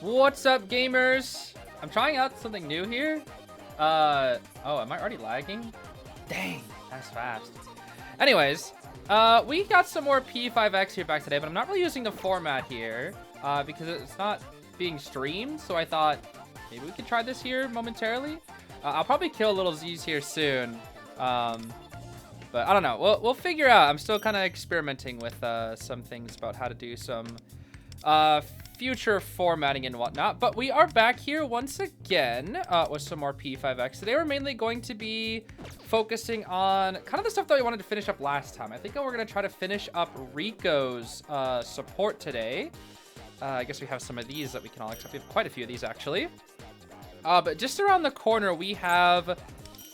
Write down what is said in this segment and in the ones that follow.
What's up, gamers? I'm trying out something new here. Oh, am I already lagging? Dang, that's fast. Anyways, we got some more P5X here back today, but I'm not really using the format here because it's not being streamed. So I thought maybe we could try this here momentarily. I'll probably kill little Zeez here soon. But I don't know. We'll figure out. I'm still kind of experimenting with some things about how to do some future formatting and whatnot. But we are back here once again with some more P5X. Today we're mainly going to be focusing on kind of the stuff that we wanted to finish up last time. I think we're going to try to finish up Riko's support today. I guess we have some of these that we can all accept. We have quite a few of these actually. But just around the corner we have,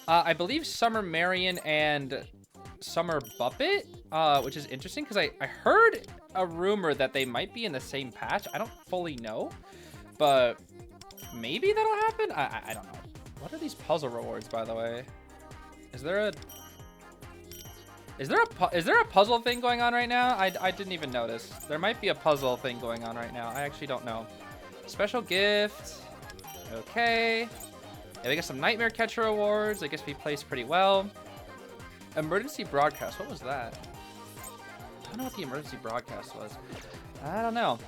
I believe, Summer Marian and Summer Buppet, which is interesting because I heard a rumor that they might be in the same patch. I don't fully know, but maybe that'll happen. I don't know. What are these puzzle rewards, by the way? Is there a puzzle thing going on right now? I didn't even notice. There might be a puzzle thing going on right now. I actually don't know. Special gift. Okay. Yeah, we got some Nightmare Catcher awards. I guess we placed pretty well. Emergency broadcast. What was that? I don't know what the emergency broadcast was. I don't know.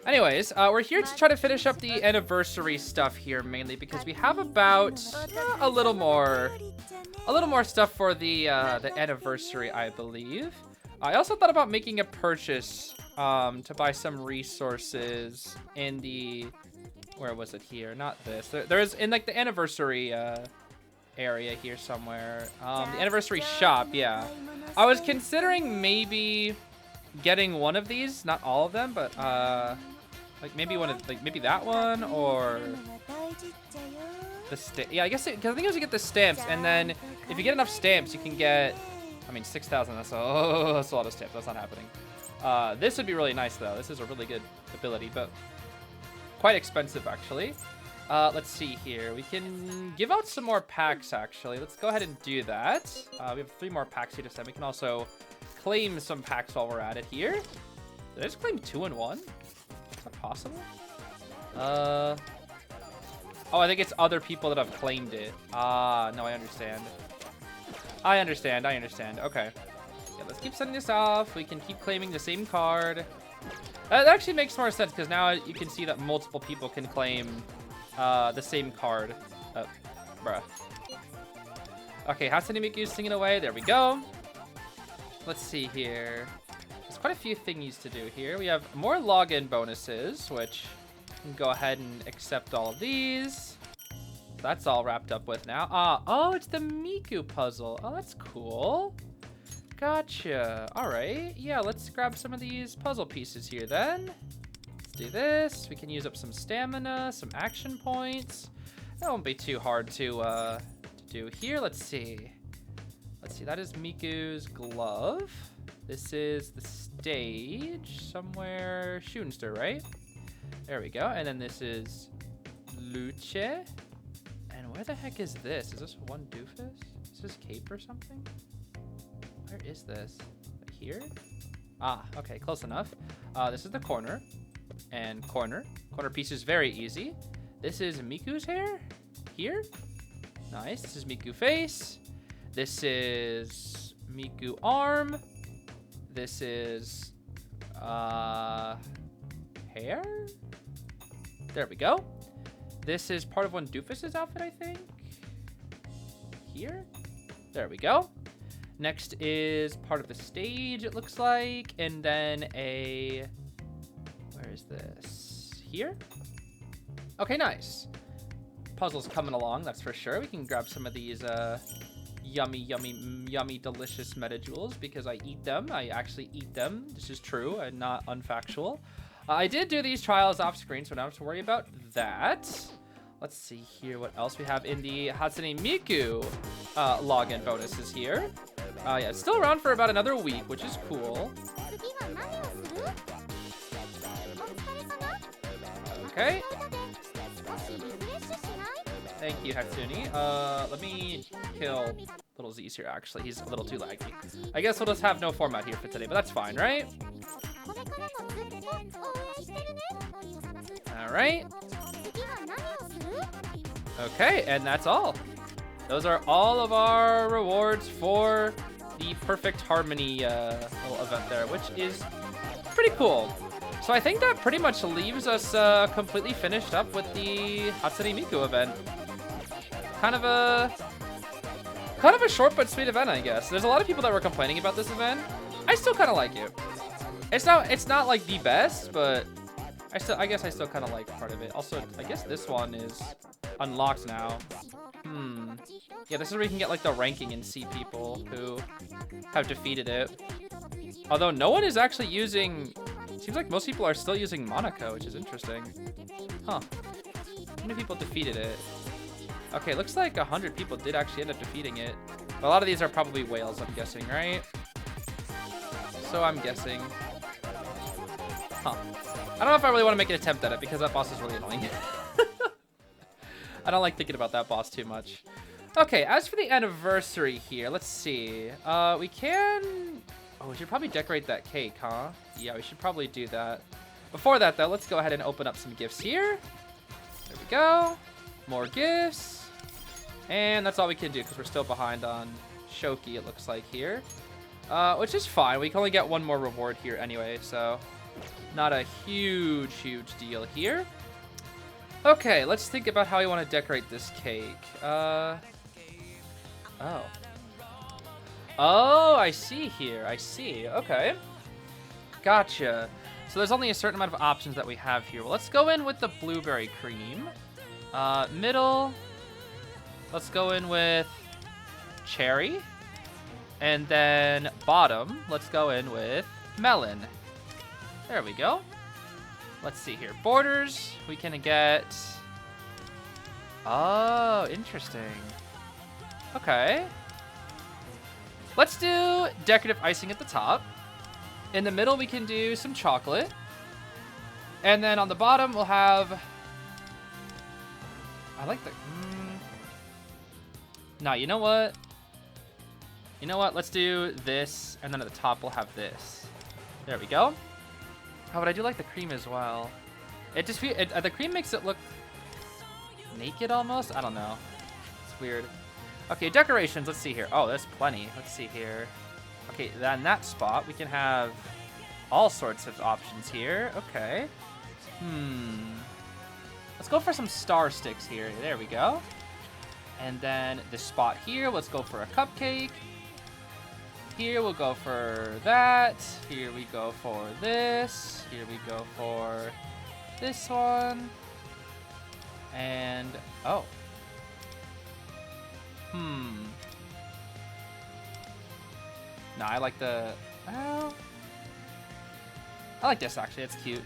Anyways, we're here to try to finish up the anniversary stuff here mainly because we have about a little more stuff for the anniversary, I believe. I also thought about making a purchase to buy some resources in the, where was it here? Not this. There's in like the anniversary area here somewhere. The anniversary shop, yeah. I was considering maybe getting one of these, not all of them, but like maybe one of, like maybe that one or the yeah, I guess because I think it was to get the stamps, and then if you get enough stamps, you can get, I mean, 6,000. That's a lot of stamps. That's not happening. This would be really nice though. This is a really good ability, but quite expensive actually. Let's see here. We can give out some more packs, actually. Let's go ahead and do that. We have 3 more packs here to send. We can also claim some packs while we're at it here. Did I just claim 2 in 1? Is that possible? Oh, I think it's other people that have claimed it. Ah, no, I understand. I understand. Okay. Yeah, let's keep sending this off. We can keep claiming the same card. That actually makes more sense because now you can see that multiple people can claim the same card. Bruh. Okay, Hatsune Miku's singing away. There we go. Let's see here. There's quite a few thingies to do here. We have more login bonuses, which we can go ahead and accept all of these. That's all wrapped up with now. Oh, it's the Miku puzzle. Oh, that's cool. Gotcha. All right. Yeah, let's grab some of these puzzle pieces here then. Do this. We can use up some stamina, some action points. That won't be too hard to do here. Let's see. That is Miku's glove. This is the stage somewhere. Shunster, right? There we go. And then this is Luce. And where the heck is this? Is this one doofus? Is this cape or something? Where is this? Here? Ah, okay, close enough. This is the corner. And corner piece is very easy. This is Miku's hair here. Nice. This is Miku face. This is Miku arm. This is hair. There we go. This is part of one doofus's outfit, I think. Here. There we go. Next is part of the stage, it looks like, and then a, where is this? Here? Okay, nice. Puzzle's coming along, that's for sure. We can grab some of these yummy, delicious Metajewels because I eat them. I actually eat them. This is true and not unfactual. I did do these trials off screen, so I don't have to worry about that. Let's see here what else we have in the Hatsune Miku login bonuses here. Yeah, it's still around for about another week, which is cool. Okay. Thank you, Hatsune. Let me kill little Zeez here, actually. He's a little too laggy. I guess we'll just have no format here for today, but that's fine, right? All right. Okay, and that's all. Those are all of our rewards for the Perfect Harmony little event there, which is pretty cool. So I think that pretty much leaves us completely finished up with the Hatsune Miku event. Kind of a short but sweet event, I guess. There's a lot of people that were complaining about this event. I still kind of like it. It's not like the best, but I guess I still kind of like part of it. Also, I guess this one is unlocked now. Yeah, this is where you can get like the ranking and see people who have defeated it. Although no one is actually using, seems like most people are still using Monaco, which is interesting. Huh. How many people defeated it? Okay, looks like 100 people did actually end up defeating it. But a lot of these are probably whales, I'm guessing, right? So I'm guessing. Huh. I don't know if I really want to make an attempt at it because that boss is really annoying. I don't like thinking about that boss too much. Okay, as for the anniversary here, let's see. We can... Oh, we should probably decorate that cake, huh? Yeah, we should probably do that. Before that, though, let's go ahead and open up some gifts here. There we go. More gifts. And that's all we can do because we're still behind on Shoki, it looks like, here. Which is fine. We can only get one more reward here anyway, so not a huge deal here. Okay, let's think about how we want to decorate this cake. Oh, I see here. I see. Okay. Gotcha. So there's only a certain amount of options that we have here. Well, let's go in with the blueberry cream. Middle, let's go in with cherry. And then bottom, let's go in with melon. There we go. Let's see here. Borders, we can get... Oh, interesting. Okay. Let's do decorative icing at the top. In the middle, we can do some chocolate. And then on the bottom, we'll have... I like the... Nah, you know what? You know what? Let's do this, and then at the top, we'll have this. There we go. Oh, but I do like the cream as well. It just the cream makes it look naked almost. I don't know. It's weird. Okay, decorations. Let's see here. Oh, there's plenty. Let's see here. Okay, then that spot we can have all sorts of options here. Okay. Let's go for some star sticks here. There we go. And then this spot here, let's go for a cupcake. Here we'll go for that. Here we go for this. Here we go for this one. And, oh. No, I like the, well, I like this actually, it's cute.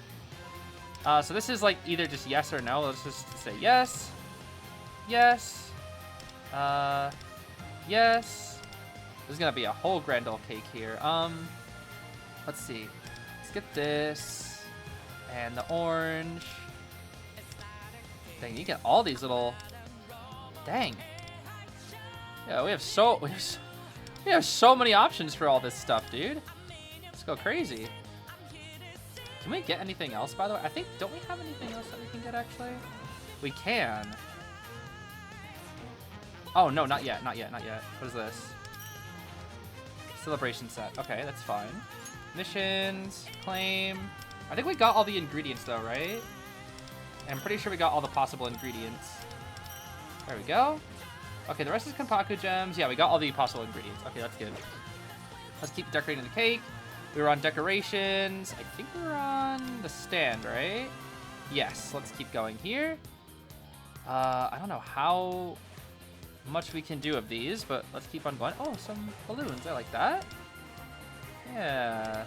So this is like either just yes or no. Let's just say yes. Yes. Yes. There's gonna be a whole grand old cake here. Let's see. Let's get this and the orange. Dang, you get all these little. Dang. Yeah, we have so many options for all this stuff, dude. Let's go crazy. Can we get anything else, by the way? I think, don't we have anything else that we can get, actually? We can. Oh, no, not yet, not yet, not yet. What is this? Celebration set. Okay, that's fine. Missions, claim. I think we got all the ingredients, though, right? I'm pretty sure we got all the possible ingredients. There we go. Okay, the rest is Kanpaku gems. Yeah, we got all the possible ingredients. Okay, that's good. Let's keep decorating the cake. We were on decorations. I think we were on the stand, right? Yes, let's keep going here. I don't know how much we can do of these, but let's keep on going. Oh, some balloons. I like that. Yeah.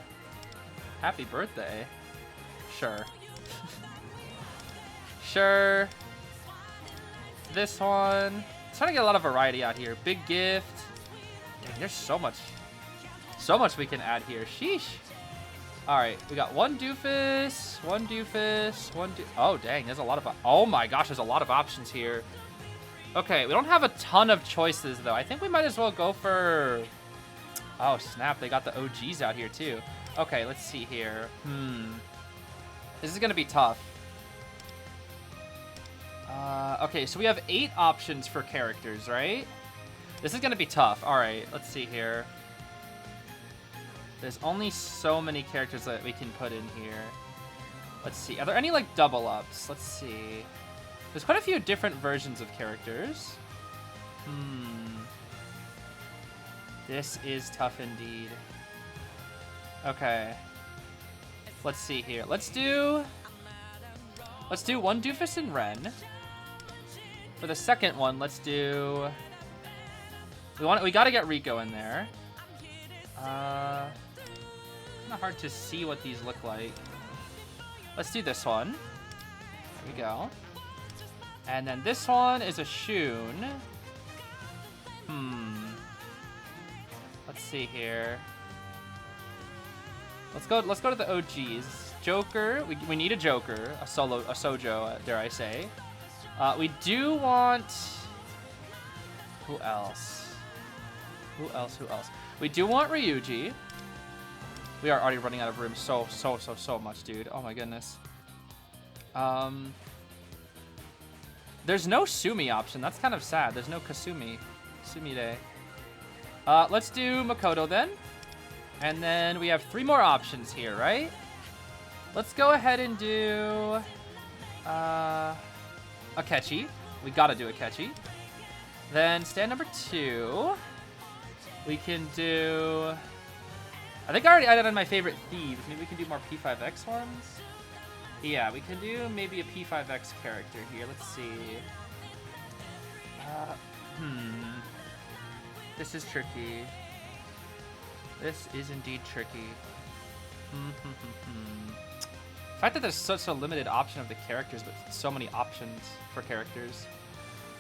Happy birthday. Sure. Sure. This one. Trying to get a lot of variety out here. Big gift. Dang, there's so much we can add here. Sheesh. All right, we got one doofus, oh dang, there's a lot of, oh my gosh, there's a lot of options here. Okay, we don't have a ton of choices though. I think we might as well go for, oh snap, they got the OGs out here too. Okay, let's see here. This is gonna be tough. Okay, so we have 8 options for characters, right? This is gonna be tough. All right, let's see here. There's only so many characters that we can put in here. Let's see. Are there any like double ups? Let's see. There's quite a few different versions of characters. This is tough indeed. Okay. Let's see here. Let's do one Doofus and Ren. For the second one, let's do. We gotta get Riko in there. Kind of hard to see what these look like. Let's do this one. There we go. And then this one is a Shun. Let's see here. Let's go to the OGs. Joker. We need a Joker. A Sojo, dare I say. We do want. Who else? Who else? We do want Ryuji. We are already running out of room so much, dude. Oh my goodness. There's no Sumi option. That's kind of sad. There's no Kasumi. Sumire. Let's do Makoto then. And then we have 3 more options here, right? Let's go ahead and do Akechi. We gotta do Akechi. Then stand number 2. We can do. I think I already added on my favorite Thieves. Maybe we can do more P5X ones. Yeah, we can do maybe a P5X character here. Let's see. This is tricky. This is indeed tricky. The fact that there's such a limited option of the characters, but so many options for characters.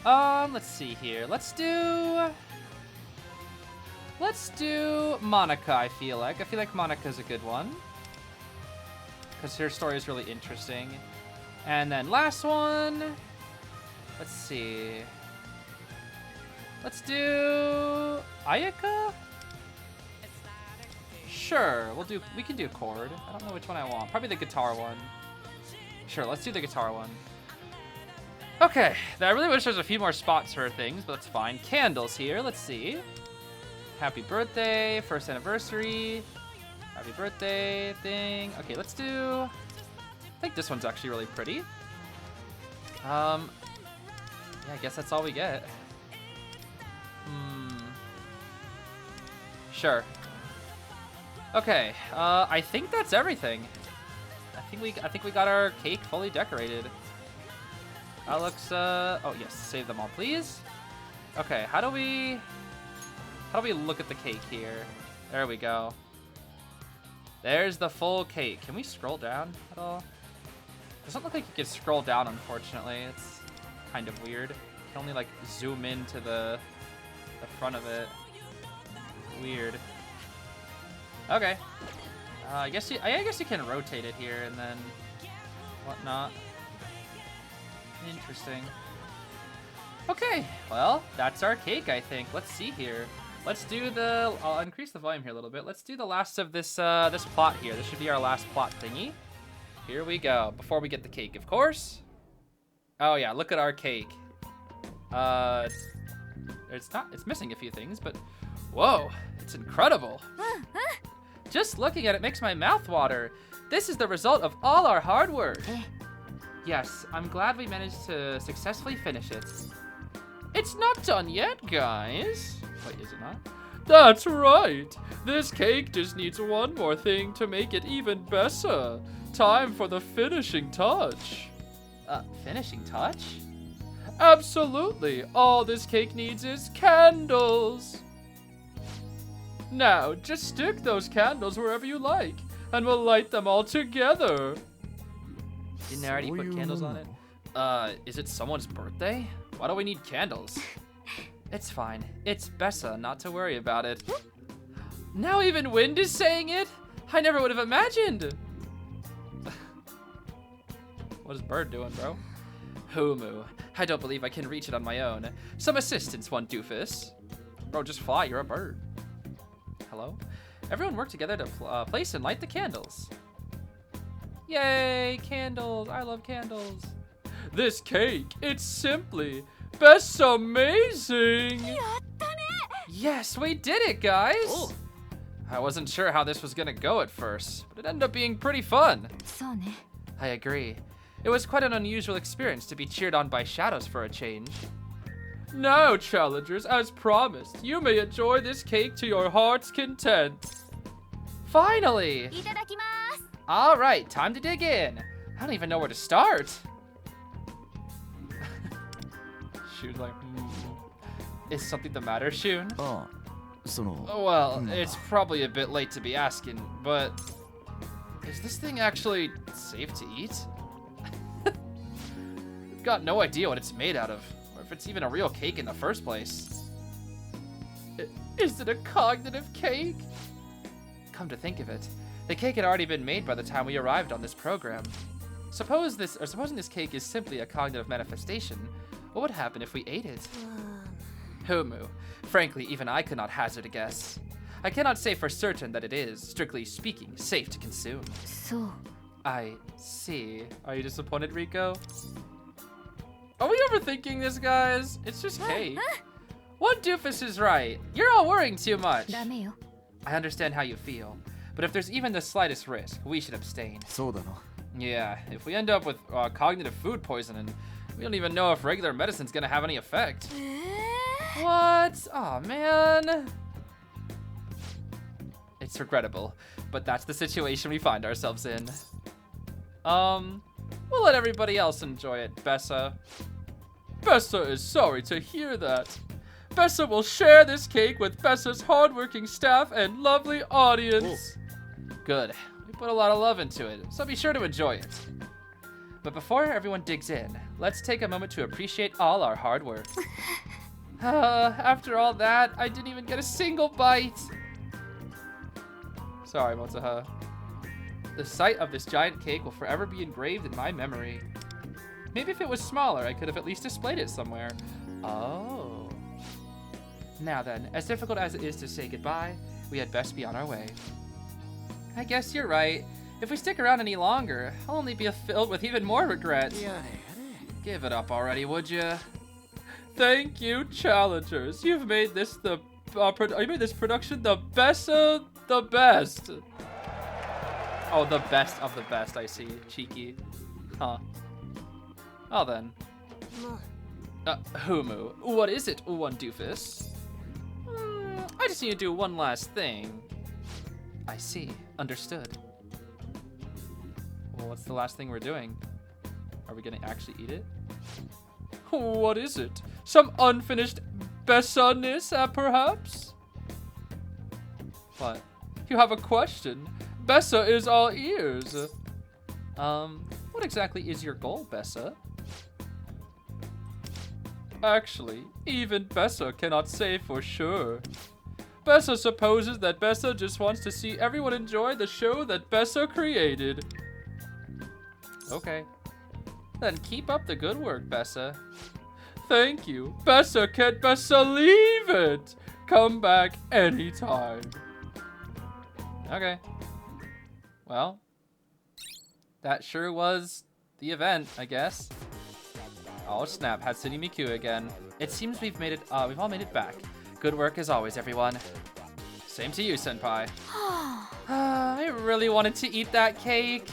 Let's see here. Let's do Monica, I feel like. Monica's a good one. Because her story is really interesting. And then last one. Let's see. Let's do Ayaka? Sure, we can do chord. I don't know which one I want. Probably the guitar one. Sure, let's do the guitar one. Okay, I really wish there's a few more spots for things, but that's fine. Candles here, let's see. Happy birthday, first anniversary. Happy birthday thing. Okay, let's do. I think this one's actually really pretty. Yeah, I guess that's all we get. Sure. Okay, I think that's everything. I think we got our cake fully decorated. That looks oh yes, save them all please. Okay, how do we look at the cake here? There we go. There's the full cake. Can we scroll down at all? Doesn't look like you can scroll down, unfortunately. It's kind of weird. You can only like zoom into the front of it. Weird. Okay. I guess you can rotate it here and then whatnot. Interesting. Okay, well, that's our cake, I think. Let's see here. Let's do I'll increase the volume here a little bit. Let's do the last of this this plot here. This should be our last plot thingy. Here we go. Before we get the cake, of course. Oh yeah, look at our cake. It's missing a few things, but whoa, it's incredible. Just looking at it makes my mouth water. This is the result of all our hard work. Yes, I'm glad we managed to successfully finish it. It's not done yet, guys. Wait, is it not? That's right. This cake just needs one more thing to make it even better. Time for the finishing touch. Finishing touch? Absolutely. All this cake needs is candles. Now, just stick those candles wherever you like, and we'll light them all together. Didn't I already put candles on it? Is it someone's birthday? Why do we need candles? It's fine. It's Bessa, not to worry about it. Now even Wind is saying it? I never would have imagined. What is Bird doing, bro? Humu. I don't believe I can reach it on my own. Some assistance, one doofus. Bro, just fly. You're a bird. Hello? Everyone work together to place and light the candles. Yay, candles. I love candles. This cake, it's simply best amazing. Yes, we did it, guys. Oh. I wasn't sure how this was gonna go at first, but it ended up being pretty fun. I agree. It was quite an unusual experience to be cheered on by shadows for a change. Now, challengers, as promised, you may enjoy this cake to your heart's content. Finally! All right, time to dig in. I don't even know where to start. Shun's like, Is something the matter, Shun? Well, it's probably a bit late to be asking, but is this thing actually safe to eat? I've got no idea what it's made out of, or if it's even a real cake in the first place. Is it a cognitive cake? Come to think of it, the cake had already been made by the time we arrived on this program. Supposing this cake is simply a cognitive manifestation, what would happen if we ate it? Humu. Frankly, even I could not hazard a guess. I cannot say for certain that it is, strictly speaking, safe to consume. I see. Are you disappointed, Riko? Are we overthinking this, guys? It's just cake. One doofus is right. You're all worrying too much. I understand how you feel, but if there's even the slightest risk, we should abstain. Yeah, if we end up with cognitive food poisoning, we don't even know if regular medicine's gonna have any effect. What? Aw, man. It's regrettable, but that's the situation we find ourselves in. We'll let everybody else enjoy it, Bessa. Bessa is sorry to hear that. Bessa will share this cake with Bessa's hardworking staff and lovely audience. Good. We put a lot of love into it, so be sure to enjoy it. But before everyone digs in, let's take a moment to appreciate all our hard work. After all that, I didn't even get a single bite. Sorry, Motsuha. The sight of this giant cake will forever be engraved in my memory. Maybe if it was smaller, I could have at least displayed it somewhere. Oh. Now then, as difficult as it is to say goodbye, we had best be on our way. I guess you're right. If we stick around any longer, I'll only be filled with even more regret. Give it up already, would you? Thank you, challengers. You've made this you made this production the best of the best. Oh, the best of the best, I see. Cheeky. Huh. Oh, then. Humu, what is it, one doofus? I just need to do one last thing. I see. Understood. Well, what's the last thing we're doing? Are we gonna actually eat it? What is it? Some unfinished Bessa-ness, perhaps? What? You have a question? Bessa is all ears. What exactly is your goal, Bessa? Actually, even Bessa cannot say for sure. Bessa supposes that Bessa just wants to see everyone enjoy the show that Bessa created. Okay. Then keep up the good work, Bessa. Thank you. Bessa can't believe it. Come back anytime. Okay. Well, that sure was the event, I guess. Oh snap, Hatsune Miku again. It seems we've all made it back. Good work as always, everyone. Same to you, Senpai. I really wanted to eat that cake.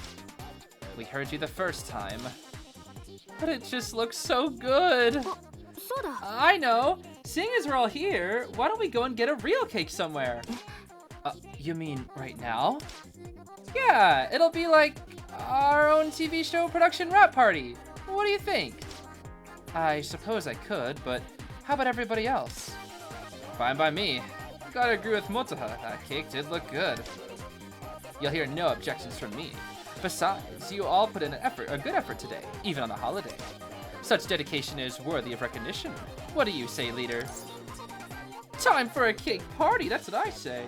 We heard you the first time. But it just looks so good. I know. Seeing as we're all here, why don't we go and get a real cake somewhere? You mean right now? Yeah, it'll be like our own TV show production wrap party. What do you think? I suppose I could, but how about everybody else? Fine by me. Gotta agree with Motsuha, that cake did look good. You'll hear no objections from me. Besides, you all put in a good effort today, even on the holiday. Such dedication is worthy of recognition. What do you say, leader? Time for a cake party, that's what I say.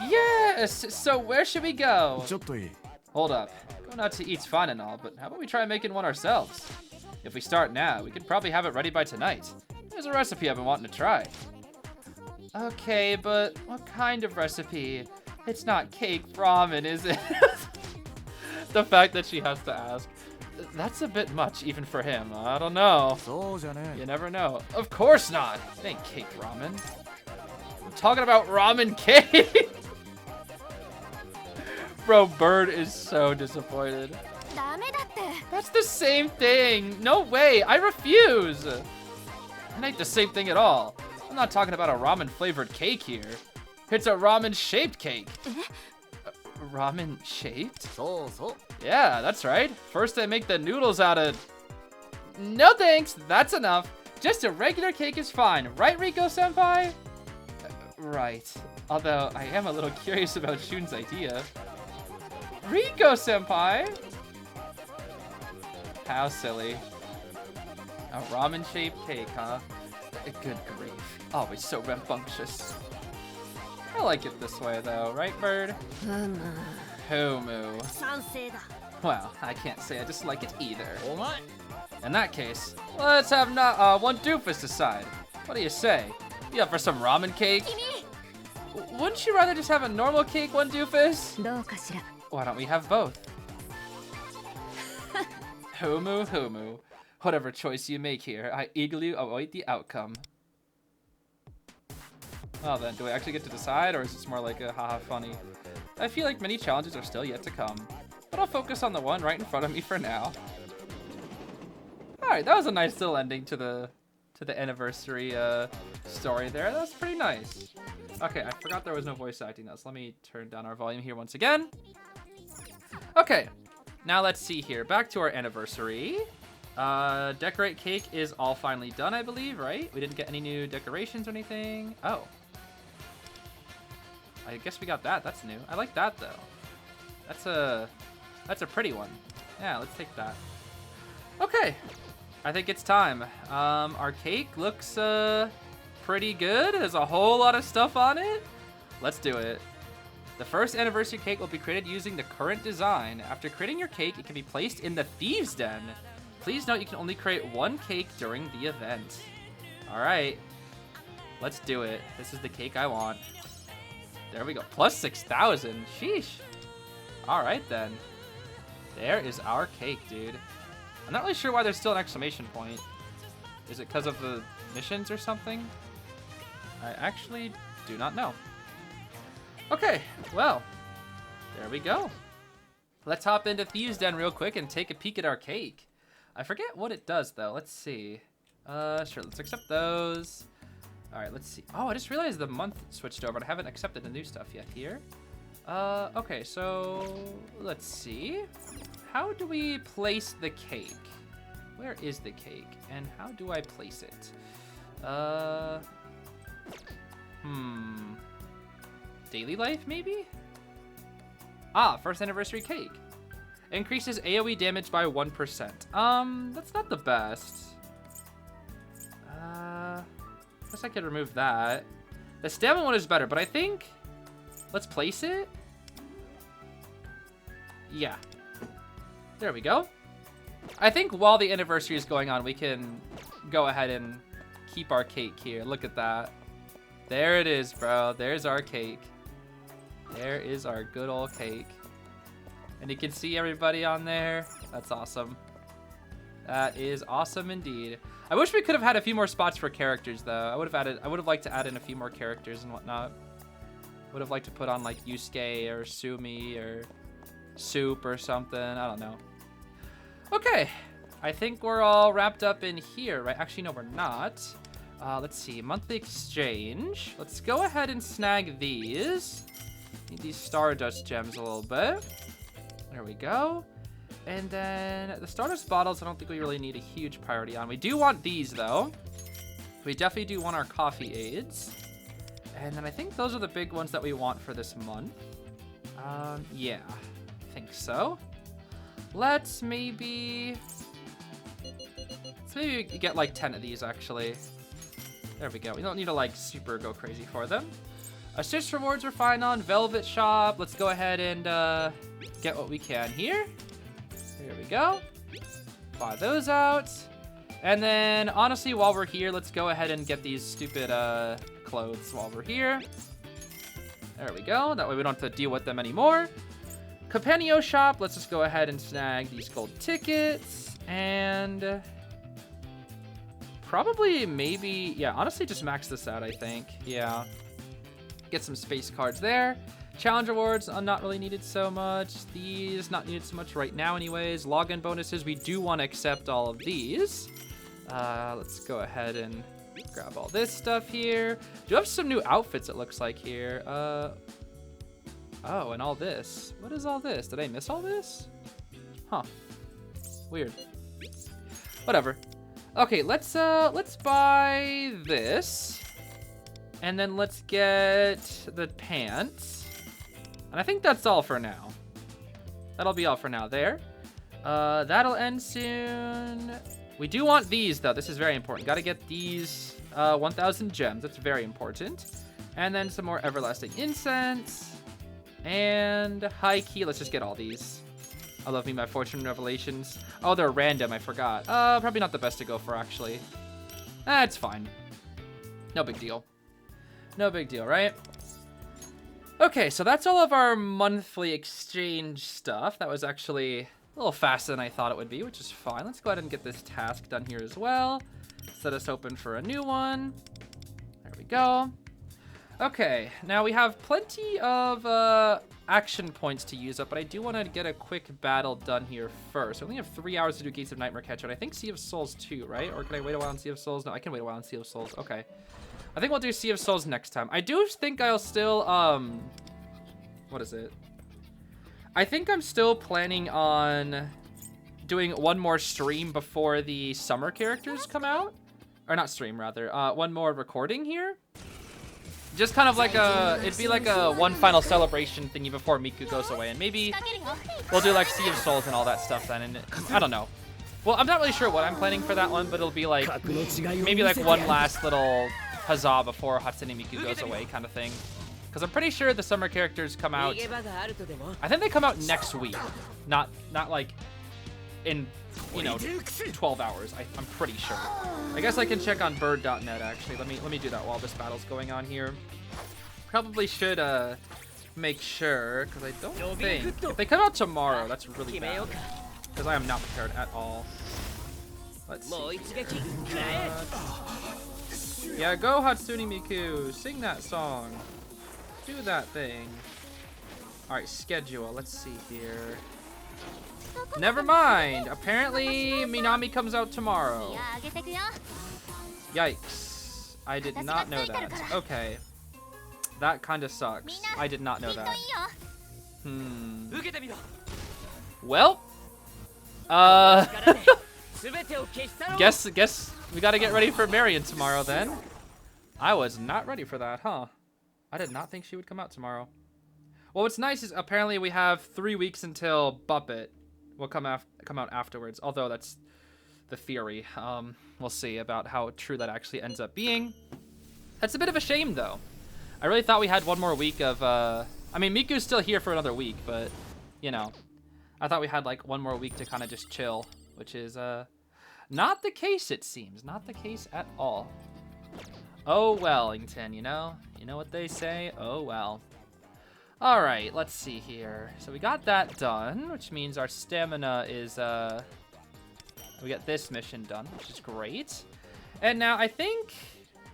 Yes! So where should we go? Hold up. Going out to eat's fine and all, but how about we try making one ourselves? If we start now, we could probably have it ready by tonight. There's a recipe I've been wanting to try. Okay, but what kind of recipe? It's not cake ramen, is it? The fact that she has to ask. That's a bit much even for him. I don't know. You never know. Of course not. It ain't cake ramen. I'm talking about ramen cake. Bro, Bird is so disappointed. That's the same thing. No way. I refuse. It ain't the same thing at all. I'm not talking about a ramen flavored cake here. It's a ramen shaped cake. Ramen shaped? Yeah, that's right. First they make the noodles out of... No thanks. That's enough. Just a regular cake is fine. Right, Riko-senpai? Right. Although I am a little curious about Shun's idea. Riko-senpai? How silly. A ramen-shaped cake, huh? Good grief. Always so rambunctious. I like it this way, though. Right, Bird? Humu. Well, I can't say I dislike it either. In that case, let's have one doofus decide. What do you say? You up for some ramen cake? Wouldn't you rather just have a normal cake, one doofus? Why don't we have both? Humu. Whatever choice you make here, I eagerly await the outcome. Well then, do I actually get to decide, or is this more like a haha funny? I feel like many challenges are still yet to come, but I'll focus on the one right in front of me for now. Alright, that was a nice little ending to the anniversary story there. That was pretty nice. Okay, I forgot there was no voice acting though, so let me turn down our volume here once again. Okay, now let's see here. Back to our anniversary. Decorate cake is all finally done, I believe, right? We didn't get any new decorations or anything. Oh. I guess we got that. That's new. I like that, though. That's a pretty one. Yeah, let's take that. Okay. I think it's time. Our cake looks, pretty good. There's a whole lot of stuff on it. Let's do it. The first anniversary cake will be created using the current design. After creating your cake, it can be placed in the Thieves' Den. Please note you can only create one cake during the event. All right, let's do it. This is the cake I want. There we go, plus 6,000, sheesh. All right then, there is our cake, dude. I'm not really sure why there's still an exclamation point. Is it because of the missions or something? I actually do not know. Okay, well, there we go. Let's hop into Thieves' Den real quick and take a peek at our cake. I forget what it does though. Let's see. Sure, let's accept those. All right, let's see. Oh, I just realized the month switched over and I haven't accepted the new stuff yet here. Okay, so let's see. How do we place the cake? Where is the cake and how do I place it? Daily life, maybe? Ah, first anniversary cake. Increases AoE damage by 1%. That's not the best. Guess I could remove that. The stamina one is better, but I think... Let's place it. Yeah. There we go. I think while the anniversary is going on, we can go ahead and keep our cake here. Look at that. There it is, bro. There's our cake. There is our good old cake. And you can see everybody on there. That's awesome. That is awesome indeed. I wish we could have had a few more spots for characters though. I would have liked to add in a few more characters and whatnot. Would have liked to put on like Yusuke or Sumi or Soup or something. I don't know. Okay. I think we're all wrapped up in here, right? Actually, no, we're not. Let's see. Monthly exchange. Let's go ahead and snag these. Need these Stardust gems a little bit. There we go. And then the Stardust bottles, I don't think we really need a huge priority on. We do want these, though. We definitely do want our coffee aids. And then I think those are the big ones that we want for this month. Yeah, I think so. Let's maybe get like 10 of these, actually. There we go. We don't need to like super go crazy for them. Assist rewards we're fine on. Velvet shop. Let's go ahead and get what we can here. Here we go. Buy those out. And then, honestly, while we're here, let's go ahead and get these stupid clothes while we're here. There we go. That way we don't have to deal with them anymore. Compendio shop. Let's just go ahead and snag these gold tickets. And probably, maybe, yeah, honestly, just max this out, I think. Yeah. Get some space cards there. Challenge rewards are not really needed so much. These not needed so much right now anyways. Login bonuses, we do want to accept all of these. Let's go ahead and grab all this stuff here. Do have some new outfits, it looks like here. Oh, and all this. What is all this? Did I miss all this? Huh. Weird. Whatever. Okay, let's buy this. And then let's get the pants. And I think that's all for now. That'll be all for now there. That'll end soon. We do want these, though. This is very important. Got to get these 1,000 gems. That's very important. And then some more everlasting incense. And high key. Let's just get all these. I love me my fortune revelations. Oh, they're random. I forgot. Probably not the best to go for, actually. It's fine. No big deal. No big deal, right? Okay, so that's all of our monthly exchange stuff. That was actually a little faster than I thought it would be, which is fine. Let's go ahead and get this task done here as well. Set us open for a new one. There we go. Okay, now we have plenty of action points to use up, but I do want to get a quick battle done here first. I only have 3 hours to do Gates of Nightmare Catcher, and I think Sea of Souls too, right? Or can I wait a while on Sea of Souls? No, I can wait a while on Sea of Souls. Okay. I think we'll do Sea of Souls next time. I do think I'll still, what is it? I think I'm still planning on doing one more stream before the summer characters come out. Or not stream, rather. One more recording here. Just kind of like it'd be like a one final celebration thingy before Miku goes away. And maybe we'll do like Sea of Souls and all that stuff then. And I don't know. Well, I'm not really sure what I'm planning for that one, but it'll be like, maybe like one last little huzzah before Hatsune Miku goes away kind of thing. Because I'm pretty sure the summer characters come out, I think they come out next week. Not like in, you know, 12 hours. I'm pretty sure. I guess I can check on bird.net actually. Let me do that while this battle's going on here. Probably should make sure, because I don't think, if they come out tomorrow, that's really bad. Because I am not prepared at all. Let's see. Yeah, go Hatsune Miku. Sing that song. Do that thing. Alright, schedule. Let's see here. Never mind. Apparently, Minami comes out tomorrow. Yikes. I did not know that. Okay. That kind of sucks. I did not know that. Well. Guess we gotta get ready for Marian tomorrow then. I was not ready for that, huh? I did not think she would come out tomorrow. Well, what's nice is apparently we have 3 weeks until Buppet will come out afterwards. Although that's the theory. We'll see about how true that actually ends up being. That's a bit of a shame though. I really thought we had one more week of I mean, Miku's still here for another week, but you know, I thought we had like one more week to kind of just chill, which is not the case, it seems. Not the case at all. Oh, Wellington, you know what they say? Oh, well. All right, let's see here. So we got that done, which means our stamina is, we got this mission done, which is great. And now I think,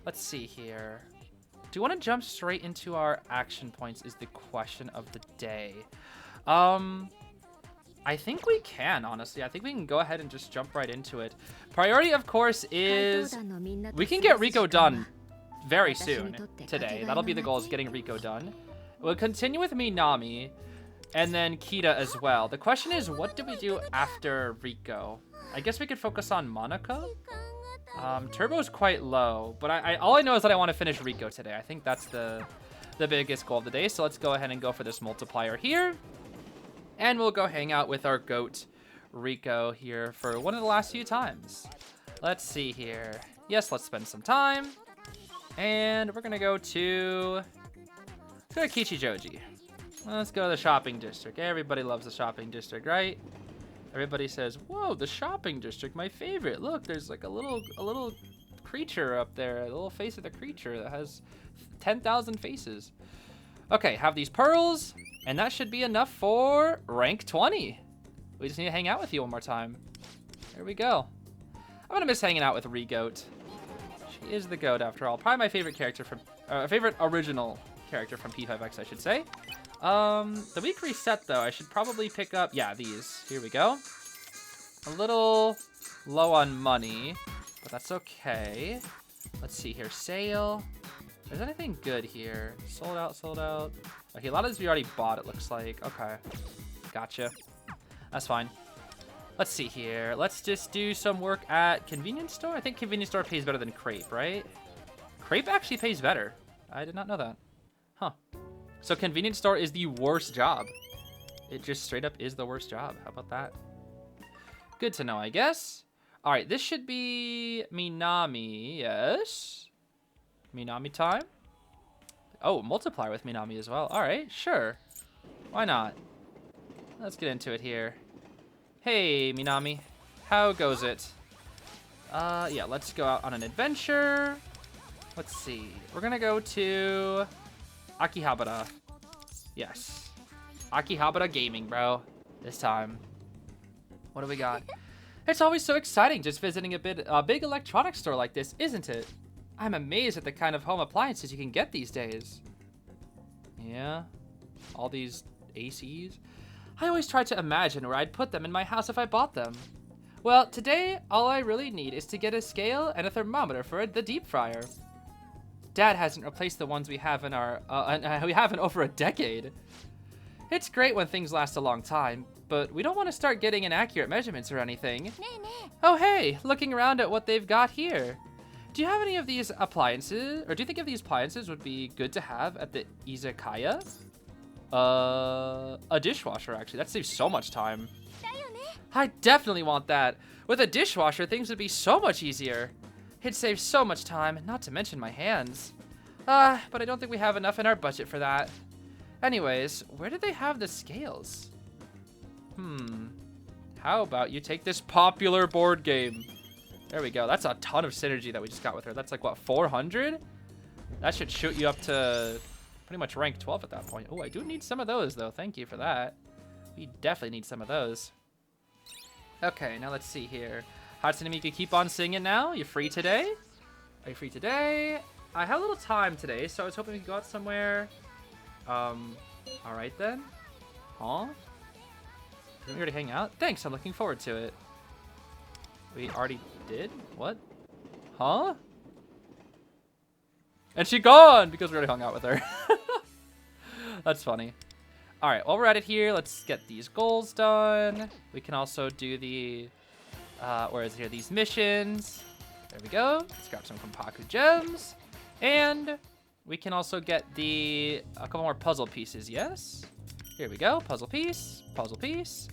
let's see here. Do you want to jump straight into our action points is the question of the day. I think we can, honestly. I think we can go ahead and just jump right into it. Priority, of course, is we can get Riko done very soon today. That'll be the goal, is getting Riko done. We'll continue with Minami and then Kita as well. The question is, what do we do after Riko? I guess we could focus on Monaco. Turbo's quite low, but all I know is that I want to finish Riko today. I think that's the biggest goal of the day. So let's go ahead and go for this multiplier here. And we'll go hang out with our goat, Riko, here for one of the last few times. Let's see here. Yes, let's spend some time. And we're going to go to Kichijoji. Let's go to the shopping district. Everybody loves the shopping district, right? Everybody says, whoa, the shopping district, my favorite. Look, there's like a little creature up there, a little face of the creature that has 10,000 faces. Okay, have these pearls, and that should be enough for rank 20. We just need to hang out with you one more time. There we go. I'm gonna miss hanging out with Riko. She is the goat after all. Probably my favorite character from, favorite original character from P5X, I should say. The week reset though, I should probably pick up, yeah, these. Here we go. A little low on money, but that's okay. Let's see here, sale. Is anything good here? Sold out, sold out. Okay, a lot of these we already bought, it looks like. Okay, gotcha. That's fine. Let's see here. Let's just do some work at convenience store. I think convenience store pays better than crepe, right? Crepe actually pays better. I did not know that. Huh. So convenience store is the worst job. It just straight up is the worst job. How about that? Good to know, I guess. All right, this should be Minami, yes. Minami time. Oh, multiply with Minami as well. All right, sure. Why not? Let's get into it here. Hey, Minami. How goes it? Yeah, let's go out on an adventure. Let's see. We're gonna go to Akihabara. Yes. Akihabara Gaming, bro. This time. What do we got? It's always so exciting just visiting a big electronics store like this, isn't it? I'm amazed at the kind of home appliances you can get these days. Yeah, all these ACs. I always try to imagine where I'd put them in my house if I bought them. Well, today, all I really need is to get a scale and a thermometer for the deep fryer. Dad hasn't replaced the ones we have in over a decade. It's great when things last a long time, but we don't want to start getting inaccurate measurements or anything. Oh hey, looking around at what they've got here. Do you have any of these appliances, or do you think of these appliances would be good to have at the izakaya? A dishwasher, actually. That saves so much time. I definitely want that. With a dishwasher, things would be so much easier. It saves so much time, not to mention my hands. But I don't think we have enough in our budget for that. Anyways, where did they have the scales? How about you take this popular board game? There we go. That's a ton of synergy that we just got with her. That's like, what, 400? That should shoot you up to pretty much rank 12 at that point. Oh, I do need some of those, though. Thank you for that. We definitely need some of those. Okay, now let's see here. Hatsune Miku, keep on singing now. You free today? Are you free today? I have a little time today, so I was hoping we could go out somewhere. All right, then. Huh? Didn't we already hang out? Thanks, I'm looking forward to it. We already did? What? Huh? And she gone because we already hung out with her. That's funny. All right, while we're at it here, let's get these goals done. We can also do the, where is it here? These missions. There we go. Let's grab some Kompaku gems. And we can also get a couple more puzzle pieces, yes? Here we go, puzzle piece,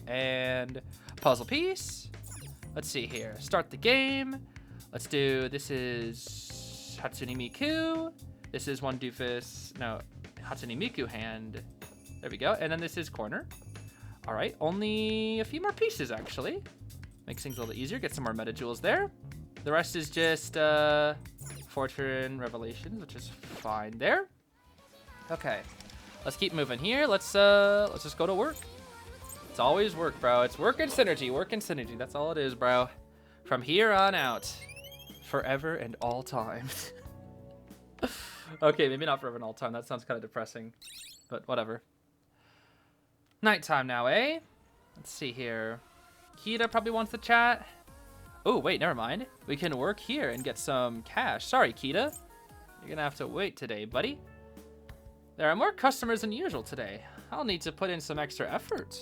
and puzzle piece. Let's see here, start the game. Let's do, this is Hatsune Miku. This is one doofus, no, Hatsune Miku hand. There we go, and then this is corner. All right, only a few more pieces actually. Makes things a little easier, get some more meta jewels there. The rest is just Fortune Revelations, which is fine there. Okay, let's keep moving here. Let's just go to work. It's always work, bro. It's work and synergy, work and synergy. That's all it is, bro. From here on out, forever and all time. Okay, maybe not forever and all time. That sounds kind of depressing, but whatever. Nighttime now, eh? Let's see here. Kita probably wants to chat. Oh, wait, never mind. We can work here and get some cash. Sorry, Kita. You're gonna have to wait today, buddy. There are more customers than usual today. I'll need to put in some extra effort.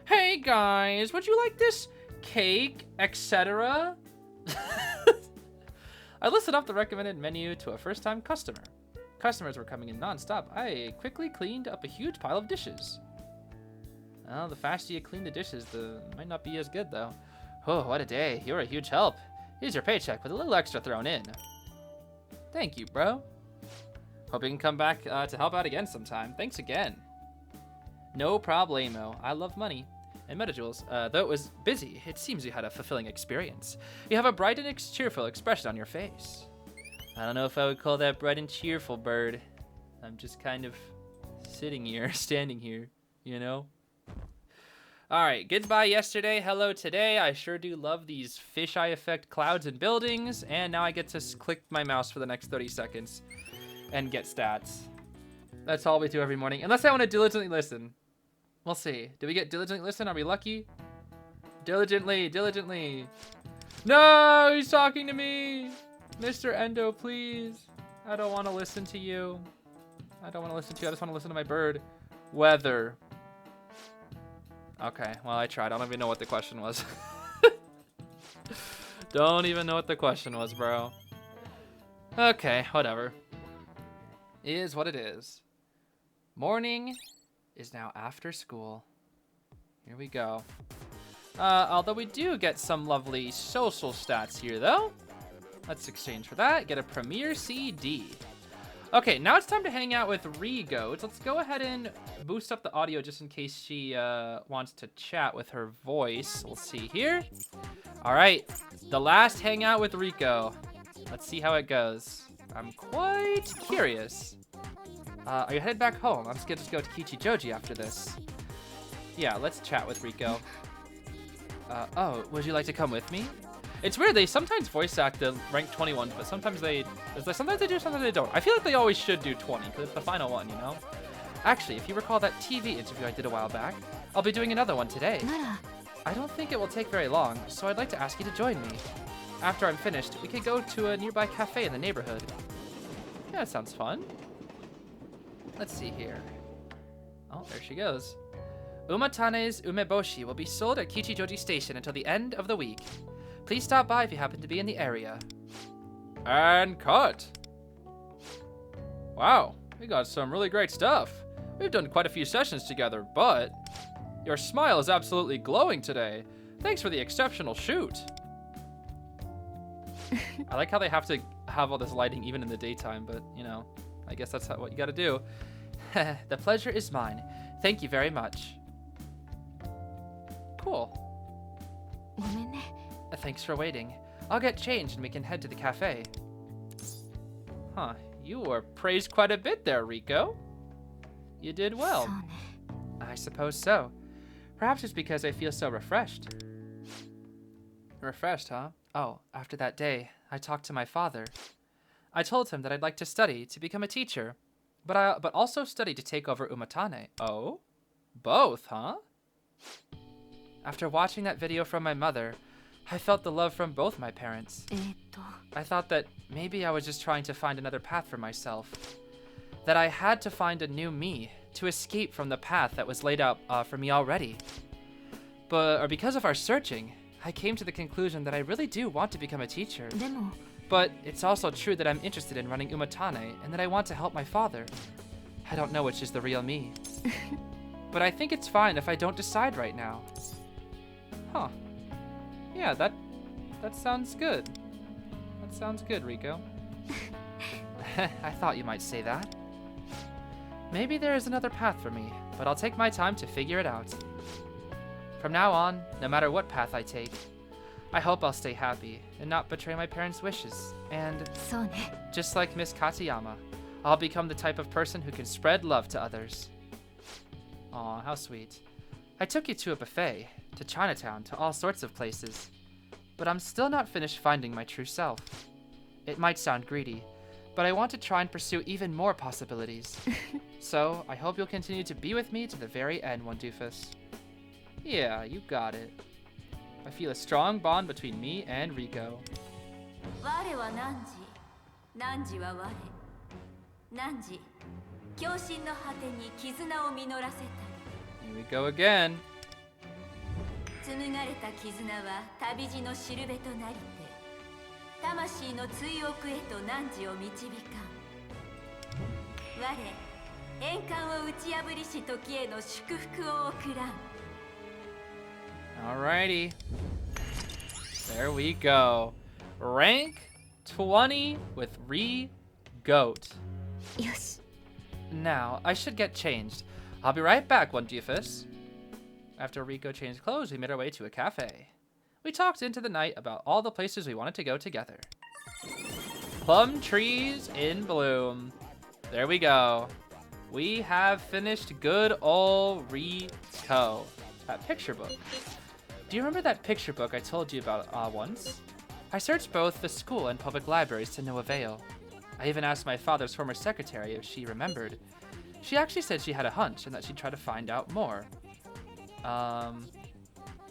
Hey, guys, would you like this cake, etc.? I listed off the recommended menu to a first-time customer. Customers were coming in non-stop. I quickly cleaned up a huge pile of dishes. Well, the faster you clean the dishes, the might not be as good, though. Oh, what a day. You're a huge help. Here's your paycheck with a little extra thrown in. Thank you, bro. Hope you can come back to help out again sometime. Thanks again. No problemo. I love money. And MetaJewels, though it was busy, it seems you had a fulfilling experience. You have a bright and cheerful expression on your face. I don't know if I would call that bright and cheerful, bird. I'm just kind of sitting here, standing here, you know? All right, goodbye yesterday, hello today. I sure do love these fisheye effect clouds and buildings. And now I get to click my mouse for the next 30 seconds and get stats. That's all we do every morning. Unless I want to diligently listen. We'll see. Do we get diligently listen? Are we lucky? Diligently. No, he's talking to me. Mr. Endo, please. I don't want to listen to you. I don't want to listen to you. I just want to listen to my bird. Weather. Okay, well, I tried. I don't even know what the question was. Don't even know what the question was, bro. Okay, whatever. Is what it is. Morning is now after school. Here we go. Although we do get some lovely social stats here, though. Let's exchange for that. Get a Premier CD. Okay, now it's time to hang out with Riko. Let's go ahead and boost up the audio just in case she wants to chat with her voice. We'll see here. All right, the last hangout with Riko. Let's see how it goes. I'm quite curious. Are you headed back home? I'm scared to go to Kichijoji after this. Yeah, let's chat with Riko. Oh, would you like to come with me? It's weird, they sometimes voice act the rank 21, but sometimes they do, sometimes they don't. I feel like they always should do 20, because it's the final one, you know? Actually, if you recall that TV interview I did a while back, I'll be doing another one today. I don't think it will take very long, so I'd like to ask you to join me. After I'm finished, we could go to a nearby cafe in the neighborhood. Yeah, that sounds fun. Let's see here. Oh, there she goes. Umatane's umeboshi will be sold at Kichijoji Station until the end of the week. Please stop by if you happen to be in the area. And cut. Wow, we got some really great stuff. We've done quite a few sessions together, but your smile is absolutely glowing today. Thanks for the exceptional shoot. I like how they have to have all this lighting even in the daytime, but you know, I guess that's what you gotta do. The pleasure is mine. Thank you very much. Cool. Thanks for waiting. I'll get changed and we can head to the cafe. Huh, you were praised quite a bit there, Riko. You did well. I suppose so. Perhaps it's because I feel so refreshed. Refreshed, huh? Oh, after that day, I talked to my father. I told him that I'd like to study to become a teacher, but also study to take over Umatane. Oh? Both, huh? After watching that video from my mother, I felt the love from both my parents. I thought that maybe I was just trying to find another path for myself. That I had to find a new me to escape from the path that was laid out for me already. Because of our searching, I came to the conclusion that I really do want to become a teacher. But it's also true that I'm interested in running Umatane and that I want to help my father. I don't know which is the real me. But I think it's fine if I don't decide right now. Huh. Yeah, that sounds good. That sounds good, Riko. I thought you might say that. Maybe there is another path for me, but I'll take my time to figure it out. From now on, no matter what path I take, I hope I'll stay happy and not betray my parents' wishes. And just like Miss Katayama, I'll become the type of person who can spread love to others. Aw, how sweet. I took you to a buffet, to Chinatown, to all sorts of places. But I'm still not finished finding my true self. It might sound greedy, but I want to try and pursue even more possibilities. So, I hope you'll continue to be with me to the very end, one doofus. Yeah, you got it. I feel a strong bond between me and Riko. Here we go again. Alrighty. There we go. Rank 20 with Re-Goat. Yes. Now, I should get changed. I'll be right back, one doofus. After Riko changed clothes, we made our way to a cafe. We talked into the night about all the places we wanted to go together. Plum trees in bloom. There we go. We have finished good ol' Riko. That picture book. Do you remember that picture book I told you about once? I searched both the school and public libraries to no avail. I even asked my father's former secretary if she remembered. She actually said she had a hunch and that she'd try to find out more.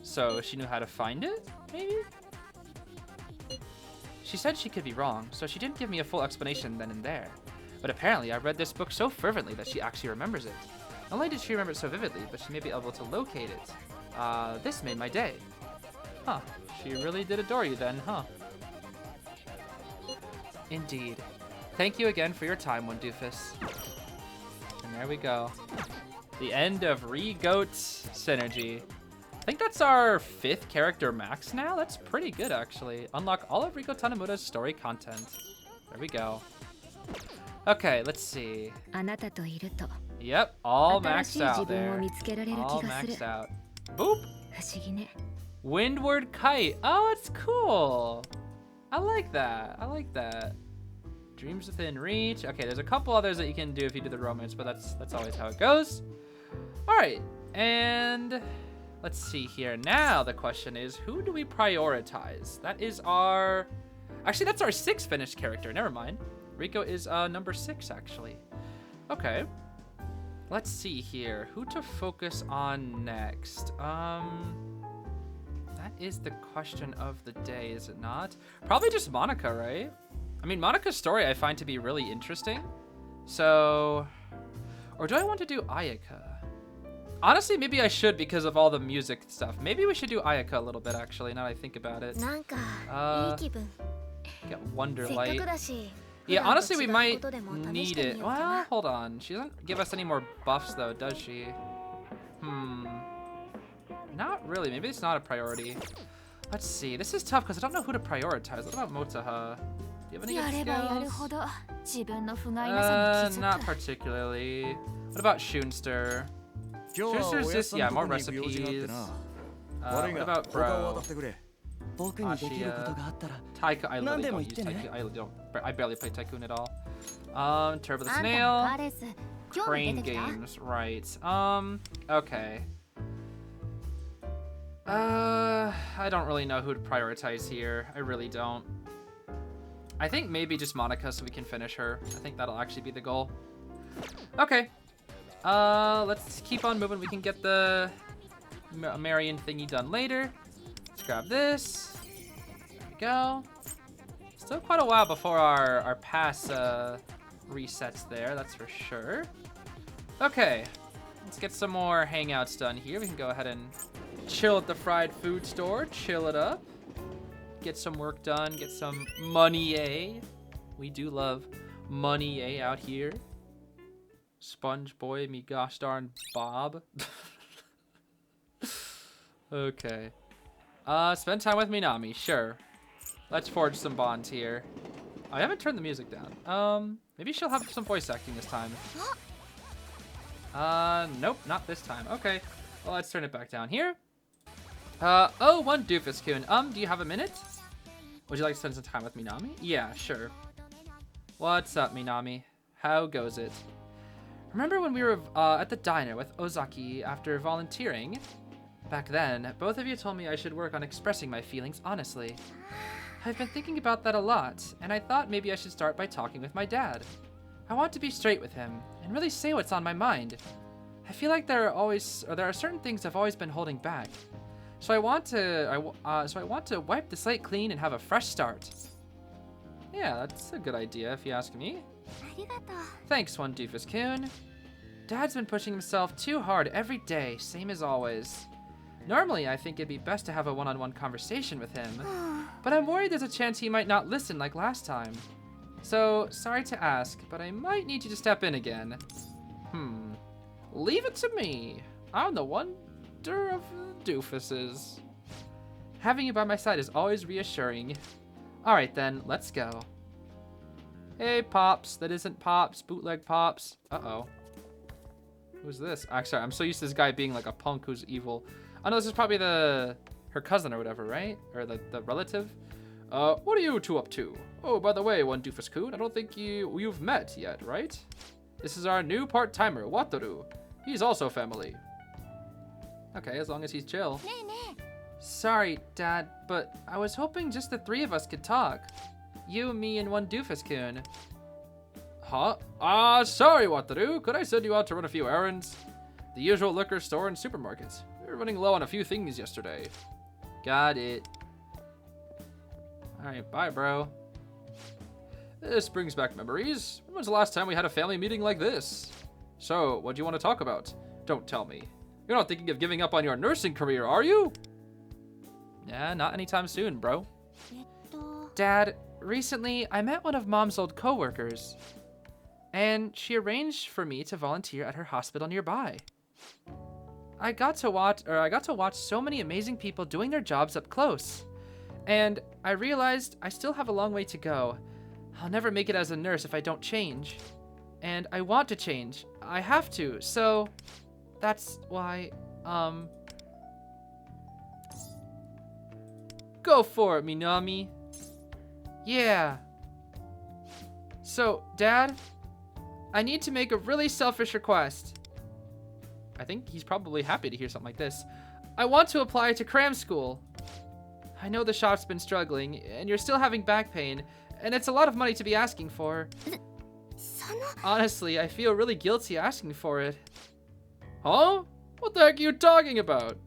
So she knew how to find it, maybe? She said she could be wrong, so she didn't give me a full explanation then and there. But apparently I read this book so fervently that she actually remembers it. Not only did she remember it so vividly, but she may be able to locate it. This made my day. Huh, she really did adore you then, huh? Indeed. Thank you again for your time, one doofus. And there we go. The end of Re-Goat's Synergy. I think that's our 5th character max now. That's pretty good, actually. Unlock all of Riko Tanemura's story content. There we go. Okay, let's see. Yep, all maxed out there. All maxed out. Boop. Windward Kite. Oh, it's cool. I like that. I like that. Dreams Within Reach. Okay, there's a couple others that you can do if you do the romance, but that's always how it goes. All right, and let's see here. Now the question is, who do we prioritize? That is our... Actually, that's our 6th finished character. Never mind. Riko is number 6, actually. Okay. Let's see here. Who to focus on next? That is the question of the day, is it not? Probably just Monica, right? I mean, Monica's story I find to be really interesting. So... Or do I want to do Ayaka? Honestly, maybe I should because of all the music stuff. Maybe we should do Ayaka a little bit, actually, now that I think about it. Get Wonderlight. Yeah, honestly, we might need it. Well, hold on. She doesn't give us any more buffs, though, does she? Not really. Maybe it's not a priority. Let's see. This is tough because I don't know who to prioritize. What about Motaha? Do you have any good skills? Not particularly. What about Shunster? Shunster's just, yeah, more recipes. What about Bro? Taika, I literally don't use Tycoon. I barely play Tycoon at all. Turbo the Snail. Crane Games, right. Okay. I don't really know who to prioritize here. I really don't. I think maybe just Monica so we can finish her. I think that'll actually be the goal. Okay. Let's keep on moving. We can get the Marian thingy done later. Let's grab this. There we go. Still quite a while before our pass resets there, that's for sure. Okay. Let's get some more hangouts done here. We can go ahead and chill at the fried food store. Chill it up. Get some work done. Get some money. We do love money out here. Sponge boy, me gosh darn Bob. Okay. Spend time with Minami, sure. Let's forge some bonds here. I haven't turned the music down. Maybe she'll have some voice acting this time. Nope, not this time. Okay. Well, let's turn it back down here. Oh, one Doofus-kun. Do you have a minute? Would you like to spend some time with Minami? Yeah, sure. What's up, Minami? How goes it? Remember when we were at the diner with Ozaki after volunteering? Back then, both of you told me I should work on expressing my feelings honestly. I've been thinking about that a lot, and I thought maybe I should start by talking with my dad. I want to be straight with him and really say what's on my mind. I feel like there are certain things I've always been holding back. So I want to wipe the slate clean and have a fresh start. Yeah, that's a good idea if you ask me. Thanks, one Doofus-kun. Dad's been pushing himself too hard every day, same as always. Normally, I think it'd be best to have a one-on-one conversation with him, but I'm worried there's a chance he might not listen like last time. So, sorry to ask, but I might need you to step in again. Leave it to me. I'm the wonder of doofuses. Having you by my side is always reassuring. Alright then, let's go. Hey, Pops. That isn't Pops. Bootleg Pops. Uh-oh. Who's this? Sorry, I'm so used to this guy being like a punk who's evil. Oh no, this is probably her cousin or whatever, right? Or the relative. What are you two up to? Oh, by the way, one Doofus-kun, I don't think you've met yet, right? This is our new part-timer, Wataru. He's also family. Okay, as long as he's chill. Sorry, Dad, but I was hoping just the 3 of us could talk. You, me, and one doofus-kun. Huh? Sorry, Wataru. Could I send you out to run a few errands? The usual liquor store and supermarkets. We were running low on a few things yesterday. Got it. Alright, bye, bro. This brings back memories. When was the last time we had a family meeting like this? So, what do you want to talk about? Don't tell me. You're not thinking of giving up on your nursing career, are you? Yeah, not anytime soon, bro. Dad, recently I met one of Mom's old coworkers, and she arranged for me to volunteer at her hospital nearby. I got to watch so many amazing people doing their jobs up close, and I realized I still have a long way to go. I'll never make it as a nurse if I don't change, and I want to change. I have to, so that's why, go for it, Minami. Yeah. So, Dad, I need to make a really selfish request. I think he's probably happy to hear something like this. I want to apply to cram school. I know the shop's been struggling, and you're still having back pain, and it's a lot of money to be asking for. Honestly, I feel really guilty asking for it. Huh? What the heck are you talking about?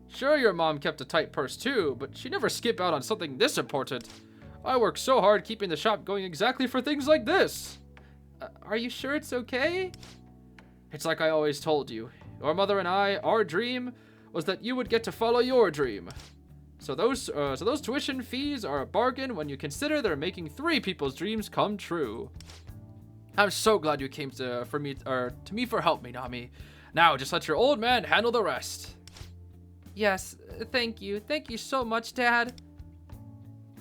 Sure, your mom kept a tight purse too, but she never skipped out on something this important. I work so hard keeping the shop going exactly for things like this. Are you sure it's okay? It's like I always told you. Your mother and I, our dream was that you would get to follow your dream. So those tuition fees are a bargain when you consider they're making 3 people's dreams come true. I'm so glad you came to me for help, Minami. Now just let your old man handle the rest. Yes, thank you. Thank you so much, Dad.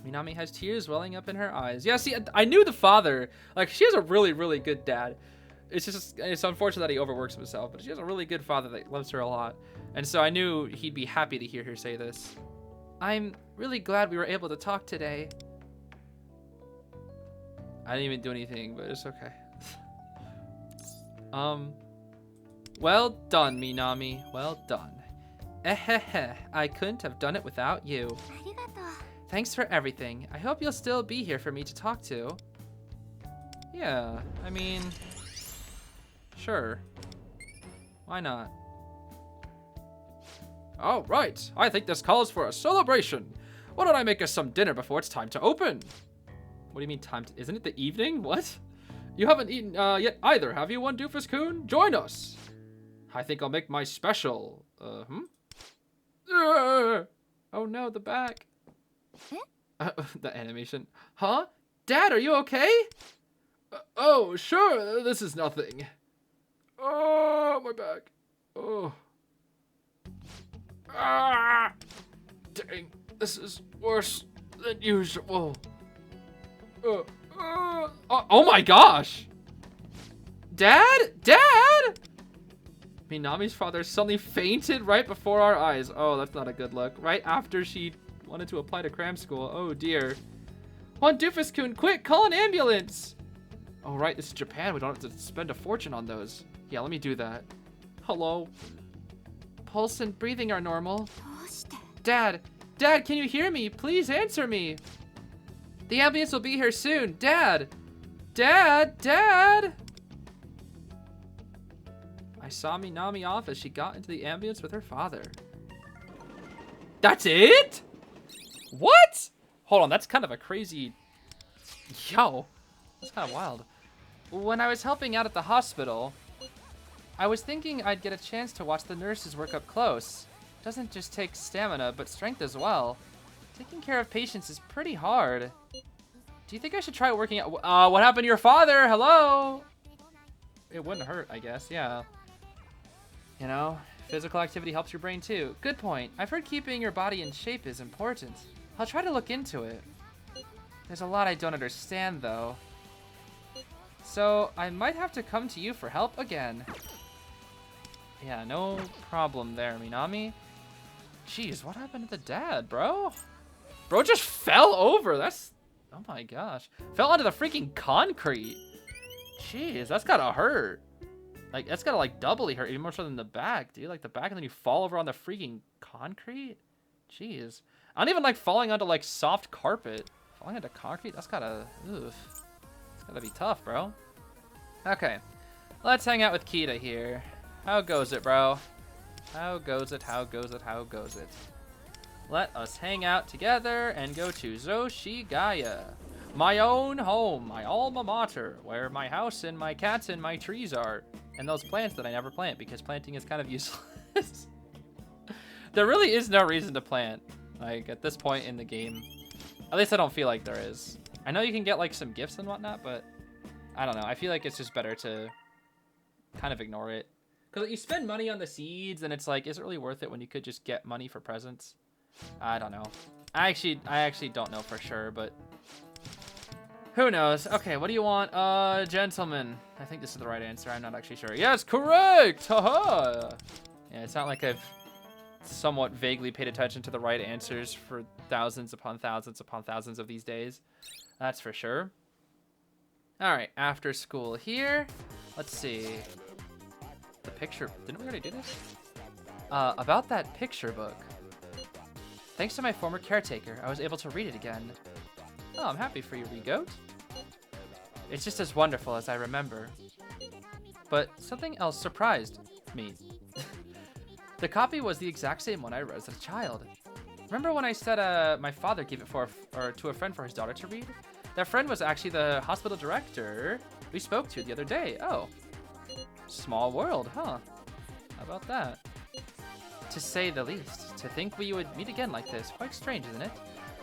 Minami has tears welling up in her eyes. Yeah, see, I knew the father. Like, she has a really, really good dad. It's unfortunate that he overworks himself, but she has a really good father that loves her a lot. And so I knew he'd be happy to hear her say this. I'm really glad we were able to talk today. I didn't even do anything, but it's okay. Well done, Minami. Well done. Ehehe, I couldn't have done it without you. Thanks for everything. I hope you'll still be here for me to talk to. Yeah, I mean, sure. Why not? All right, I think this calls for a celebration. Why don't I make us some dinner before it's time to open? What do you mean time to, isn't it the evening? What? You haven't eaten yet either, have you, one doofus-kun? Join us. I think I'll make my special, Oh no, the back. The animation. Huh? Dad, are you okay? Oh, sure, this is nothing. Oh, my back. Oh. Ah! Dang, this is worse than usual. Oh my gosh! Dad? Dad? Minami's father suddenly fainted right before our eyes. Oh, that's not a good look. Right after she wanted to apply to cram school. Oh dear. One doofus-kun, quick, call an ambulance! Oh right, this is Japan. We don't have to spend a fortune on those. Yeah, let me do that. Hello? Pulse and breathing are normal. Dad! Dad, can you hear me? Please answer me! The ambulance will be here soon. Dad! Dad! Dad! I saw Minami off as she got into the ambulance with her father. That's it? What? Hold on, that's kind of a crazy... Yo, that's kind of wild. When I was helping out at the hospital, I was thinking I'd get a chance to watch the nurses work up close. Doesn't just take stamina, but strength as well. Taking care of patients is pretty hard. Do you think I should try working out? What happened to your father? Hello? It wouldn't hurt, I guess, yeah. You know, physical activity helps your brain too. Good point. I've heard keeping your body in shape is important. I'll try to look into it. There's a lot I don't understand, though. So, I might have to come to you for help again. Yeah, no problem there, Minami. Jeez, what happened to the dad, bro? Bro just fell over. That's... Oh my gosh. Fell onto the freaking concrete. Jeez, that's gotta hurt. Like, that's gotta, like, doubly hurt, even more so than the back, dude. Like, the back, and then you fall over on the freaking concrete? Jeez. I don't even like falling onto, like, soft carpet. Falling onto concrete? That's gotta... Oof. It's gotta be tough, bro. Okay. Let's hang out with Kita here. How goes it, bro? How goes it? How goes it? How goes it? Let us hang out together and go to Zoshigaya. My own home, my alma mater, where my house and my cats and my trees are. And those plants that I never plant because planting is kind of useless. There really is no reason to plant, like, at this point in the game. At least I don't feel like there is. I know you can get, like, some gifts and whatnot, but I don't know. I feel like it's just better to kind of ignore it. Because you spend money on the seeds, and it's like, is it really worth it when you could just get money for presents? I don't know. I actually don't know for sure, but who knows? Okay, what do you want? Gentlemen. I think this is the right answer. I'm not actually sure. Yes, correct! Haha! Yeah, it's not like I've somewhat vaguely paid attention to the right answers for thousands upon thousands upon thousands of these days. That's for sure. Alright, after school here. Let's see. The picture... Didn't we already do this? About that picture book. Thanks to my former caretaker, I was able to read it again. Oh, I'm happy for you, Riko. It's just as wonderful as I remember. But something else surprised me. The copy was the exact same one I read as a child. Remember when I said my father gave it to a friend for his daughter to read? That friend was actually the hospital director we spoke to the other day. Oh. Small world, huh? How about that? To say the least. To think we would meet again like this. Quite strange, isn't it?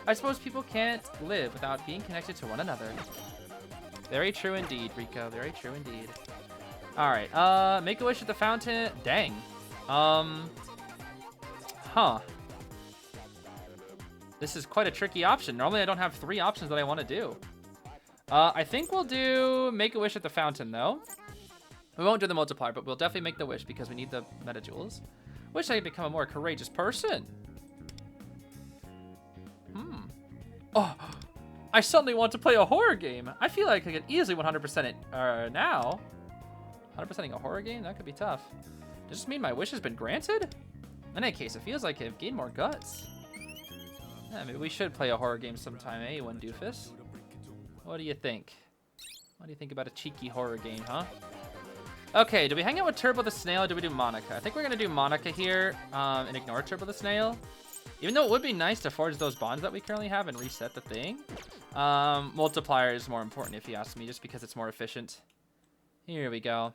I suppose people can't live without being connected to one another. Very true indeed, Riko. Very true indeed. Alright, make a wish at the fountain. Dang. Huh. This is quite a tricky option. Normally I don't have 3 options that I want to do. I think we'll do make a wish at the fountain, though. We won't do the multiplier, but we'll definitely make the wish because we need the meta jewels. Wish I could become a more courageous person. Oh, I suddenly want to play a horror game. I feel like I could easily 100% it now. 100%ing a horror game? That could be tough. Does this mean my wish has been granted? In any case, it feels like I've gained more guts. Yeah, maybe we should play a horror game sometime, eh, one doofus? What do you think? What do you think about a cheeky horror game, huh? Okay, do we hang out with Turbo the Snail or do we do Monica? I think we're gonna do Monica here and ignore Turbo the Snail. Even though it would be nice to forge those bonds that we currently have and reset the thing. Multiplier is more important if you ask me, just because it's more efficient. Here we go.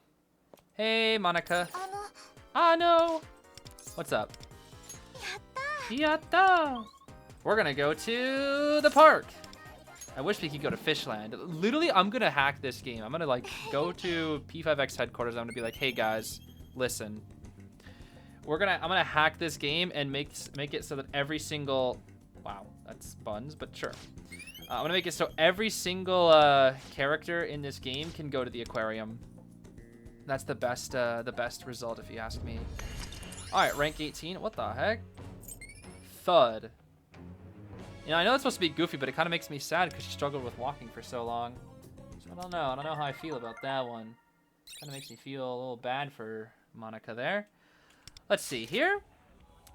Hey, Monica. Ah, no. What's up? Yatta! We're gonna go to the park. I wish we could go to Fishland. Literally, I'm gonna hack this game. I'm gonna like go to P5X headquarters. I'm gonna be like, hey guys, listen. I'm gonna hack this game and make it so that every single, wow, that's buns, but sure. I'm gonna make it so every single character in this game can go to the aquarium. That's the best result if you ask me. All right, rank 18. What the heck? Thud. You know, I know it's supposed to be Goofy, but it kind of makes me sad because she struggled with walking for so long. So I don't know how I feel about that one. Kind of makes me feel a little bad for Monica there. Let's see here.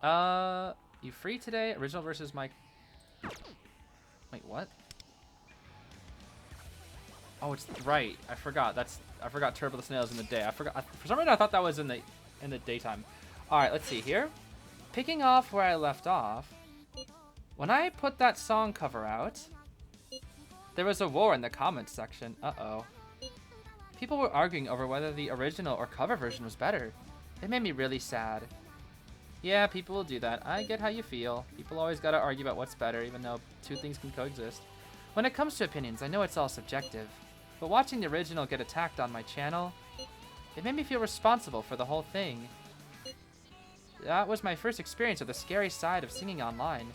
You free today? Original versus Mike. Wait, what? Oh, it's right. I forgot. I forgot Turbo the Snail's in the day. I forgot. For some reason, I thought that was in the daytime. All right, let's see here. Picking off where I left off. When I put that song cover out, there was a war in the comments section. Uh-oh. People were arguing over whether the original or cover version was better. It made me really sad. Yeah, people will do that. I get how you feel. People always gotta argue about what's better, even though 2 things can coexist. When it comes to opinions, I know it's all subjective. But watching the original get attacked on my channel, it made me feel responsible for the whole thing. That was my first experience of the scary side of singing online.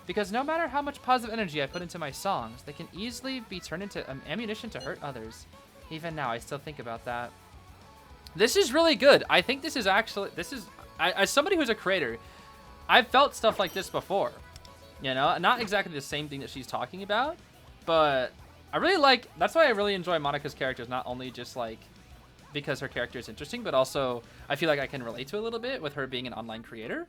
Because no matter how much positive energy I put into my songs, they can easily be turned into ammunition to hurt others. Even now, I still think about that. This is really good. I think this is actually, as somebody who's a creator, I've felt stuff like this before. You know, not exactly the same thing that she's talking about, but that's why I really enjoy Monika's characters, not only just like because her character is interesting, but also I feel like I can relate to it a little bit with her being an online creator.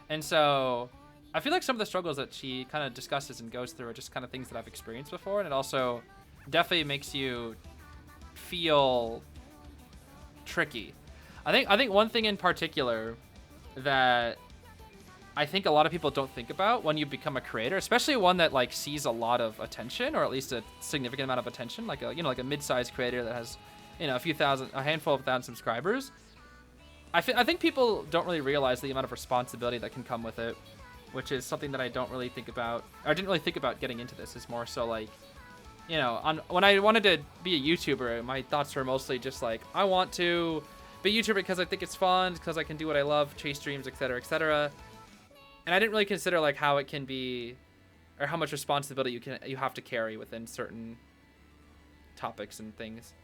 And so I feel like some of the struggles that she kind of discusses and goes through are just kind of things that I've experienced before, and it also definitely makes you feel tricky. I think one thing in particular that I think a lot of people don't think about when you become a creator, especially one that like sees a lot of attention, or at least a significant amount of attention, like a like a mid-sized creator that has a handful of thousand subscribers. I think people don't really realize the amount of responsibility that can come with it, which is something that I don't really think about. I didn't really think about getting into this. It's more so like, when I wanted to be a YouTuber, my thoughts were mostly just like, I want to be a YouTuber because I think it's fun, because I can do what I love, chase dreams, etc., etc. And I didn't really consider like how it can be, or how much responsibility you have to carry within certain topics and things.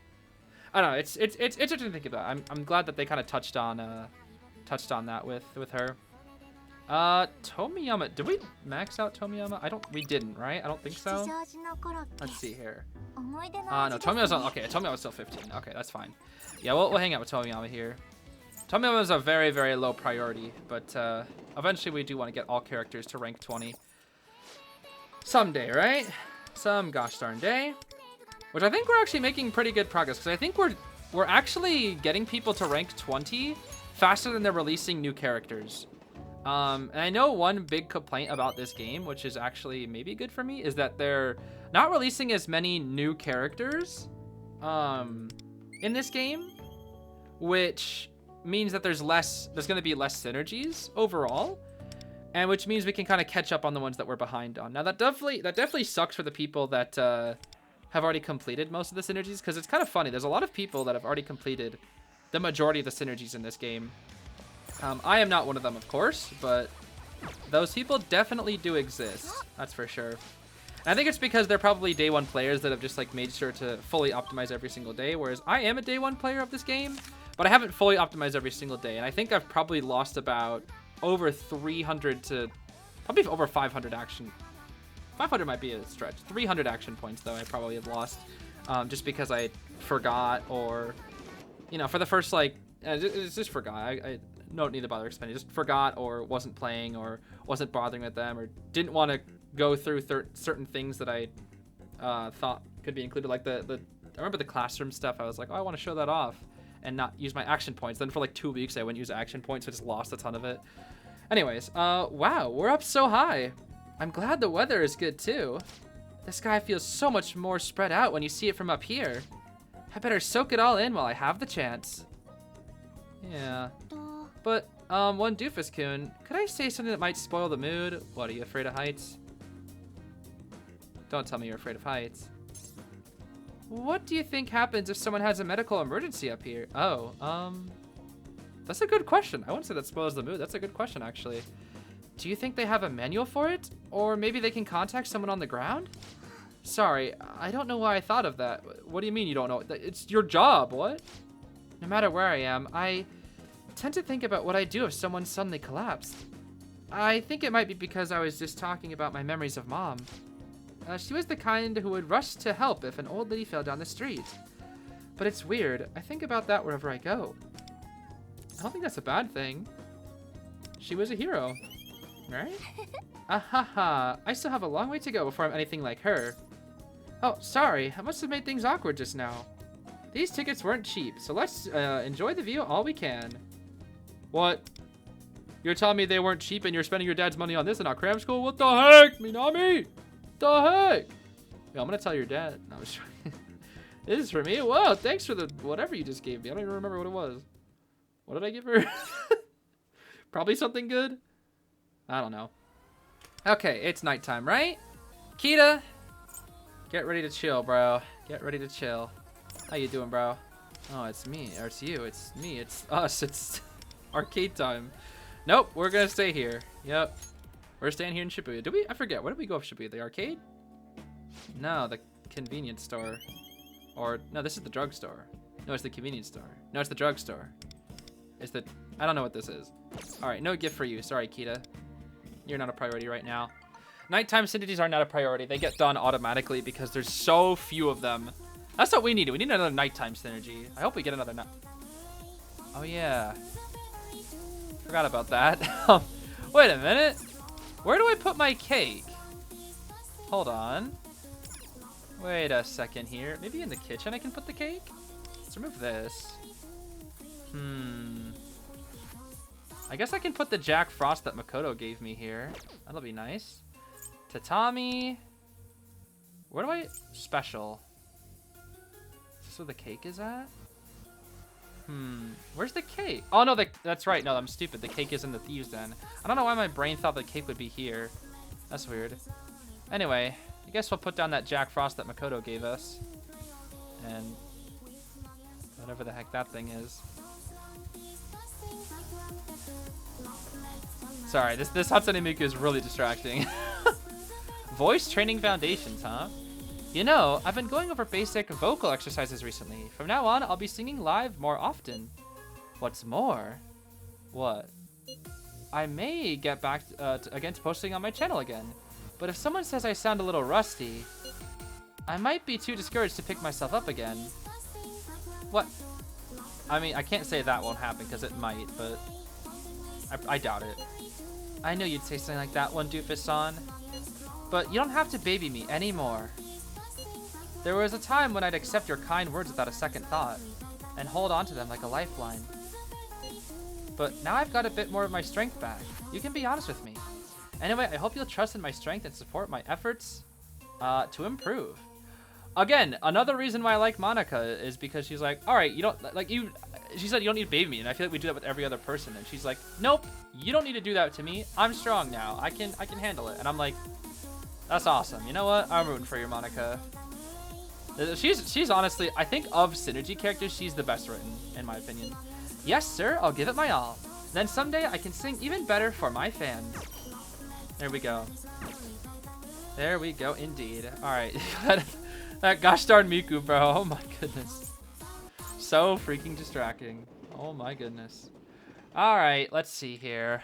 I don't know. It's interesting to think about. I'm glad that they kind of touched on that with her. Tomiyama. Did we max out Tomiyama? We didn't, right? I don't think so. Let's see here. No, Tomiyama's not. Okay, Tomiyama's still 15. Okay, that's fine. Yeah, we'll hang out with Tomiyama here. Tomiyama is a very, very low priority, but eventually we do want to get all characters to rank 20. Someday, right? Some gosh darn day. Which I think we're actually making pretty good progress, because I think we're actually getting people to rank 20 faster than they're releasing new characters. And I know one big complaint about this game, which is actually maybe good for me, is that they're not releasing as many new characters in this game, which means that there's going to be less synergies overall, and which means we can kind of catch up on the ones that we're behind on. Now that definitely sucks for the people that have already completed most of the synergies, because it's kind of funny. There's a lot of people that have already completed the majority of the synergies in this game. I am not one of them, of course, but those people definitely do exist. That's for sure. And I think it's because they're probably day one players that have just like made sure to fully optimize every single day, whereas I am a day one player of this game, but I haven't fully optimized every single day. And I think I've probably lost about over 300 to probably over 500 action. 500 might be a stretch. 300 action points, though, I probably have lost just because I forgot, or, for the first, like, it's just forgot. I don't need to bother explaining. Just forgot, or wasn't playing, or wasn't bothering with them, or didn't want to go through certain things that I thought could be included. Like, I remember the classroom stuff. I was like, oh, I want to show that off and not use my action points. Then for like 2 weeks, I wouldn't use action points, so I just lost a ton of it. Anyways, wow, we're up so high. I'm glad the weather is good too. The sky feels so much more spread out when you see it from up here. I better soak it all in while I have the chance. Yeah. But, one Doofus-kun, could I say something that might spoil the mood? What, are you afraid of heights? Don't tell me you're afraid of heights. What do you think happens if someone has a medical emergency up here? Oh, that's a good question. I wouldn't say that spoils the mood. That's a good question, actually. Do you think they have a manual for it? Or maybe they can contact someone on the ground? Sorry, I don't know why I thought of that. What do you mean you don't know? It's your job, what? No matter where I am, I tend to think about what I'd do if someone suddenly collapsed. I think it might be because I was just talking about my memories of Mom. She was the kind who would rush to help if an old lady fell down the street. But it's weird. I think about that wherever I go. I don't think that's a bad thing. She was a hero. Right? Ahaha, I still have a long way to go before I'm anything like her. Oh, sorry, I must have made things awkward just now. These tickets weren't cheap, so let's enjoy the view all we can. What? You're telling me they weren't cheap and you're spending your dad's money on this and not cram school? What the heck, Minami? The heck? Yeah, I'm gonna tell your dad. No, I'm just This is for me? Whoa, thanks for the whatever you just gave me. I don't even remember what it was. What did I give her? Probably something good? I don't know. Okay, it's nighttime, right? Kita, get ready to chill, bro. Get ready to chill. How you doing, bro? Oh, it's me. Or it's you. It's me. It's us. It's arcade time. Nope, we're gonna stay here. Yep. We're staying here in Shibuya. Did we? I forget. Where did we go for Shibuya? The arcade? No, the convenience store. Or, no, this is the drugstore. No, it's the convenience store. No, it's the drugstore. It's the... I don't know what this is. Alright, no gift for you. Sorry, Kita. You're not a priority right now. Nighttime synergies are not a priority. They get done automatically because there's so few of them. That's what we need. We need another nighttime synergy. I hope we get another night. Oh, yeah. Forgot about that. Wait a minute. Where do I put my cake? Hold on. Wait a second here. Maybe in the kitchen I can put the cake? Let's remove this. I guess I can put the Jack Frost that Makoto gave me here. That'll be nice. Tatami. Where do I... Special. Is this where the cake is at? Where's the cake? Oh, no, that's right. No, I'm stupid. The cake is in the Thieves Den. I don't know why my brain thought the cake would be here. That's weird. Anyway, I guess we'll put down that Jack Frost that Makoto gave us. And whatever the heck that thing is. Sorry, this Hatsune Miku is really distracting. Voice training foundations, huh? You know, I've been going over basic vocal exercises recently. From now on, I'll be singing live more often. What's more? What? I may get back again to posting on my channel again. But if someone says I sound a little rusty, I might be too discouraged to pick myself up again. What? I mean, I can't say that won't happen because it might, but I doubt it. I knew you'd say something like that one, Doofus-san. But you don't have to baby me anymore. There was a time when I'd accept your kind words without a second thought, and hold on to them like a lifeline. But now I've got a bit more of my strength back. You can be honest with me. Anyway, I hope you'll trust in my strength and support my efforts to improve. Again, another reason why I like Monica is because she's like, all right, you don't, like you, she said you don't need to baby me, and I feel like we do that with every other person, and she's like, nope, you don't need to do that to me. I'm strong now. I can handle it. And I'm like, that's awesome. You know what? I'm rooting for you, Monica. She's honestly, I think of synergy characters, she's the best written, in my opinion. Yes, sir, I'll give it my all. Then someday I can sing even better for my fans. There we go. There we go, indeed. All right, that gosh darn Miku, bro. Oh my goodness. So freaking distracting. Oh my goodness. All right, let's see here.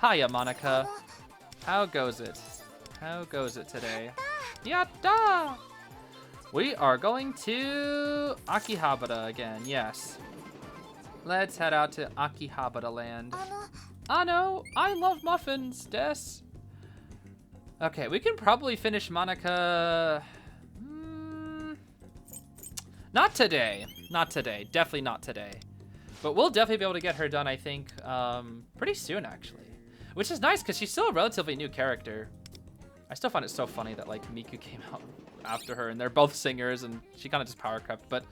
Hiya, Monica. How goes it? How goes it today? Yatta! We are going to Akihabara again, yes. Let's head out to Akihabara land. Ano, I love muffins, des. Okay, we can probably finish Monica. Not today. Not today. Definitely not today. But we'll definitely be able to get her done, I think, pretty soon, actually. Which is nice, because she's still a relatively new character. I still find it so funny that, like, Miku came out after her, and they're both singers, and she kind of just power crept. But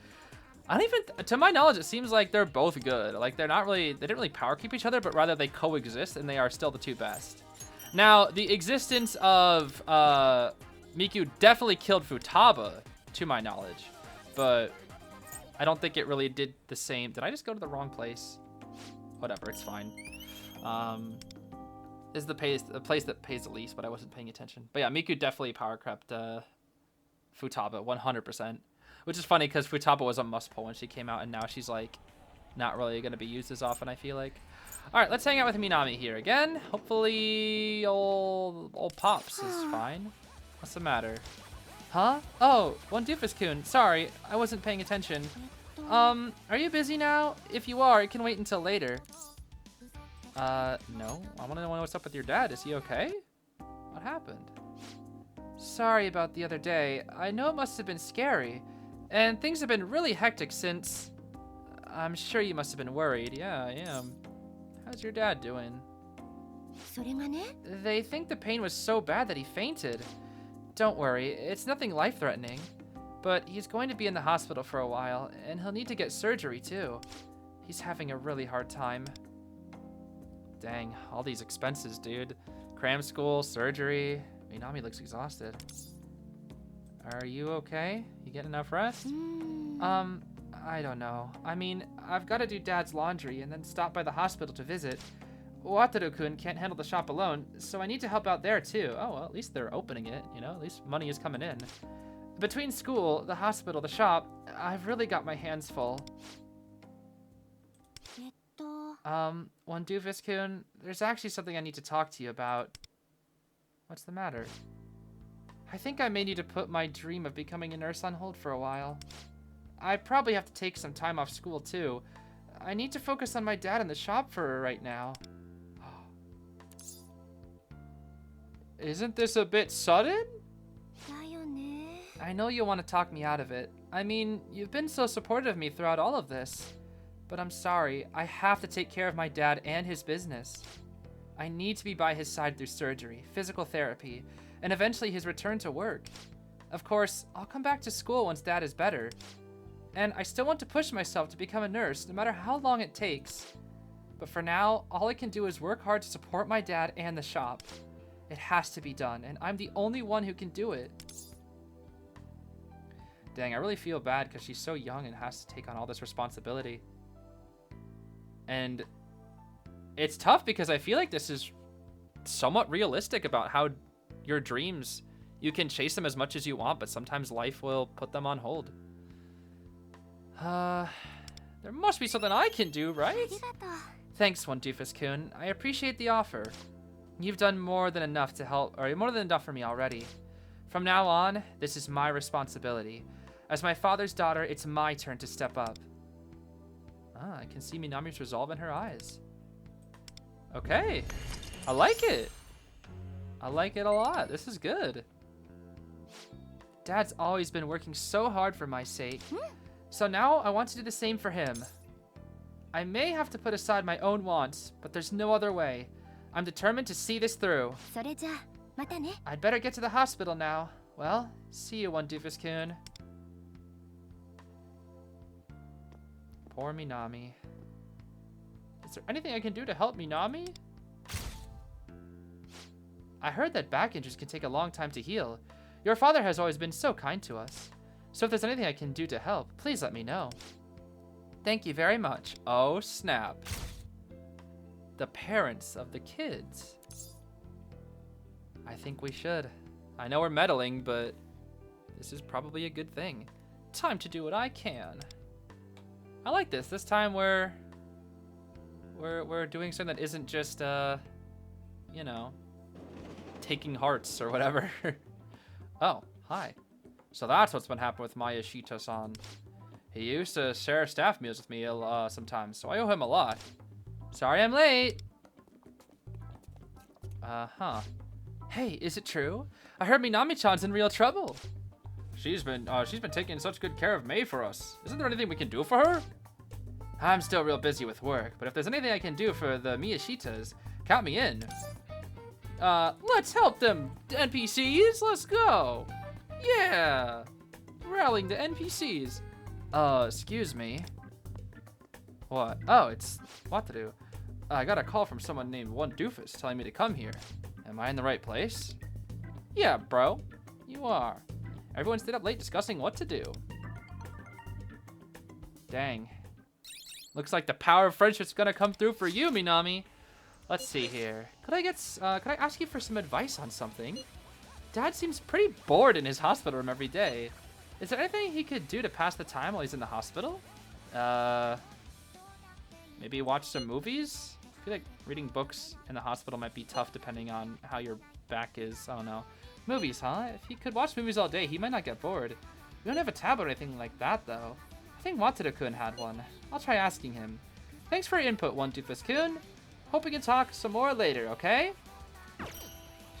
I don't even, to my knowledge, it seems like they're both good. Like, they're not really, they didn't really power keep each other, but rather they coexist, and they are still the two best. Now, the existence of Miku definitely killed Futaba, to my knowledge. But I don't think it really did the same. Did I just go to the wrong place? Whatever, it's fine. This is the place that pays the least, but I wasn't paying attention. But yeah, Miku definitely power crept Futaba 100%. Which is funny because Futaba was a must pull when she came out, and now she's like not really going to be used as often, I feel like. All right, let's hang out with Minami here again. Hopefully old Pops is fine. What's the matter? Huh? Oh, one Doofus-kun. Sorry, I wasn't paying attention. Are you busy now? If you are, it can wait until later. No. I want to know what's up with your dad. Is he okay? What happened? Sorry about the other day. I know it must have been scary. And things have been really hectic since... I'm sure you must have been worried. Yeah, I am. How's your dad doing? They think the pain was so bad that he fainted. Don't worry, it's nothing life-threatening. But he's going to be in the hospital for a while, and he'll need to get surgery too. He's having a really hard time. Dang, all these expenses, dude. Cram school, surgery. Minami looks exhausted. Are you okay? You get enough rest? I don't know. I mean, I've got to do Dad's laundry and then stop by the hospital to visit. Wataru-kun can't handle the shop alone, so I need to help out there too. Oh, well, at least they're opening it, you know? At least money is coming in. Between school, the hospital, the shop, I've really got my hands full. One Doofus-kun, there's actually something I need to talk to you about. What's the matter? I think I may need to put my dream of becoming a nurse on hold for a while. I probably have to take some time off school too. I need to focus on my dad in the shop for right now. Isn't this a bit sudden? I know you want to talk me out of it. I mean, you've been so supportive of me throughout all of this. But I'm sorry, I have to take care of my dad and his business. I need to be by his side through surgery, physical therapy, and eventually his return to work. Of course, I'll come back to school once Dad is better. And I still want to push myself to become a nurse, no matter how long it takes. But for now, all I can do is work hard to support my dad and the shop. It has to be done, and I'm the only one who can do it. Dang, I really feel bad because she's so young and has to take on all this responsibility. And it's tough because I feel like this is somewhat realistic about how your dreams, you can chase them as much as you want, but sometimes life will put them on hold. There must be something I can do, right? Thanks, One Doofus-kun. I appreciate the offer. You've done more than enough to help, or more than enough for me already. From now on, this is my responsibility. As my father's daughter, it's my turn to step up. I can see Minami's resolve in her eyes. Okay, I like it. I like it a lot. This is good. Dad's always been working so hard for my sake. So now I want to do the same for him. I may have to put aside my own wants, but there's no other way. I'm determined to see this through. I'd better get to the hospital now. Well, see you, One Doofus-kun. Poor Minami. Is there anything I can do to help Minami? I heard that back injuries can take a long time to heal. Your father has always been so kind to us. So if there's anything I can do to help, please let me know. Thank you very much. Oh, snap. The parents of the kids. I think we should. I know we're meddling, but this is probably a good thing. Time to do what I can. I like this. This time we're doing something that isn't just you know, taking hearts or whatever. Oh, hi. So that's what's been happening with Mayashita-san. He used to share staff meals with me sometimes, so I owe him a lot. Sorry I'm late. Hey, is it true? I heard Minami-chan's in real trouble. She's been taking such good care of Mei for us. Isn't there anything we can do for her? I'm still real busy with work, but if there's anything I can do for the Miyashitas, count me in. Let's help them, NPCs. Let's go. Yeah. Rallying the NPCs. Excuse me. What? Oh, it's Wataru. I got a call from someone named One Doofus telling me to come here. Am I in the right place? Yeah, bro. You are. Everyone stayed up late discussing what to do. Dang. Looks like the power of friendship's gonna come through for you, Minami. Let's see here. Could I ask you for some advice on something? Dad seems pretty bored in his hospital room every day. Is there anything he could do to pass the time while he's in the hospital? Maybe watch some movies? I feel like reading books in the hospital might be tough depending on how your back is. I don't know. Movies, huh? If he could watch movies all day, he might not get bored. We don't have a tablet or anything like that, though. I think Wataru-kun had one. I'll try asking him. Thanks for your input, One Doofus-kun. Hope we can talk some more later, okay?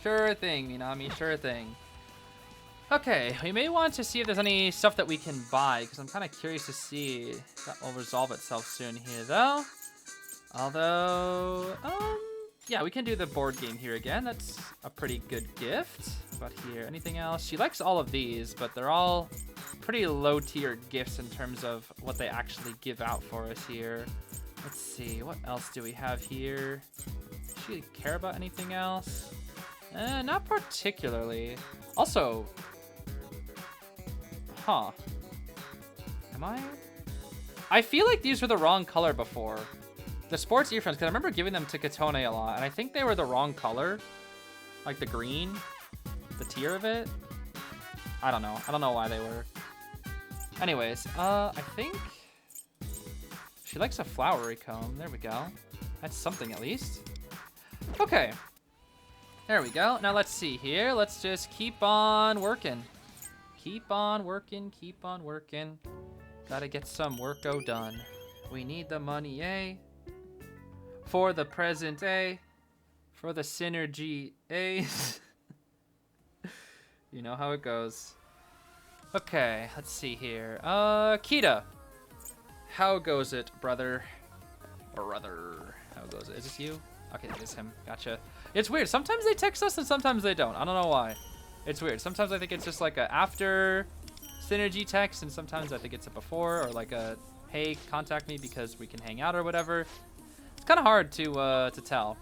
Sure thing, Minami, sure thing. Okay, we may want to see if there's any stuff that we can buy, because I'm kind of curious to see. That will resolve itself soon here, though. Although, yeah, we can do the board game here again. That's a pretty good gift. What about here? Anything else? She likes all of these, but they're all pretty low-tier gifts in terms of what they actually give out for us here. Let's see, what else do we have here? Does she care about anything else? Not particularly. Also, huh. Am I feel like these were the wrong color before. The sports earphones, because I remember giving them to Katone a lot, and I think they were the wrong color. Like the green, the tier of it. I don't know. I don't know why they were. Anyways, I think she likes a flowery comb. There we go. That's something at least. Okay. There we go. Now let's see here. Let's just keep on working. Keep on working, keep on working. Gotta get some worko done. We need the money, eh? For the present, eh? For the synergy, eh? You know how it goes. Okay, let's see here. Kita. How goes it, brother? Brother. How goes it? Is this you? Okay, it is him. Gotcha. It's weird. Sometimes they text us and sometimes they don't. I don't know why. It's weird. Sometimes I think it's just like a after synergy text, and sometimes I think it's a before, or like a, hey, contact me because we can hang out or whatever. It's kind of hard to tell.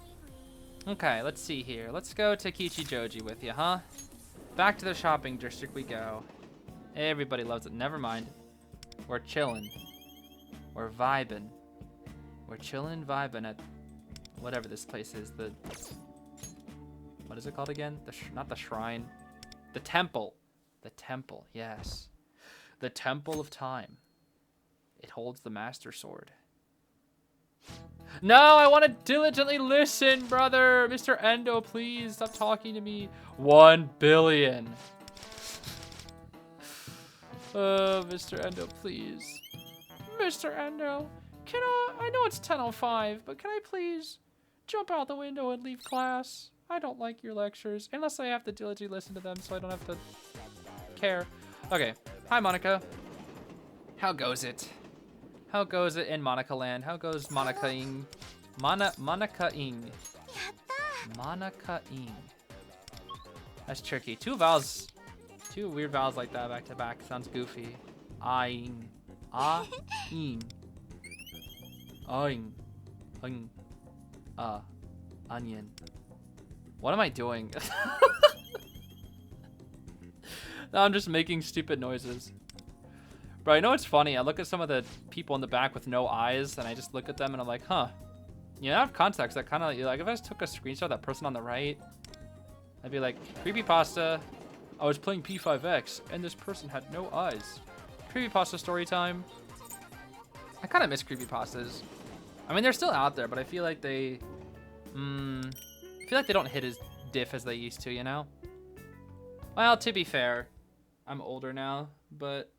Okay, let's see here. Let's go to Kichijoji with you, huh? Back to the shopping district we go. Everybody loves it. Never mind. We're chilling. We're vibing. We're chilling, vibing at whatever this place is. The, what is it called again? Not the shrine. The temple. The temple, yes. The temple of time. It holds the master sword. No, I want to diligently listen, brother. Mr. Endo, please stop talking to me. 1 billion. Mr. Endo, please. Mr. Endo, can I know it's 10:05, but can I please jump out the window and leave class? I don't like your lectures, unless I have to diligently listen to them so I don't have to care. Okay, hi Monica. How goes it? How goes it in Monica Land? How goes Monica-ing? Monica-ing. Monica-ing. That's tricky. Two vowels. Two weird vowels like that back to back. Sounds goofy. Ah-ing. Ah-ing. Ah-ing. Ing. Onion. What am I doing? No, I'm just making stupid noises. Bro, you know what's funny? I look at some of the people in the back with no eyes, and I just look at them and I'm like, huh. You know, I have context that kind of, like, if I just took a screenshot of that person on the right, I'd be like, creepypasta, I was playing P5X, and this person had no eyes. Creepypasta story time. I kind of miss creepypastas. I mean, they're still out there, but I feel like they, don't hit as diff as they used to, you know? Well, to be fair, I'm older now, but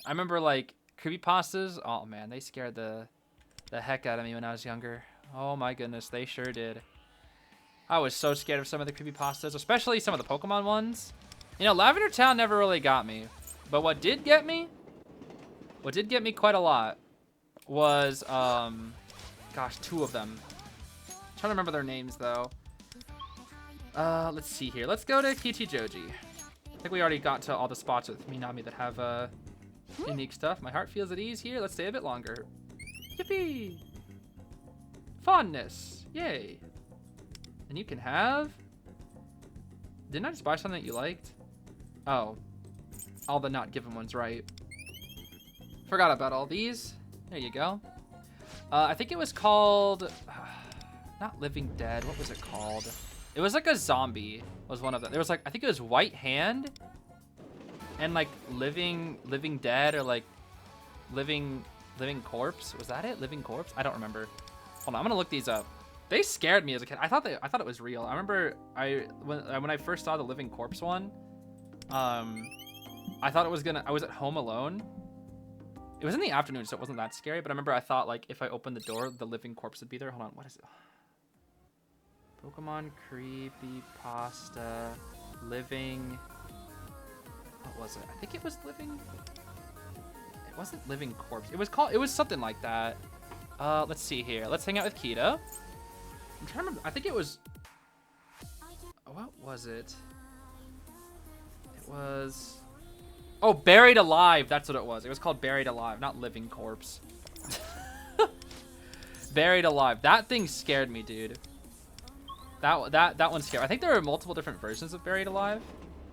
I remember, like, creepypastas. Oh, man, they scared the heck out of me when I was younger. Oh, my goodness, they sure did. I was so scared of some of the creepypastas, especially some of the Pokemon ones. You know, Lavender Town never really got me. But what did get me quite a lot was, gosh, 2 of them. I'm trying to remember their names, though. Let's see here. Let's go to Kichijoji. I think we already got to all the spots with Minami that have, unique stuff. My heart feels at ease here. Let's stay a bit longer. Yippee! Fondness. Yay. And you can have... Didn't I just buy something that you liked? Oh. All the not given ones, right. Forgot about all these. There you go. I think it was called... not Living Dead. What was it called? It was like a zombie was one of them. There was like, I think it was White Hand. And like Living Dead or like Living Corpse. Was that it? Living Corpse? I don't remember. Hold on, I'm gonna look these up. They scared me as a kid. I thought it was real. I remember when I first saw the Living Corpse one, I thought it was I was at home alone. It was in the afternoon, so it wasn't that scary, but I remember I thought like if I opened the door, the Living Corpse would be there. Hold on, what is it? Pokemon Creepypasta Living... What was it? I think it was Living... It wasn't Living Corpse. It was something like that. Let's see here. Let's hang out with Kita. I'm trying to remember. I think it was... What was it? It was... Oh, Buried Alive. That's what it was. It was called Buried Alive, not Living Corpse. Buried Alive. That thing scared me, dude. That one scared me. I think there were multiple different versions of Buried Alive.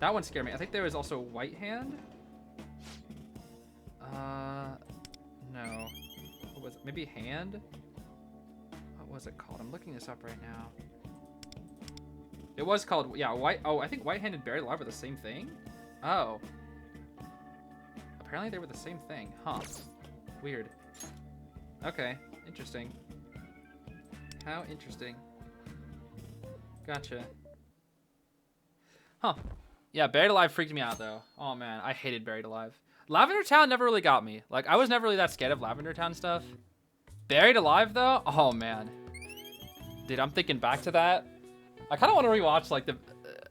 That one scared me. I think there was also White Hand. No. What was it? Maybe Hand? What was it called? I'm looking this up right now. It was called, yeah, I think White Hand and Buried Alive were the same thing? Oh. Apparently they were the same thing. Huh. Weird. Okay. Interesting. How interesting. Gotcha. Huh. Yeah, Buried Alive freaked me out, though. Oh, man. I hated Buried Alive. Lavender Town never really got me. Like, I was never really that scared of Lavender Town stuff. Buried Alive, though? Oh, man. Dude, I'm thinking back to that. I kind of want to rewatch, like, the...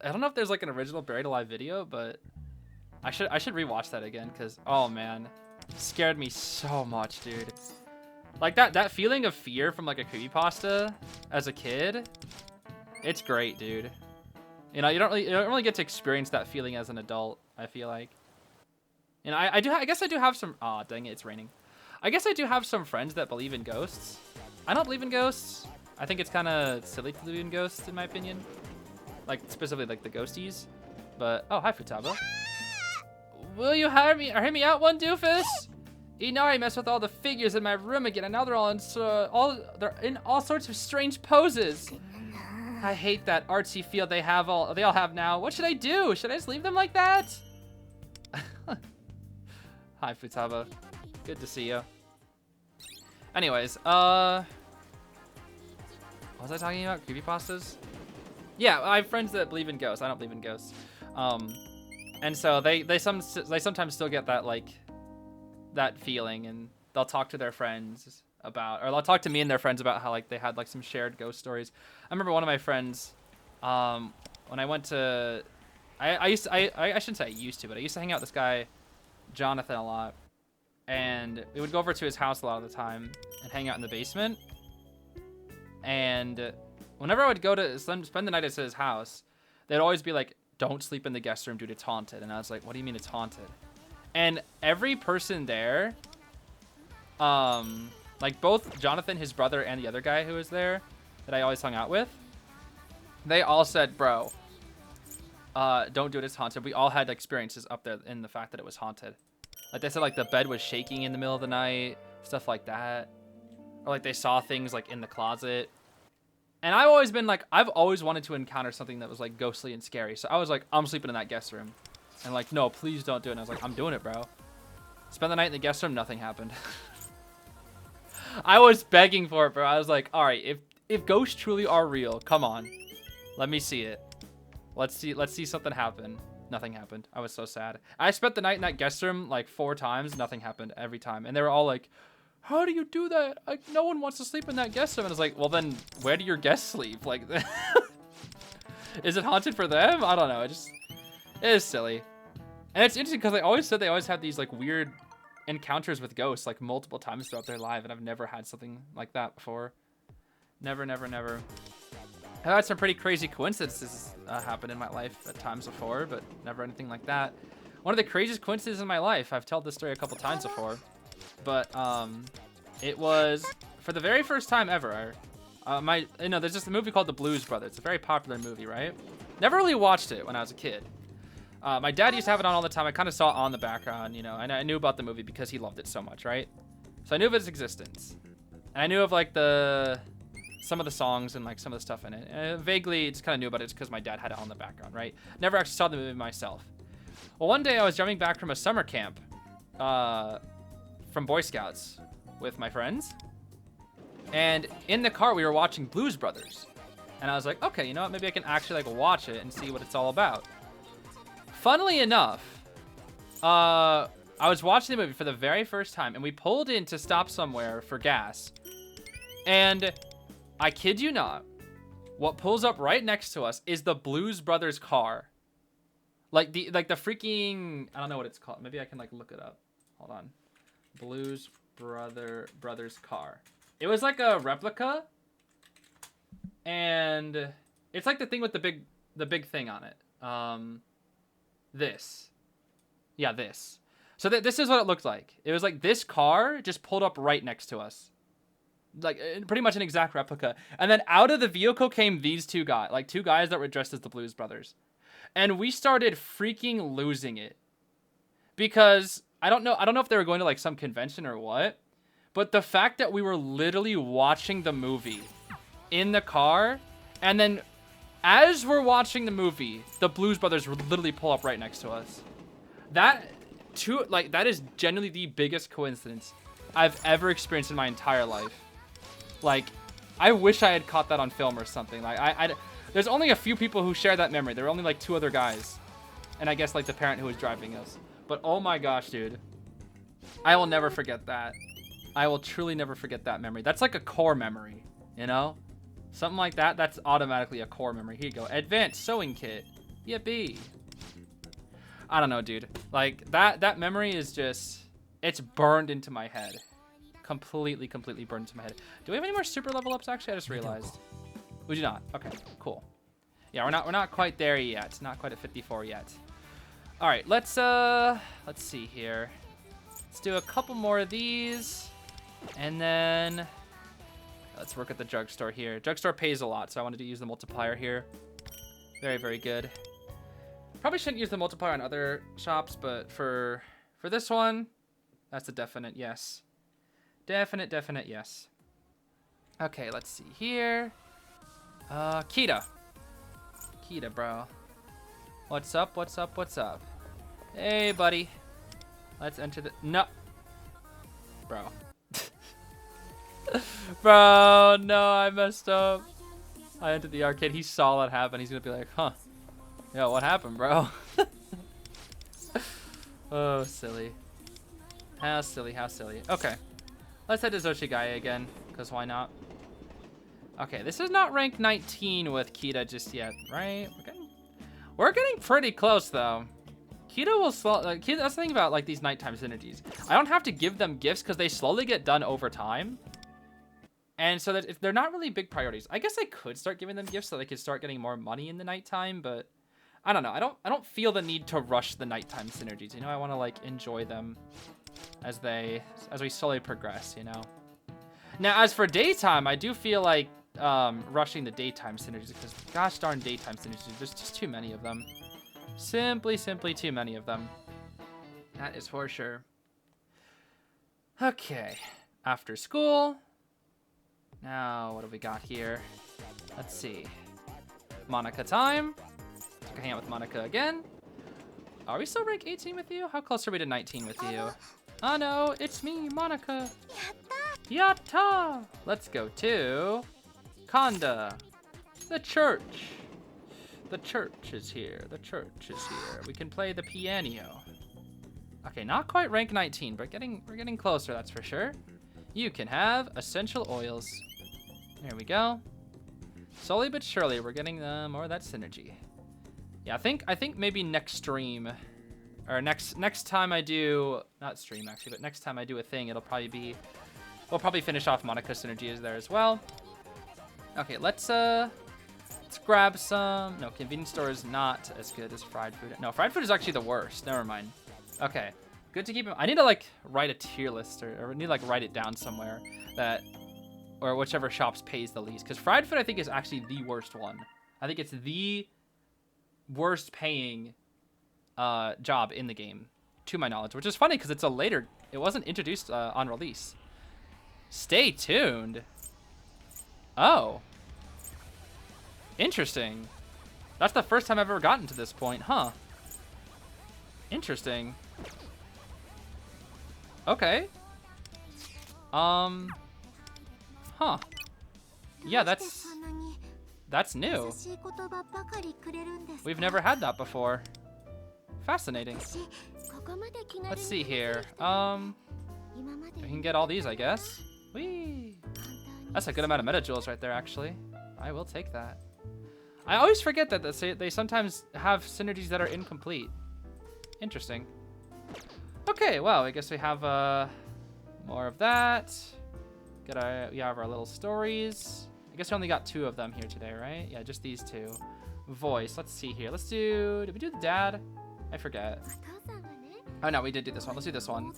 I don't know if there's, like, an original Buried Alive video, but... I should rewatch that again, because... Oh, man. It scared me so much, dude. Like, that feeling of fear from, like, a creepypasta as a kid... It's great, dude. You know, you don't really get to experience that feeling as an adult, I feel like. You know, I guess I do have some... Aw, dang it, it's raining. I guess I do have some friends that believe in ghosts. I don't believe in ghosts. I think it's kind of silly to believe in ghosts, in my opinion. Like, specifically, like, the ghosties. But... Oh, hi, Futaba. Will you hear me out, one doofus? Inari messed with all the figures in my room again, and now they're they're in all sorts of strange poses. I hate that artsy feel they all have now. What should I do? Should I just leave them like that? Hi, Futaba. Good to see you. Anyways, what was I talking about? Creepypastas? Yeah, I have friends that believe in ghosts. I don't believe in ghosts. And so they sometimes still get that, like, that feeling, and they'll talk to their friends about, or they'll talk to me and their friends about how, like, they had, like, some shared ghost stories. I remember one of my friends, when I went to, I shouldn't say I used to, but I used to hang out with this guy, Jonathan, a lot. And we would go over to his house a lot of the time and hang out in the basement. And whenever I would go to spend the night at his house, they'd always be like, don't sleep in the guest room, dude, it's haunted. And I was like, what do you mean it's haunted? And every person there, like both Jonathan, his brother, and the other guy who was there that I always hung out with, they all said, bro, don't do it, it's haunted. We all had experiences up there in the fact that it was haunted. Like, they said, like, the bed was shaking in the middle of the night, stuff like that. Or, like, they saw things, like, in the closet. And I've always been, like, I've always wanted to encounter something that was, like, ghostly and scary. So I was like, I'm sleeping in that guest room. And, like, no, please don't do it. And I was like, I'm doing it, bro. Spent the night in the guest room, nothing happened. I was begging for it, bro. I was like, all right, if ghosts truly are real, come on. Let me see it. Let's see something happen. Nothing happened. I was so sad. I spent the night in that guest room like 4 times. Nothing happened every time. And they were all like, how do you do that? Like, no one wants to sleep in that guest room. And I was like, well, then where do your guests sleep? Like, is it haunted for them? I don't know. It is silly. And it's interesting because they always said they always have these like weird encounters with ghosts like multiple times throughout their life. And I've never had something like that before. Never, never, never. I've had some pretty crazy coincidences happen in my life at times before, but never anything like that. One of the craziest coincidences in my life, I've told this story a couple times before, but it was for the very first time ever. There's just a movie called The Blues Brothers. It's a very popular movie, right? Never really watched it when I was a kid. My dad used to have it on all the time. I kind of saw it on the background, you know, and I knew about the movie because he loved it so much, right? So I knew of its existence. And I knew of like some of the songs and like some of the stuff in it. And vaguely just kind of knew about it because my dad had it on the background, right? Never actually saw the movie myself. Well, one day I was driving back from a summer camp from Boy Scouts with my friends. And in the car, we were watching Blues Brothers. And I was like, okay, you know what? Maybe I can actually like watch it and see what it's all about. Funnily enough, I was watching the movie for the very first time and we pulled in to stop somewhere for gas. And I kid you not, what pulls up right next to us is the Blues Brothers car. Like the freaking, I don't know what it's called. Maybe I can like look it up. Hold on. Blues Brothers car. It was like a replica. And it's like the thing with the big thing on it. This. Yeah, this. So this is what it looked like. It was like this car just pulled up right next to us. Like pretty much an exact replica. And then out of the vehicle came these two guys, like two guys that were dressed as the Blues Brothers. And we started freaking losing it. Because I don't know if they were going to like some convention or what, but the fact that we were literally watching the movie in the car, and then as we're watching the movie, the Blues Brothers would literally pull up right next to us. That is genuinely the biggest coincidence I've ever experienced in my entire life. Like, I wish I had caught that on film or something. Like, There's only a few people who share that memory. There were only like 2 other guys. And I guess like the parent who was driving us. But oh my gosh, dude. I will never forget that. I will truly never forget that memory. That's like a core memory, you know? Something like that, that's automatically a core memory. Here you go. Advanced sewing kit. Yippee. I don't know, dude. Like, that memory is just... It's burned into my head. Completely burned into my head. Do we have any more super level ups, actually? I just realized. We do not. Okay, cool. Yeah, we're not quite there yet. Not quite at 54 yet. All right, let's see here. Let's do a couple more of these. And then let's work at the drugstore here. Drugstore pays a lot, so I wanted to use the multiplier here. Very good. Probably shouldn't use the multiplier on other shops, but for this one, that's a definite yes. Definite yes. Okay, let's see here. Kita, bro. What's up? Hey, buddy. Let's enter the... No. Bro. Bro, no, I messed up. I entered the arcade. He saw that happen. He's gonna be like, huh. Yo, what happened, bro? Oh, silly. How silly. Okay. Let's head to Zoshigaya again, because why not? Okay, this is not rank 19 with Kita just yet, right? We're getting pretty close, though. Kita will slow... Kita, that's the thing about, like, these nighttime synergies. I don't have to give them gifts, because they slowly get done over time. And so that if they're not really big priorities, I guess I could start giving them gifts so they could start getting more money in the nighttime, but I don't know. I don't feel the need to rush the nighttime synergies. You know, I want to like enjoy them as we slowly progress, you know. Now, as for daytime, I do feel like rushing the daytime synergies because gosh darn daytime synergies, there's just too many of them. Simply too many of them. That is for sure. Okay, after school. Now, what have we got here? Let's see. Monica time. I can hang out with Monica again. Are we still rank 18 with you? How close are we to 19 with you? Oh no, it's me, Monica. Yatta! Let's go to Konda. The church. The church is here. We can play the piano. Okay, not quite rank 19, but we're getting closer, that's for sure. You can have essential oils. There we go. Slowly but surely, we're getting more of that synergy. Yeah, I think maybe next stream, or next time I do, not stream actually, but next time I do a thing, it'll probably be, we'll probably finish off Monica synergy is there as well. Okay, let's grab some. No, convenience store is not as good as fried food. No, fried food is actually the worst. Never mind. Okay, good to keep in. I need to like write a tier list or need to like write it down somewhere that, or whichever shops pays the least. Because fried food I think is actually the worst one. I think it's the worst paying job in the game, to my knowledge, which is funny because it's a later, it wasn't introduced on release. Stay tuned. Oh. Interesting. That's the first time I've ever gotten to this point, huh? Interesting. Okay. Huh. Yeah, that's new. We've never had that before. Fascinating. Let's see here. We can get all these, I guess. Whee! That's a good amount of meta jewels right there, actually. I will take that. I always forget that they sometimes have synergies that are incomplete. Interesting. Okay, well, I guess we have more of that. We have our little stories. I guess we only got 2 of them here today, right? Yeah, just these 2. Voice. Let's see here. Did we do the dad? I forget. Oh no, we did do this one. Let's do this one.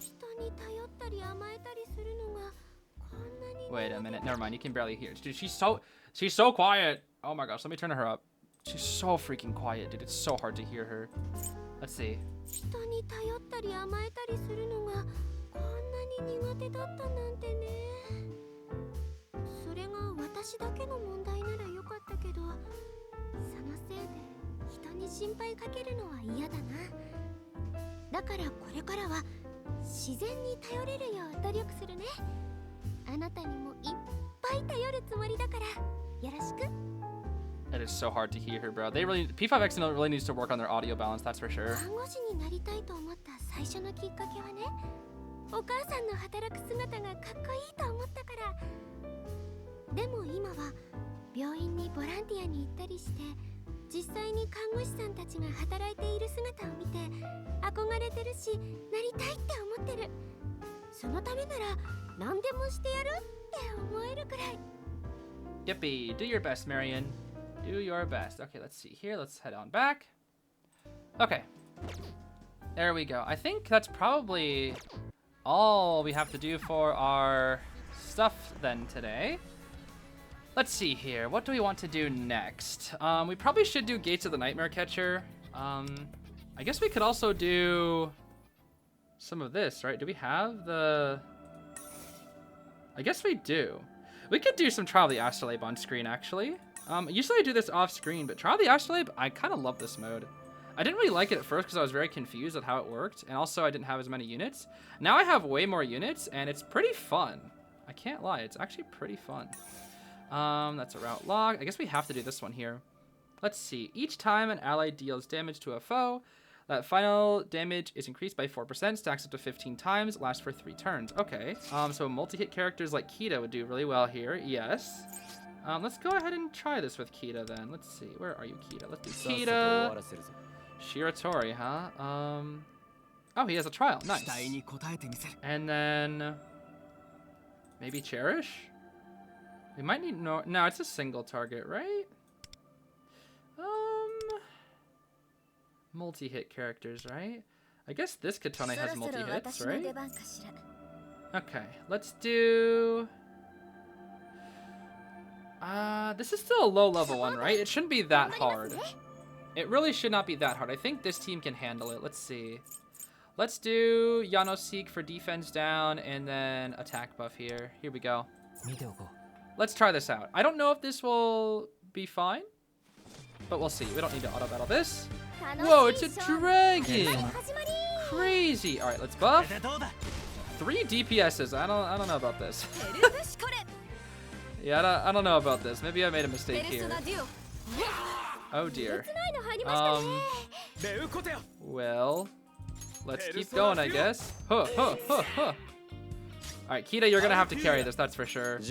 Wait a minute. Never mind. You can barely hear. Dude, she's so quiet. Oh my gosh. Let me turn her up. She's so freaking quiet, dude. It's so hard to hear her. Let's see. It is so hard to hear her, bro. They really, P5X really needs to work on their audio balance, that's for sure. 看護師になりたいと思った最初のきっかけはね、お母さんの働く姿がかっこいいと思ったから。でも今は病院にボランティアに行ったりして、実際に看護師さんたちが働いている姿を見て憧れてるし、なりたいって思ってる。そのためなら何でもしてやるって思えるくらい。Yippee, do your best, Marian. Do your best. Okay, let's see here. Let's head on back. Okay. There we go. I think that's probably all we have to do for our stuff then today. Let's see here. What do we want to do next? We probably should do Gates of the Nightmare Catcher. I guess we could also do some of this, right? Do we have the... I guess we do. We could do some Trial of the Astrolabe on screen, actually. Usually I do this off screen, but Trial of the Astrolabe, I kind of love this mode. I didn't really like it at first because I was very confused at how it worked, and also I didn't have as many units. Now I have way more units, and it's pretty fun. I can't lie, it's actually pretty fun. That's a route log. I guess we have to do this one here. Let's see. Each time an ally deals damage to a foe, that final damage is increased by 4%, stacks up to 15 times, lasts for 3 turns. Okay. So multi-hit characters like Kita would do really well here. Yes. Let's go ahead and try this with Kita then. Let's see. Where are you, Kita? Let's do Kita. Shiratori, huh? Oh, he has a trial. Nice. And then maybe Cherish? We might need no, it's a single target, right? Multi-hit characters, right? I guess this Katane has multi-hits, right? Okay, let's do... this is still a low-level one, right? It shouldn't be that hard. It really should not be that hard. I think this team can handle it. Let's see. Let's do Yanosik for defense down, and then attack buff here. Here we go. Let's try this out. I don't know if this will be fine, but we'll see. We don't need to auto-battle this. Whoa, it's a dragon! Crazy! Alright, let's buff. 3 DPSs. I don't know about this. Yeah, I don't know about this. Maybe I made a mistake here. Oh dear. Well, let's keep going, I guess. Huh. Alright, Kita, you're gonna have to carry this, that's for sure.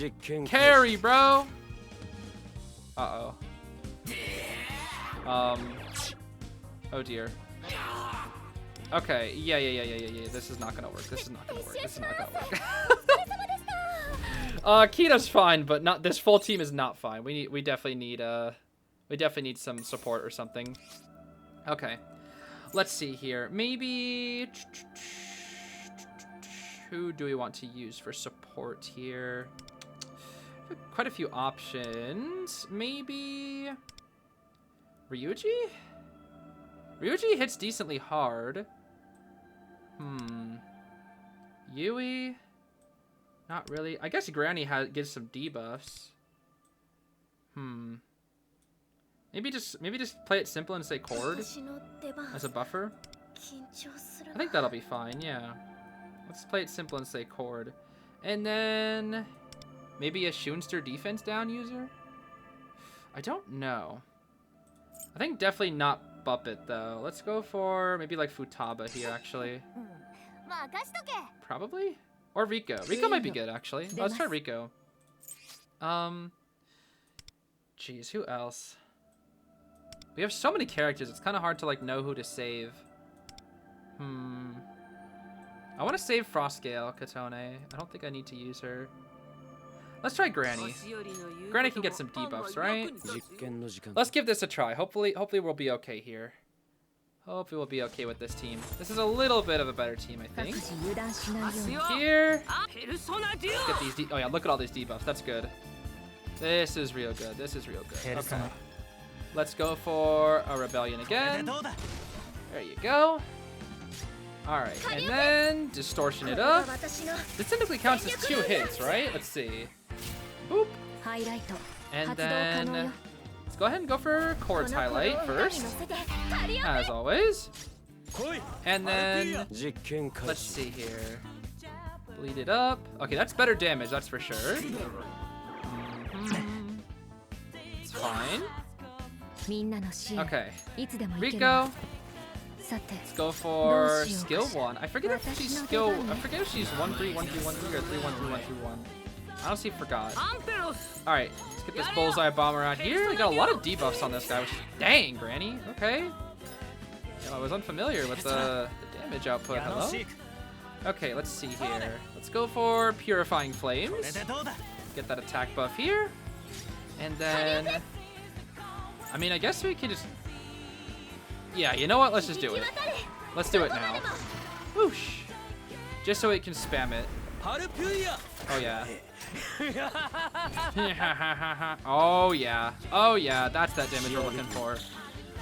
Carry, bro! Uh-oh. Oh dear. Okay, yeah. This is not gonna work. This is not gonna work. Kita's fine, but not this full team is not fine. We definitely need some support or something. Okay. Let's see here. Maybe who do we want to use for support here? Quite a few options. Maybe Ryuji? Ryuji hits decently hard. Yui? Not really. I guess Granny gives some debuffs. Maybe just play it simple and say Cord as a buffer. I think that'll be fine, yeah. Let's play it simple and say Cord. And then maybe a Shunster defense down user? I don't know. I think definitely not Buppet though. Let's go for maybe like Futaba here actually. Probably? Or Riko. Riko might be good actually. Let's try Riko. Jeez, who else? We have so many characters, it's kind of hard to like know who to save. I want to save Frostgale Katone. I don't think I need to use her. Let's try Granny. Granny can get some debuffs, right? Let's give this a try. Hopefully we'll be okay here. Hopefully we'll be okay with this team. This is a little bit of a better team, I think. Here. Let's get these oh yeah, look at all these debuffs. That's good. This is real good. This is real good. Okay. Let's go for a Rebellion again. There you go. Alright, and then Distortion it up. This technically counts as 2 hits, right? Let's see. Boop. And then let's go ahead and go for Chord's Highlight first, as always. And then let's see here. Bleed it up. Okay, that's better damage, that's for sure. It's fine. Okay. Riko. Let's go for skill 1. I forget if she's skill. I forget if she's 1-3, 1-3, 1-3, or 3-1-3, 1-3-1. I honestly forgot. Alright, let's get this bullseye bomber out here. We got a lot of debuffs on this guy, which is dang, Granny. Okay. I was unfamiliar with the damage output. Hello? Okay, let's see here. Let's go for Purifying Flames. Get that attack buff here. And then... I mean, I guess we can just... Yeah, you know what? Let's just do it. Let's do it now. Whoosh. Just so it can spam it. Oh, yeah. Oh, yeah. Oh, yeah. That's that damage we're looking for.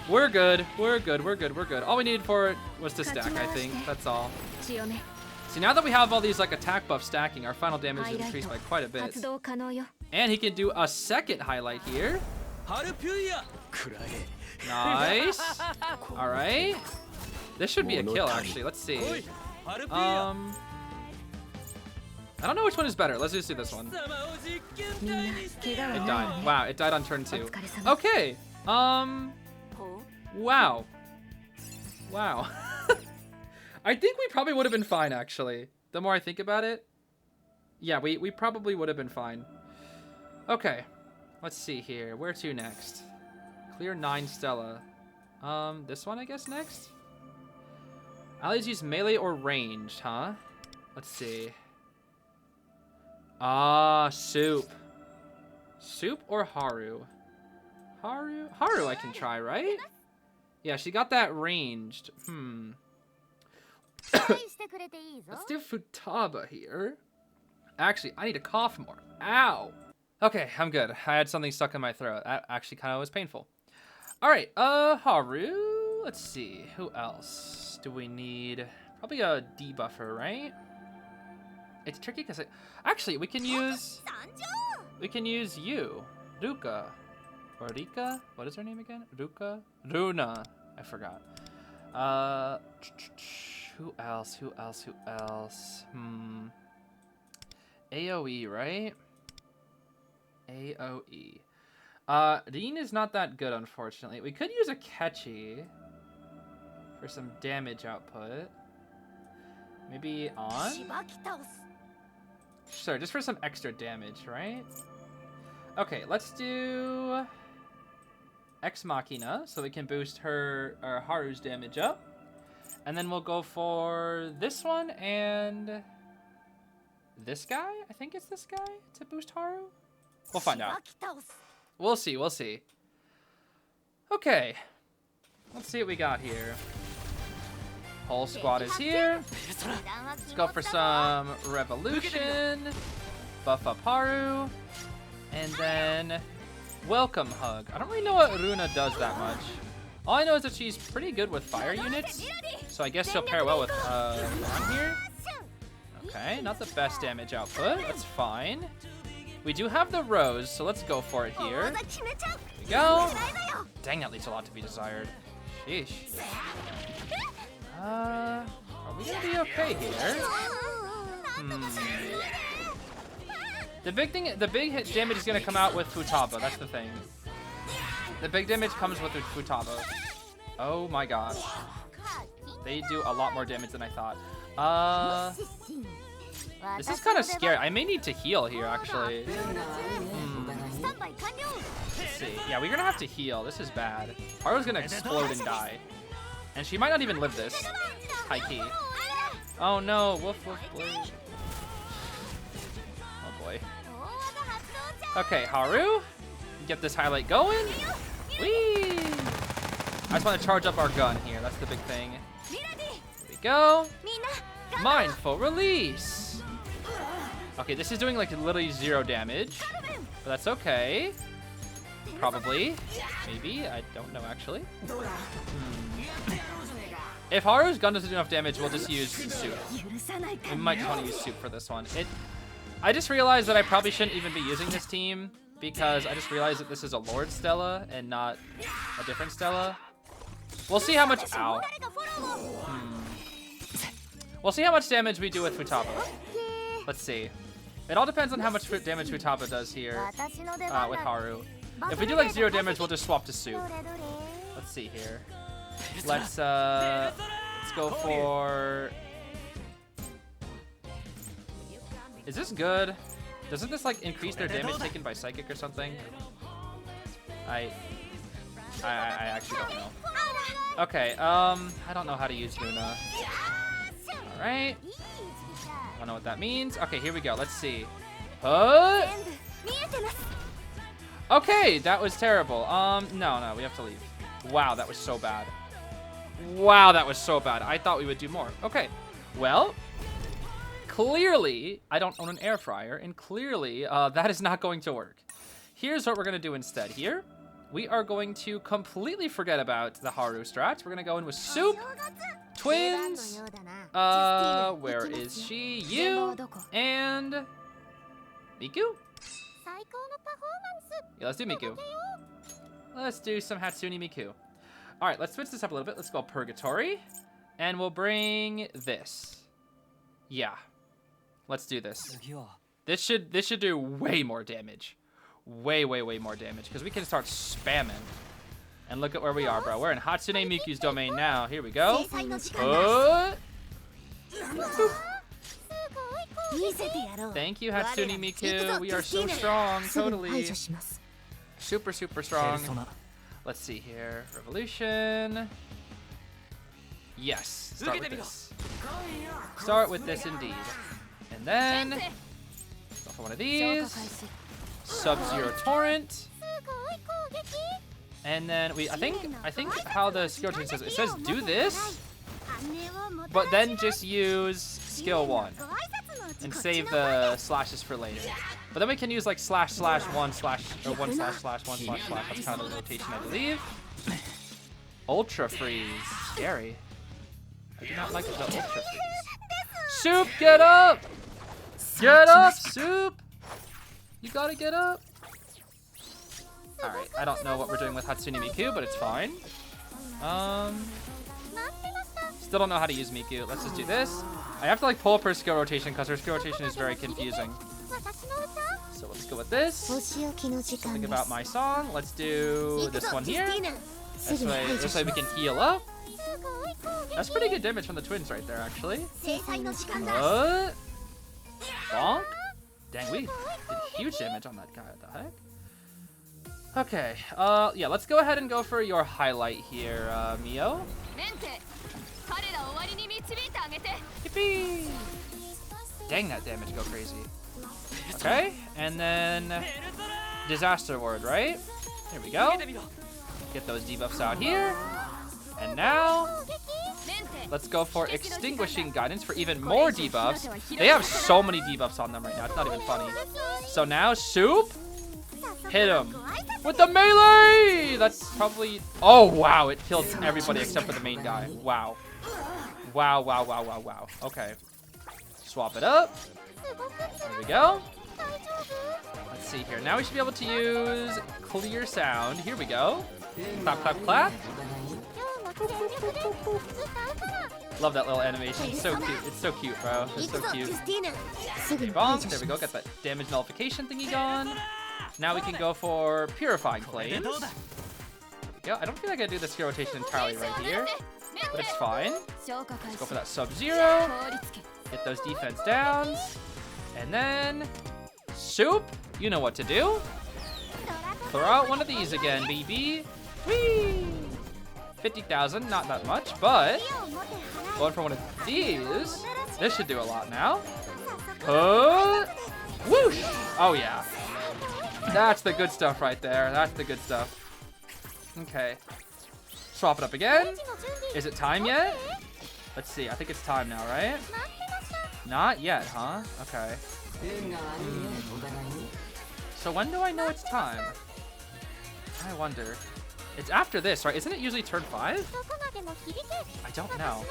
We're good. We're good. We're good. We're good. All we needed for it was to stack, I think. That's all. See, now that we have all these like attack buffs stacking, our final damage is increased by quite a bit. And he can do a second highlight here. Nice. All right. This should be a kill, actually. Let's see. I don't know which one is better. Let's just do this one. It died. Wow, it died on turn 2. Okay. Wow. Wow. I think we probably would have been fine, actually. The more I think about it. Yeah, we probably would have been fine. Okay. Let's see here. Where to next? Clear 9 Stella. This one, I guess, next? Allies use melee or ranged, huh? Let's see. Soup. Soup or Haru? Haru I can try, right? Yeah, she got that ranged. Let's do Futaba here. Actually, I need to cough more. Ow. Okay, I'm good. I had something stuck in my throat. That actually kind of was painful. All right, Haru. Let's see. Who else do we need? Probably a debuffer, right? It's tricky because actually we can use you, Ruka, or Rika. What is her name again? Ruka, Runa. I forgot. Who else? Who else? Who else? AOE, right? AOE. Rin is not that good, unfortunately. We could use a Catchy for some damage output. Maybe on? Sure, just for some extra damage, right? Okay, let's do Ex Machina so we can boost her or Haru's damage up. And then we'll go for this one and this guy. I think it's this guy to boost Haru. We'll find out. We'll see, we'll see. Okay. Let's see what we got here. Whole squad is here. Let's go for some Revolution. Buff up Haru. And then Welcome Hug. I don't really know what Runa does that much. All I know is that she's pretty good with fire units. So I guess she'll pair well with Ron here. Okay, not the best damage output. That's fine. We do have the Rose, so let's go for it here. Here we go. Dang, that leaves a lot to be desired. Sheesh. Are we gonna be okay here? The big hit damage is gonna come out with Futaba. That's the thing. The big damage comes with Futaba. Oh my gosh. They do a lot more damage than I thought. This is kind of scary. I may need to heal here, actually. Let's see. Yeah, we're gonna have to heal. This is bad. Haru's gonna explode and die. And she might not even live this. High key. Oh no, woof woof woof. Oh boy. Okay, Haru. Get this highlight going. Whee! I just want to charge up our gun here. That's the big thing. Here we go. Mindful release. Okay, this is doing like literally 0 damage. But that's okay. Probably. Maybe. I don't know, actually. If Haru's gun doesn't do enough damage, we'll just use Soup. We might just want to use Soup for this one. I just realized that I probably shouldn't even be using this team because I just realized that this is a Lord Stella and not a different Stella. We'll see how much... Ow. We'll see how much damage we do with Futaba. Let's see. It all depends on how much damage Futaba does here with Haru. If we do like 0 damage, we'll just swap to Soup. Let's see here. Let's go for... Is this good? Doesn't this like increase their damage taken by Psychic or something? I actually don't know. Okay, I don't know how to use Luna. Alright. I don't know what that means. Okay, here we go. Let's see. Okay, that was terrible. No, we have to leave. Wow, that was so bad. Wow, that was so bad. I thought we would do more. Okay, well, clearly, I don't own an air fryer, and clearly, that is not going to work. Here's what we're going to do instead. Here, we are going to completely forget about the Haru strats. We're going to go in with Soup, Twins, where is she? You, and Miku? Yeah, let's do Miku. Let's do some Hatsune Miku. All right, let's switch this up a little bit. Let's go Purgatory, and we'll bring this. Yeah, let's do this. This should do way more damage. Way more damage, because we can start spamming. And look at where we are, bro. We're in Hatsune Miku's domain now. Here we go. Thank you, Hatsune Miku. We are so strong, totally. Super strong. Let's see here. Revolution. Yes, start with this. Start with this indeed. And then go for one of these. Sub-Zero Torrent. And then I think how the skill tree says it says do this, but then just use skill 1 and save the slashes for later. But then we can use like //1/ or 1//1//1// That's kind of the rotation, I believe. Ultra Freeze, scary. I do not like the Ultra Freeze. Soup, get up! Get up, Soup! You gotta get up. Alright, I don't know what we're doing with Hatsune Miku, but it's fine. Still don't know how to use Miku. Let's just do this. I have to like pull up her skill rotation because her skill rotation is very confusing. So let's go with this. Think about my song. Let's do this one here. This way we can heal up. That's pretty good damage from the twins right there, actually. What? Bonk? Dang, we did huge damage on that guy. What the heck? Okay, yeah, let's go ahead and go for your highlight here, Mio. Yippee! Dang, that damage go crazy. Okay, and then Disaster Ward, right? Here we go. Get those debuffs out here. And now, let's go for Extinguishing Guidance for even more debuffs. They have so many debuffs on them right now. It's not even funny. So now, Soup, hit him with the melee. That's probably... Oh, wow. It killed everybody except for the main guy. Wow. Wow. Okay. Swap it up. There we go. Let's see here. Now we should be able to use Clear Sound. Here we go. Clap, clap, clap. Love that little animation. It's so cute. It's so cute, bro. It's so cute. Okay, bonk. There we go. Got that damage nullification thingy gone. Now we can go for Purifying Flames. There we go. I don't feel like I do the skill rotation entirely right here, but it's fine. Let's go for that Sub-Zero. Get those defense downs. And then Soup, you know what to do. Throw out one of these again, baby. Whee! 50,000, not that much, but going for one of these. This should do a lot now. Whoosh! Oh yeah. That's the good stuff right there. That's the good stuff. Okay. Swap it up again. Is it time yet? Let's see. I think it's time now, right? Not yet, huh? Okay. So when do I know it's time? I wonder. It's after this, right? Isn't it usually turn 5? I don't know.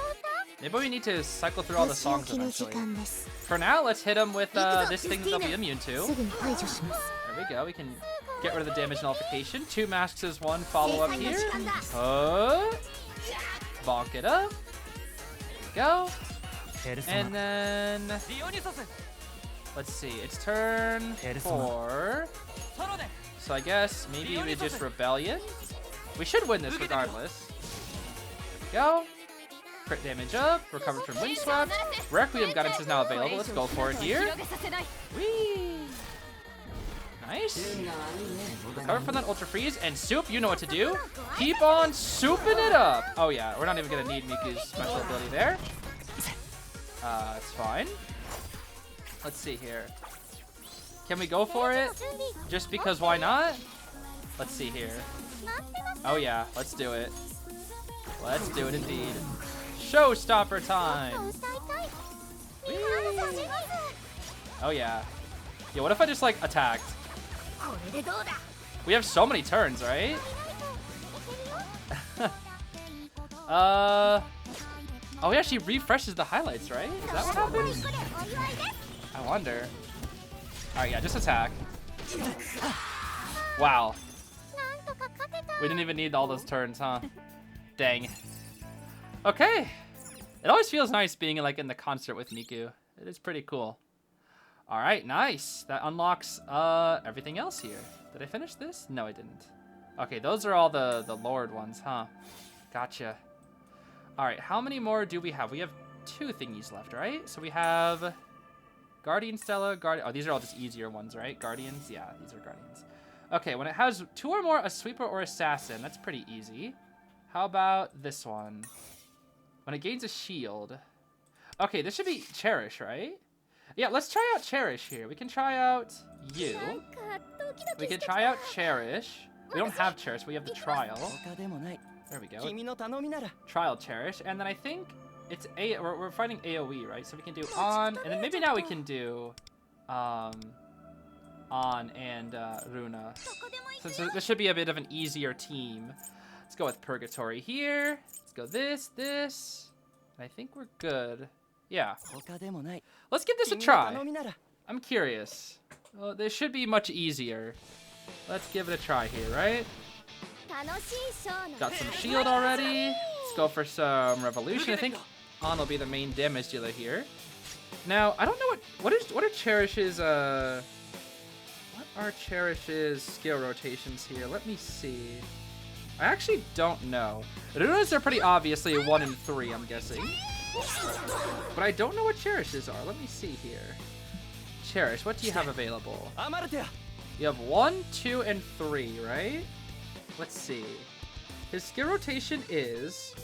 Maybe we need to cycle through all the songs eventually. For now, let's hit them with this thing that they'll be immune to. There we go. We can get rid of the damage nullification. 2 masks is 1 follow-up here. Bonk it up. There we go. And then... Let's see. It's turn 4. So I guess maybe we just Rebellion. We should win this regardless. There we go. Crit damage up. Recovered from Windswept. Requiem Guidance is now available. Let's go for it here. Whee! Nice. Recover from that Ultra Freeze. And Soup, you know what to do. Keep on souping it up. Oh yeah, we're not even going to need Miku's special ability there. It's fine. Let's see here. Can we go for it? Just because why not? Let's see here. Oh yeah, let's do it. Let's do it indeed. Showstopper time. Whee! Oh yeah. Yeah, what if I just like attacked? We have so many turns, right? Oh yeah, she refreshes the highlights, right? Is that what happens? I wonder. Alright, yeah, just attack. Wow. We didn't even need all those turns, huh? Dang. Okay. It always feels nice being like in the concert with Miku. It is pretty cool. Alright, nice. That unlocks everything else here. Did I finish this? No, I didn't. Okay, those are all the Lord ones, huh? Gotcha. Alright, how many more do we have? We have 2 thingies left, right? So we have Guardian Stella, oh, these are all just easier ones, right? Guardians? Yeah, these are Guardians. Okay, when it has 2 or more, a Sweeper or Assassin, that's pretty easy. How about this one? When it gains a shield. Okay, this should be Cherish, right? Yeah, let's try out Cherish here. We can try out you. We can try out Cherish. We don't have Cherish, we have the trial. There we go. Trial Cherish. And then I think it's we're fighting AoE, right? So we can do on, and then maybe now we can do on and Runa. So this should be a bit of an easier team. Let's go with Purgatory here. Let's go this. And I think we're good. Yeah. Let's give this a try. I'm curious. Well, this should be much easier. Let's give it a try here, right? Got some shield already. Let's go for some Revolution. I think On will be the main damage dealer here. Now, I don't know what are Cherish's skill rotations here? Let me see. I actually don't know. Runas are pretty obviously 1 and 3, I'm guessing. But I don't know what Cherish's are. Let me see here. Cherish, what do you have available? You have 1, 2, and 3, right? Let's see. His skill rotation is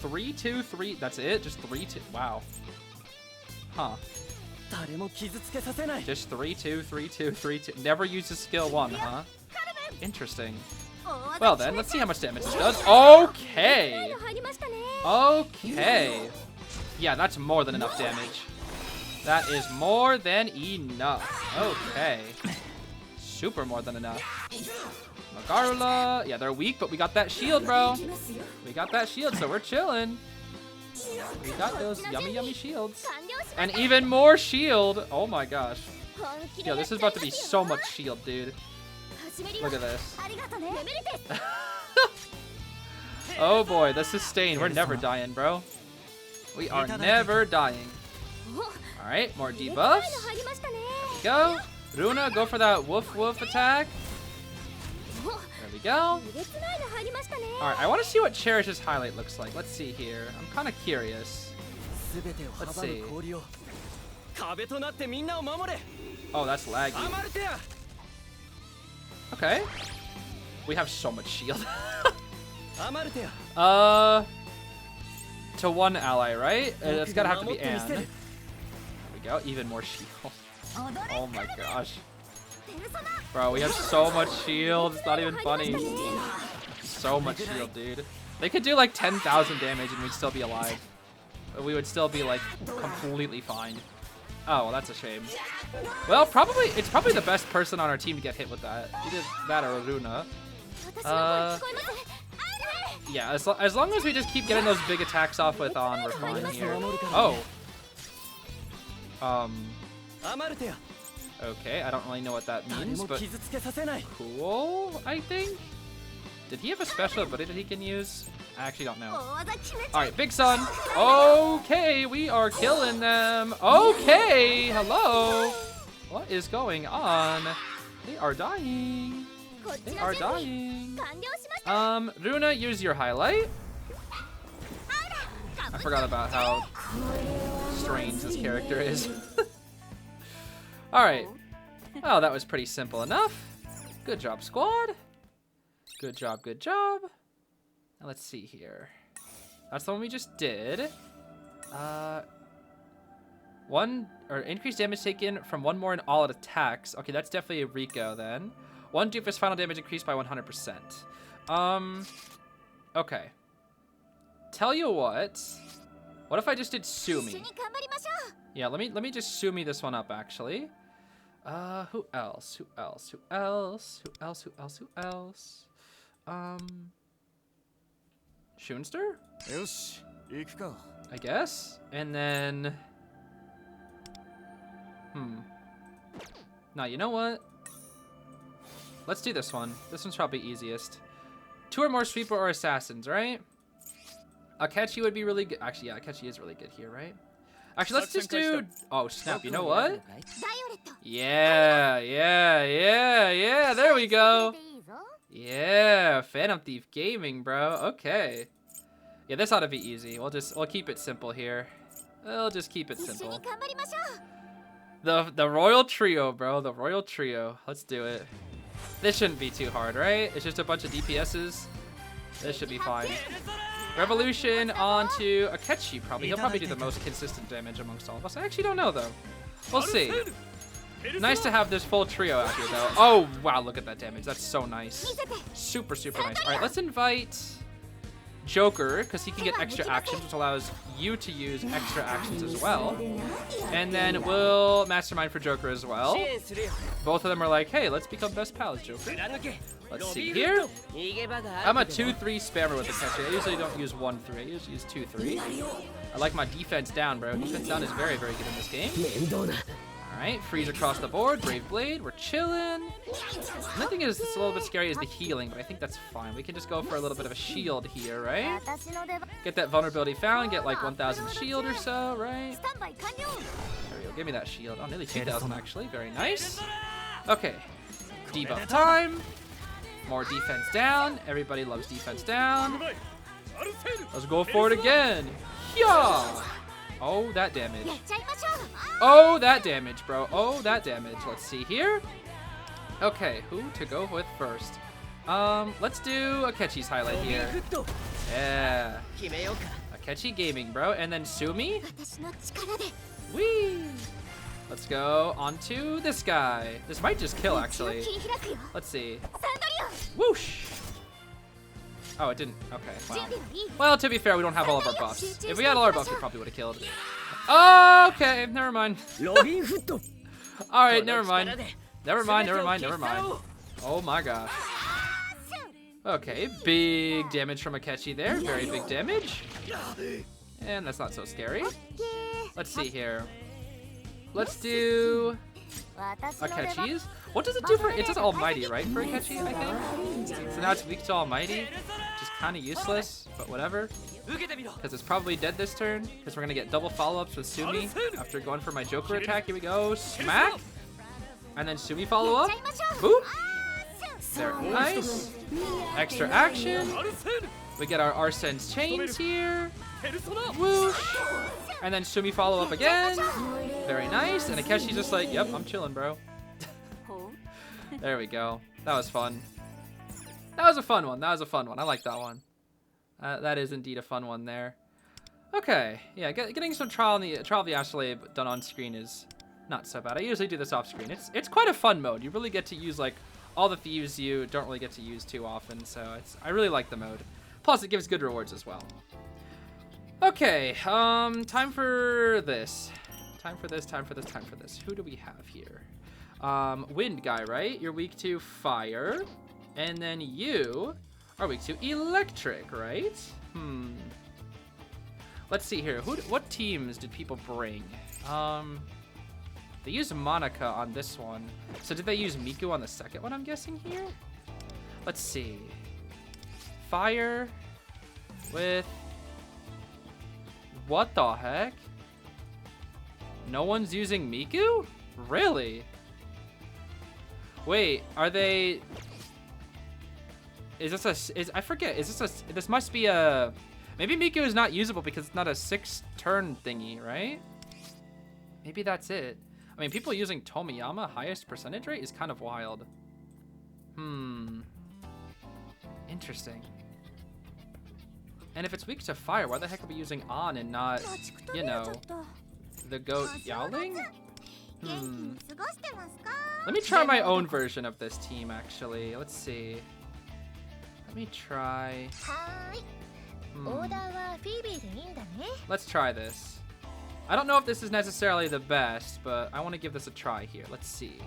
3, 2, 3. That's it? Just 3, 2. Wow. Huh. Just 3, 2, 3, 2, 3, 2. Never uses skill 1, huh? Interesting. Well then, let's see how much damage it does. Okay. Okay. Yeah, that's more than enough damage. That is more than enough. Okay. Super more than enough. Magarula. Yeah, they're weak, but we got that shield, bro. We got that shield, so we're chilling. We got those yummy shields. And even more shield. Oh my gosh. Yo, this is about to be so much shield, dude. Look at this. Oh boy, the sustain. We're never dying, bro. We are never dying. Alright, more debuffs. There we go. Runa, go for that woof attack. There we go. Alright, I want to see what Cherish's highlight looks like. Let's see here. I'm kind of curious. Let's see. Oh, that's laggy. Okay. We have so much shield. To one ally, right? That's gotta have to be Anne. There we go. Even more shield. Oh my gosh. Bro, we have so much shield. It's not even funny. So much shield, dude. They could do like 10,000 damage and we'd still be alive. We would still be like completely fine. Oh, well, that's a shame. Well, it's probably the best person on our team to get hit with that. Either that or Runa. Yeah, as long as we just keep getting those big attacks off with On, we're fine here. Oh. Okay, I don't really know what that means, but cool, I think. Did he have a special ability that he can use? I actually don't know. Alright, Big Sun. Okay, we are killing them. Okay, hello. What is going on? They are dying. They are dying. Runa, use your highlight. I forgot about how strange this character is. Alright. Oh, that was pretty simple enough. Good job, squad. Good job, good job. Now let's see here. That's the one we just did. Increased damage taken from one more in all attacks. Okay, that's definitely a Riko then. One doofus final damage increased by 100%. Okay. Tell you what. What if I just did Sumi? Yeah, let me just Sumi this one up actually. Who else? Who else? Who else? Who else? Who else? Who else? Shunster? I guess. And then Now, you know what? Let's do this one. This one's probably easiest. 2 or more sweeper or assassins, right? Akechi would be really good. Actually, yeah, Akechi is really good here, right? Actually, let's just do... Oh, snap. You know what? Yeah, yeah, yeah, yeah. There we go. Yeah, Phantom Thief Gaming, bro. Okay. Yeah, this ought to be easy. We'll keep it simple here. We'll just keep it simple. The Royal Trio, bro. The Royal Trio. Let's do it. This shouldn't be too hard, right? It's just a bunch of DPSs. This should be fine. Revolution onto Akechi, probably. He'll probably do the most consistent damage amongst all of us. I actually don't know, though. We'll see. Nice to have this full trio out here, though. Oh, wow, look at that damage. That's so nice. Super, super nice. All right, let's invite Joker, because he can get extra actions, which allows you to use extra actions as well. And then we'll mastermind for Joker as well. Both of them are like, hey, let's become best pals, Joker. Let's see here. I'm a 2-3 spammer with the catcher. I usually don't use 1-3. I usually use 2-3. I like my defense down, bro. Defense down is very, very good in this game. Alright, freeze across the board. Brave Blade. We're chilling. The thing is, it's a little bit scary is the healing, but I think that's fine. We can just go for a little bit of a shield here, right? Get that vulnerability found. Get like 1,000 shield or so, right? There we go. Give me that shield. Oh, nearly 2,000 actually. Very nice. Okay. Debuff time. More defense down. Everybody loves defense down. Let's go for it again. Yeah. Oh, that damage. Oh, that damage, bro. Oh, that damage. Let's see here. Okay, who to go with first? Let's do Akechi's highlight here. Yeah. Akechi Gaming, bro. And then Sumi. Whee! Let's go on to this guy. This might just kill, actually. Let's see. Whoosh! Oh, it didn't. Okay, wow. Well, to be fair, we don't have all of our buffs. If we had all our buffs, we probably would have killed. Oh, okay, never mind. Alright, never mind. Never mind, never mind, never mind. Oh my gosh. Okay, big damage from Akechi there. Very big damage. And that's not so scary. Let's see here. Let's do Akechi's. What does it do for... It does Almighty, right, for Akechi, I think? So now it's weak to Almighty, which is kind of useless, but whatever. Because it's probably dead this turn, because we're going to get double follow-ups with Sumi after going for my Joker attack. Here we go. Smack! And then Sumi follow-up. Boop! Very nice. Extra action. We get our Arsene's Chains here. Whoosh! And then Sumi follow up again. Very nice. And Akechi's just like, yep, I'm chilling, bro. There we go. That was fun. That was a fun one. That was a fun one. I like that one. That is indeed a fun one there. Okay. Yeah, getting some trial of the Astrolabe done on screen is not so bad. I usually do this off screen. It's quite a fun mode. You really get to use like all the thieves you don't really get to use too often. So I really like the mode. Plus, it gives good rewards as well. Okay, time for this. Time for this, time for this, time for this. Who do we have here? Wind guy, right? You're weak to fire. And then you are weak to electric, right? Let's see here. What teams did people bring? They used Monica on this one. So did they use Miku on the second one, I'm guessing here? Let's see. Fire with... What the heck? No one's using Miku? Really? Wait, are they... Is this a, I forget, is this a, this must be a, maybe Miku is not usable because it's not a 6-turn thingy, right? Maybe that's it. I mean, people using Tomiyama highest percentage rate is kind of wild. Interesting. And if it's weak to fire, why the heck are we using on and not, you know, the goat yowling? Let me try my own version of this team, actually. Let's see. Let me try. Let's try this. I don't know if this is necessarily the best, but I want to give this a try here. Let's see.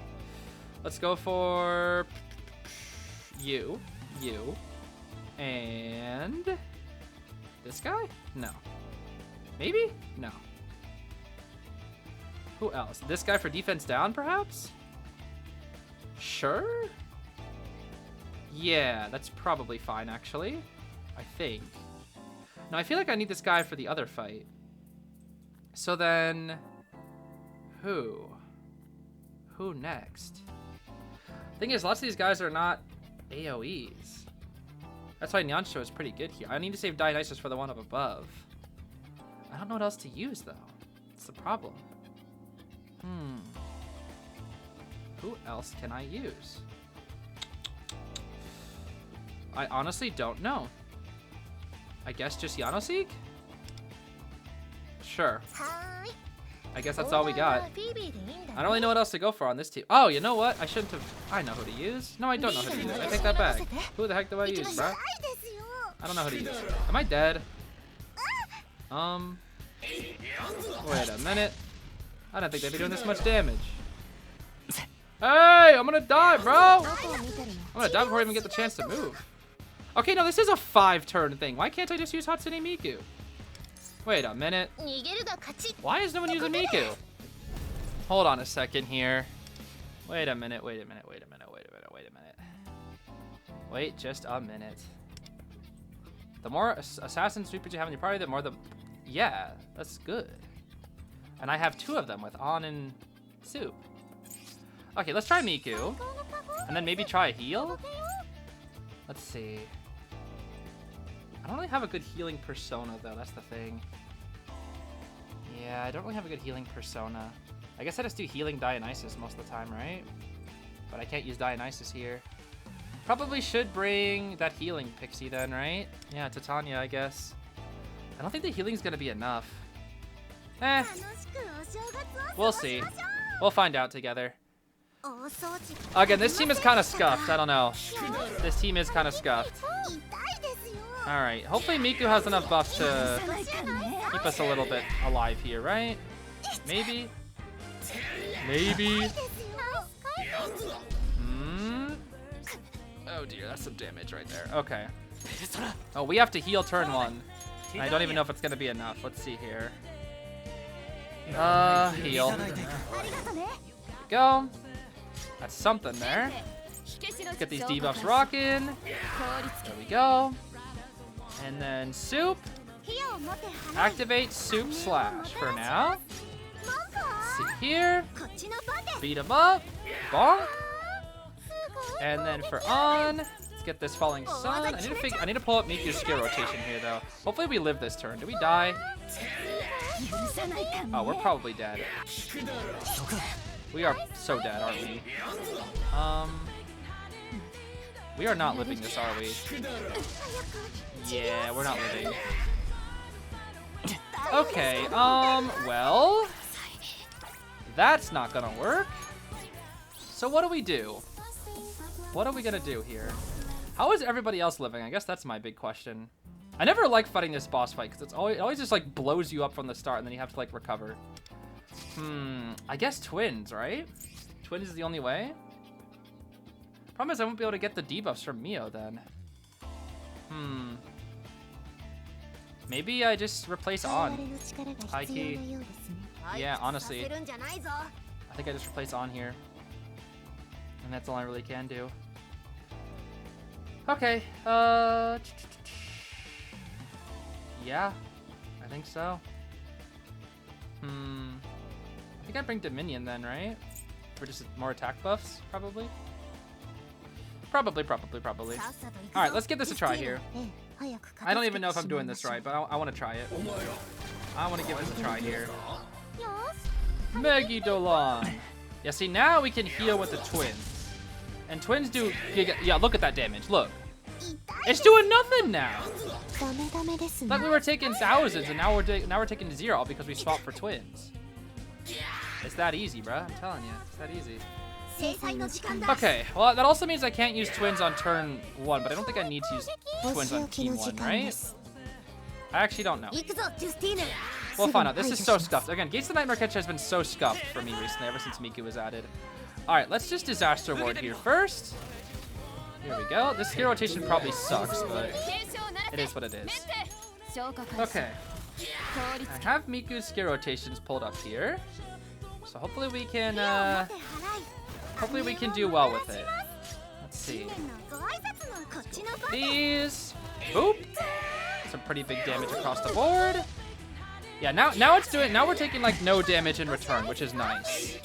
Let's go for you, and this guy? No. Maybe? No. Who else? This guy for defense down, perhaps? Sure? Yeah, that's probably fine, actually. I think. No, I feel like I need this guy for the other fight. So then, who? Who next? Thing is, lots of these guys are not AoEs. That's why Nyansho is pretty good here. I need to save Dionysus for the one up above. I don't know what else to use, though. That's the problem. Who else can I use? I honestly don't know. I guess just Yanoseek? Sure. I guess that's all we got. I don't really know what else to go for on this team. Oh, you know what? I shouldn't have... I know who to use. No, I don't know who to use. I take that back. Who the heck do I use, bruh? I don't know who to use. Am I dead? Wait a minute. I don't think they'd be doing this much damage. Hey, I'm gonna die, bro! I'm gonna die before I even get the chance to move. Okay, no, this is a 5-turn thing. Why can't I just use Hatsune Miku? Wait a minute. Why is no one using Miku? Hold on a second here. Wait a minute, wait a minute, wait a minute, wait a minute, wait a minute. Wait just a minute. The more assassin sweepers you have in your party, the more the... Yeah, that's good. And I have 2 of them with On and Soup. Okay, let's try Miku. And then maybe try a heal? Let's see. I don't really have a good healing persona, though. That's the thing. Yeah, I don't really have a good healing persona. I guess I just do healing Dionysus most of the time, right? But I can't use Dionysus here. Probably should bring that healing pixie then, right? Yeah, Titania, I guess. I don't think the healing's gonna be enough. We'll see. We'll find out together. Again, this team is kind of scuffed. I don't know. This team is kind of scuffed. Alright, hopefully Miku has enough buffs to keep us a little bit alive here, right? Maybe? Maybe? Oh dear, that's some damage right there. Okay. Oh, we have to heal turn 1. I don't even know if it's gonna be enough. Let's see here. Heal. There we go. That's something there. Let's get these debuffs rocking. There we go. And then Soup. Activate Soup Slash for now. Let's see here. Beat him up. Bonk. And then for On, let's get this Falling Sun. I need to pull up Miku's skill rotation here, though. Hopefully we live this turn. Do we die? Oh, we're probably dead. We are so dead, aren't we? We are not living this, are we? Yeah, we're not living. Okay, well... That's not gonna work. So what do we do? What are we gonna do here? How is everybody else living? I guess that's my big question. I never like fighting this boss fight because it always just like blows you up from the start and then you have to like recover. I guess twins, right? Twins is the only way. Problem is I won't be able to get the debuffs from Mio then. Maybe I just replace On. High key. Yeah, honestly. I think I just replace On here. And that's all I really can do. Okay, yeah, I think so. I think I bring Dominion then, right? For just more attack buffs, probably. Probably. Alright, let's give this a try here. I don't even know if I'm doing this right, but I want to try it. I want to give this a try here. Meggy Dolan. Yeah, see, now we can heal with the twins. And twins do... Yeah, look at that damage. Look. It's doing nothing now. Like we were taking thousands, and now we're taking 0 because we swapped for twins. It's that easy, bruh. I'm telling you. It's that easy. Okay, well, that also means I can't use twins on turn 1, but I don't think I need to use twins on team 1, right? I actually don't know. We'll find out. This is so scuffed. Again, Gates of the Nightmare Catcher has been so scuffed for me recently, ever since Miku was added. Alright, let's just Disaster Ward here first. Here we go. This skill rotation probably sucks, but it is what it is. Okay. I have Miku's skill rotations pulled up here. So hopefully we can do well with it. Let's see. These. Boop. Some pretty big damage across the board. Yeah, now it's doing. Now we're taking like no damage in return, which is nice.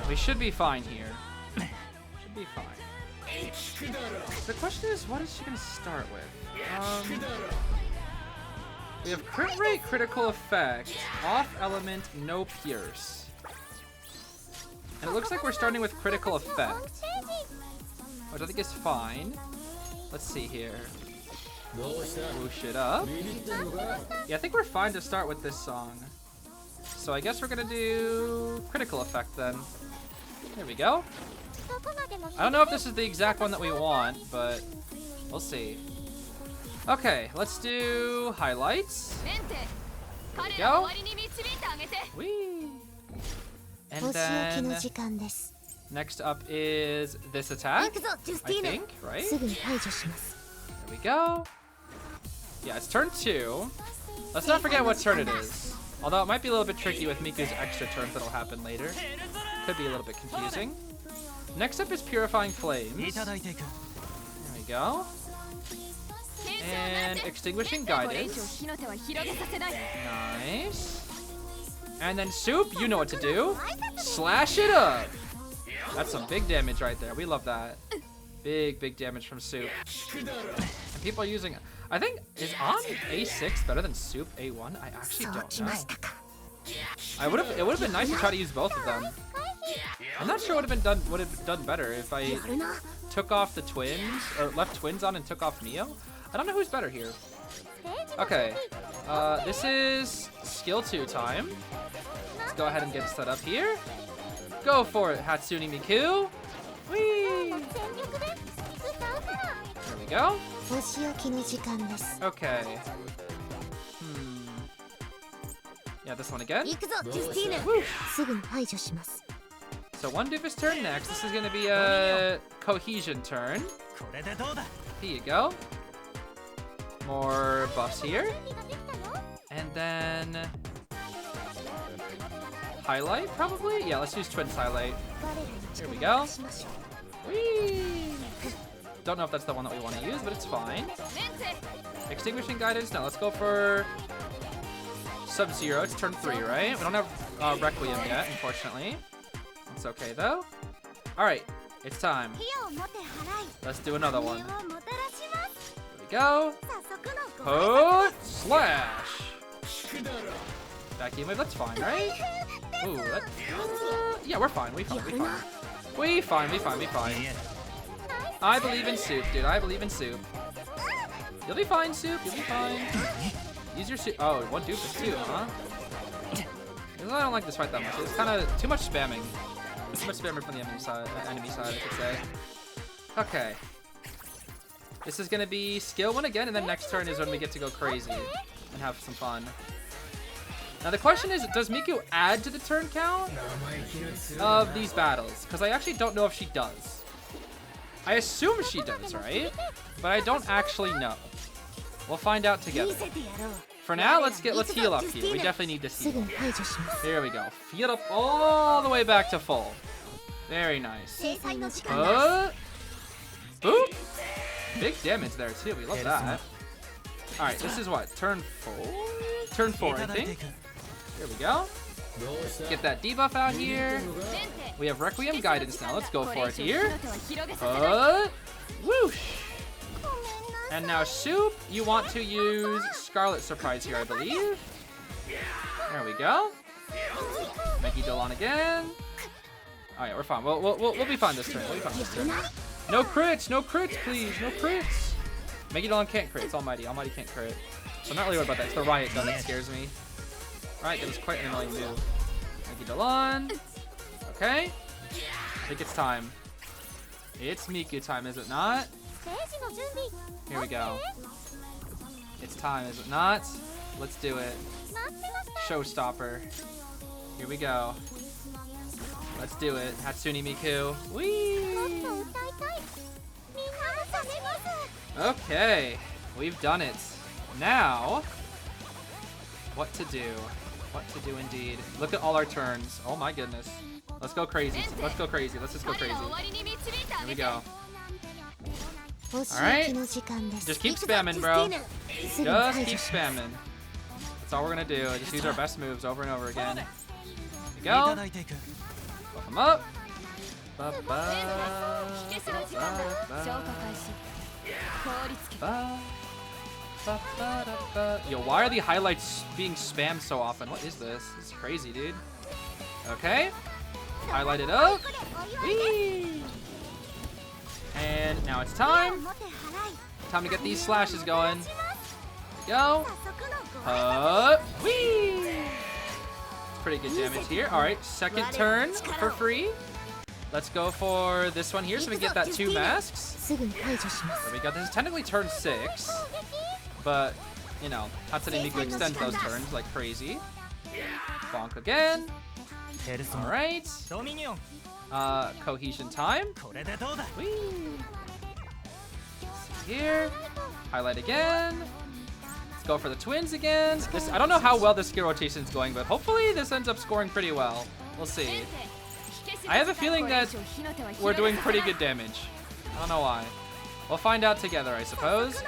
We should be fine here. Should be fine. The question is, what is she gonna start with? We have crit rate, critical effect, off element, no pierce. And it looks like we're starting with critical effect, which I think is fine. Let's see here. Whoosh it up. Yeah, I think we're fine to start with this song. So I guess we're gonna do critical effect then. There we go. I don't know if this is the exact one that we want, but we'll see. Okay, let's do highlights. There we go. Whee! And then next up is this attack, I think, right? There we go. Yeah, it's turn 2. Let's not forget what turn it is. Although it might be a little bit tricky with Miku's extra turns that'll happen later. Could be a little bit confusing. Next up is Purifying Flames. There we go. And Extinguishing Guidance. Nice. And then Soup, you know what to do. Slash it up. That's some big damage right there. We love that. Big damage from Soup. And people are using... I think, is on A6 better than Soup A1? I actually don't know. It would have been nice to try to use both of them. I'm not sure what would have done better if I took off the twins, or left twins on and took off Neo. I don't know who's better here. Okay, this is skill 2 time. Let's go ahead and get set up here. Go for it, Hatsune Miku. Whee! There we go. Okay. Yeah, this one again. Woo. So one Doofus turn next. This is going to be a Cohesion turn. Here you go. More buffs here. And then... Highlight, probably? Yeah, let's use Twins Highlight. Here we go. Whee! Don't know if that's the one that we want to use, but it's fine. Extinguishing Guidance? No, let's go for Sub-Zero. It's turn 3, right? We don't have Requiem yet, unfortunately. It's okay, though. Alright, it's time. Let's do another one. There we go. Oh, slash! Back in wave, that's fine, right? Ooh, that... yeah, we're fine, we fine. I believe in Soup, dude. I believe in Soup. You'll be fine, Soup. You'll be fine. Use your Soup. Oh, one Doofus too, huh? I don't like this fight that much. It's kind of too much spamming. Too much spamming from the enemy side, I should say. Okay. This is gonna be skill 1 again, and then next turn is when we get to go crazy and have some fun. Now the question is, does Miku add to the turn count of these battles? Because I actually don't know if she does. I assume she does, right? But I don't actually know. We'll find out together. For now, let's heal up here. We definitely need this heal. There we go. Heal up all the way back to full. Very nice. Boop. Big damage there too. We love that. All right, this is what? Turn 4? Turn 4, I think. Here we go. Get that debuff out here. We have Requiem Guidance now. Let's go for it here. Whoosh. And now Soup, you want to use Scarlet Surprise here, I believe. There we go. Mikey Dolan again. Oh yeah, we're fine. We'll be fine this turn. We'll be fine this turn. No crits, please, no crits. Mikey Dolan can't crit. It's Almighty. Almighty can't crit. So I'm not really worried about that. It's the Riot Gun that scares me. Riot Gun is quite an annoying move. Mikey Dolan. Okay. I think it's time. It's Miku time, is it not? Here we go. It's time, is it not? Let's do it. Showstopper. Here we go. Let's do it. Hatsune Miku. Whee! Okay. We've done it. Now, what to do? What to do indeed. Look at all our turns. Oh my goodness. Let's go crazy. Let's go crazy. Let's just go crazy. Here we go. Alright. Just keep spamming, bro. Just keep spamming. That's all we're gonna do. Just use our best moves over and over again. Here we go. Buff them up. Yo, why are the highlights being spammed so often? What is this? This is crazy, dude. Okay. Highlight it up. Whee! And now it's time. Time to get these slashes going. Go. Whee! It's pretty good damage here. All right, second turn for free. Let's go for this one here so we can get that 2 masks. There we go. This is technically turn 6, but you know, Hatsune Miku extends those turns like crazy. Bonk again. All right. Cohesion time. Whee! Here. Highlight again. Let's go for the twins again. This, I don't know how well this skill rotation is going, but hopefully this ends up scoring pretty well. We'll see. I have a feeling that we're doing pretty good damage. I don't know why. We'll find out together, I suppose.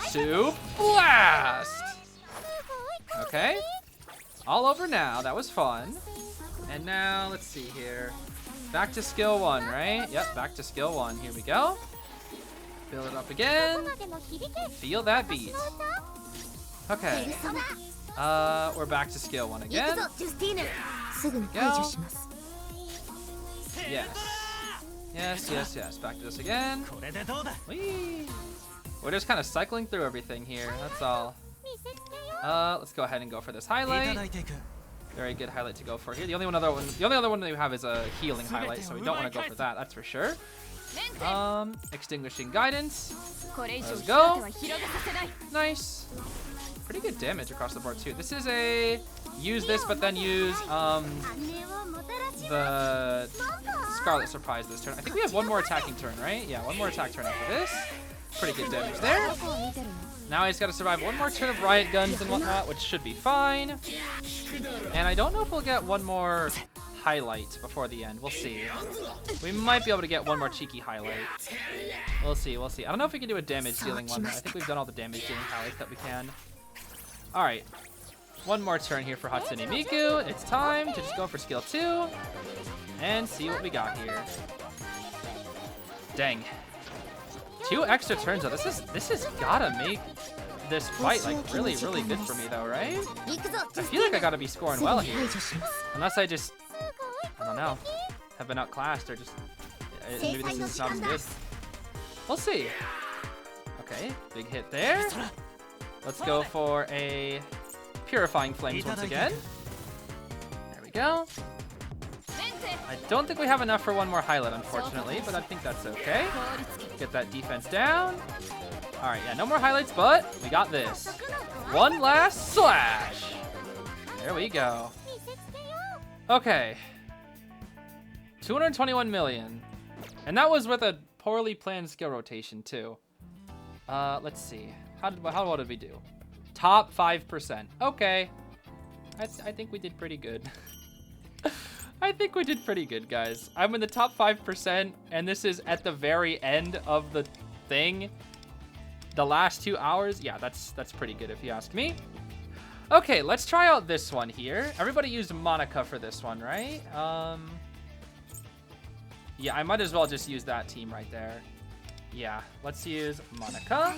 Soup Blast! Okay. All over now. That was fun. And now, let's see here. Back to skill 1, right? Yep, back to skill 1. Here we go. Build it up again. Feel that beat. Okay. We're back to skill 1 again. There we go. Yes. Yes, yes, yes. Back to this again. Whee! We're just kind of cycling through everything here. That's all. Let's go ahead and go for this highlight. Very good highlight to go for here. The only other one that we have is a healing highlight, so we don't want to go for that. That's for sure. Extinguishing Guidance. Let's go. Nice. Pretty good damage across the board too. This is a use this, but then use the Scarlet Surprise this turn. I think we have one more attacking turn, right? Yeah, one more attack turn after this. Pretty good damage there. Now he's got to survive one more turn of Riot Guns and whatnot, which should be fine. And I don't know if we'll get one more highlight before the end. We'll see. We might be able to get one more cheeky highlight. We'll see, we'll see. I don't know if we can do a damage dealing one. I think we've done all the damage dealing highlights that we can. All right. One more turn here for Hatsune Miku. It's time to just go for skill 2 and see what we got here. Dang. 2 extra turns though. This has gotta make this fight like really good for me though, right? I feel like I gotta be scoring well here. Unless I don't know, have been outclassed or just maybe this is not as good. We'll see. Okay, big hit there. Let's go for a Purifying Flames once again. There we go. I don't think we have enough for one more highlight, unfortunately, but I think that's okay. Get that defense down. All right, yeah, no more highlights, but we got this. One last slash. There we go. Okay. 221 million. And that was with a poorly planned skill rotation, too. Let's see. How well did we do? Top 5%. Okay. I think we did pretty good. I think we did pretty good, guys. I'm in the top 5%, and this is at the very end of the thing. The last 2 hours, yeah, that's pretty good if you ask me. Okay, let's try out this one here. Everybody used Monica for this one, right? Yeah, I might as well just use that team right there. Yeah, let's use Monica.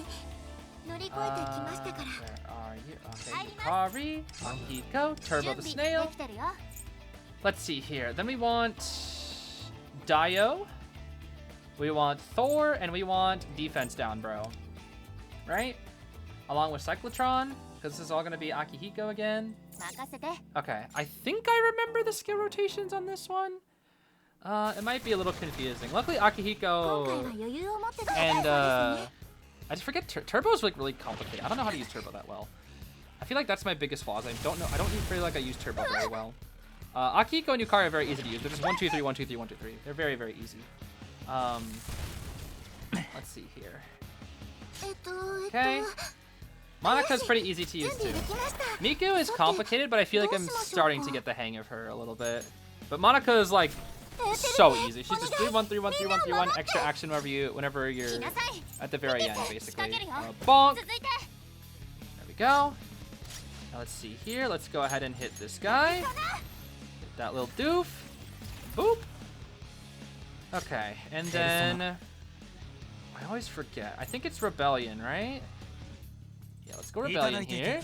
Where are you? Okay, Yukari, Akihiko, Turbo the Snail. Let's see here. Then we want Dio. We want Thor, and we want Defense Down, bro. Right? Along with Cyclotron, because this is all going to be Akihiko again. Okay, I think I remember the skill rotations on this one. It might be a little confusing. Luckily, Akihiko and I just forget Turbo is like really complicated. I don't know how to use Turbo that well. I feel like that's my biggest flaws. I don't feel like I use Turbo very well. Akihiko and Yukari are very easy to use. They're just 1, 2, 3, 1, 2, 3, 1, 2, 3. They're very, very easy. Let's see here. Okay. Monika's pretty easy to use too. Miku is complicated, but I feel like I'm starting to get the hang of her a little bit. But Monica is like so easy. She's just 3, 1, 3, 1, 3, 1, 3, 1 extra action whenever you're at the very end, basically. Bonk. There we go. Now let's see here. Let's go ahead and hit this guy. Hit that little doof. Boop. Okay, and then I always forget. I think it's Rebellion, right? Yeah, let's go Rebellion here.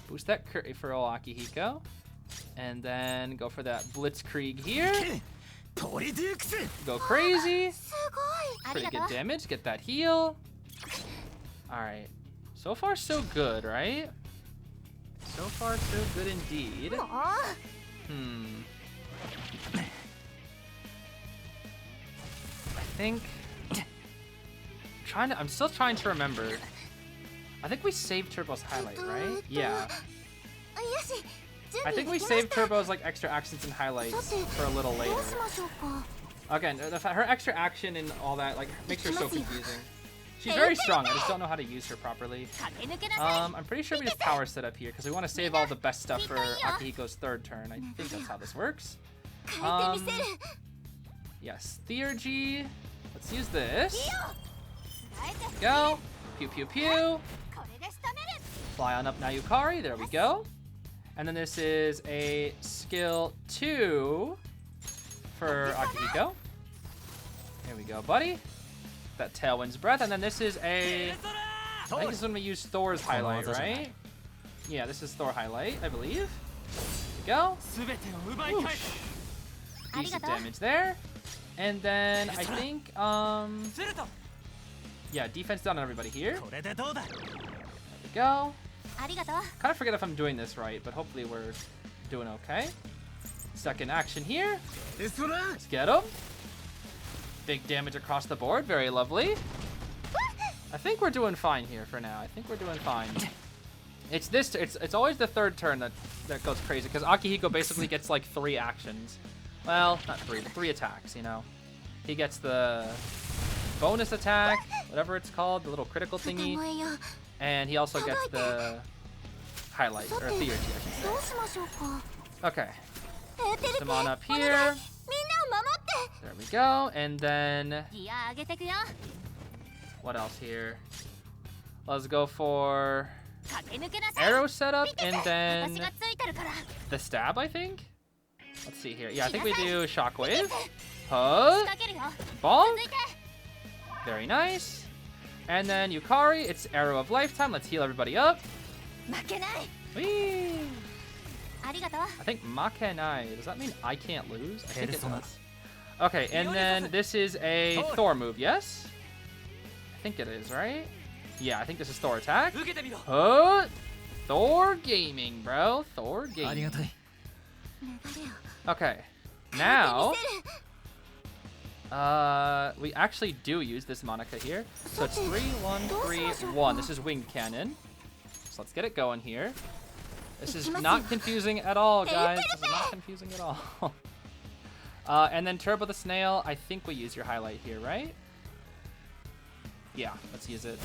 Boost that curry for old Akihiko. And then go for that Blitzkrieg here. Go crazy. Pretty good damage. Get that heal. Alright. So far, so good, right? So far, so good indeed. I think I'm still trying to remember. I think we saved Turbo's highlight, right? Yeah. I think we saved Turbo's like extra actions and highlights for a little later. Again, her extra action and all that like makes her so confusing. She's very strong. I just don't know how to use her properly. I'm pretty sure we just power set up here because we want to save all the best stuff for Akihiko's third turn. I think that's how this works. Yes, Theurgy. Let's use this. There we go. Pew pew pew. Fly on up now, Yukari. There we go. And then this is a skill 2 for Akihiko. There we go, buddy. That Tailwind's Breath. And then this is a... I think this is when we use Thor's highlight, right? Yeah, this is Thor highlight, I believe. There we go. Whoosh. Decent damage there. And then I think, yeah, defense down on everybody here. There we go. Kind of forget if I'm doing this right, but hopefully we're doing okay. Second action here. Let's get him. Big damage across the board. Very lovely. I think we're doing fine here for now. I think we're doing fine. It's always the third turn that goes crazy because Akihiko basically gets like 3 actions. Well, not 3 attacks, you know. He gets the bonus attack, whatever it's called, the little critical thingy. And he also gets the highlight, or Theurgy, I should say. Okay. Put him on up here. There we go. And then... what else here? Let's go for... arrow setup, and then... the stab, I think? Let's see here. Yeah, I think we do Shockwave. Huh? Bonk. Very nice. And then Yukari, it's Arrow of Lifetime. Let's heal everybody up. Whee! I think Makenai. Does that mean I can't lose? I think it does. Okay, and then this is a Thor move, yes? I think it is, right? Yeah, I think this is Thor attack. Huh? Thor Gaming, bro. Thor Gaming. Okay, now... we actually do use this Monica here. So it's 3, 1, 3, 1. This is Winged Cannon. So let's get it going here. This is not confusing at all, guys. This is not confusing at all. And then Turbo the Snail, I think we use your highlight here, right? Yeah, let's use it.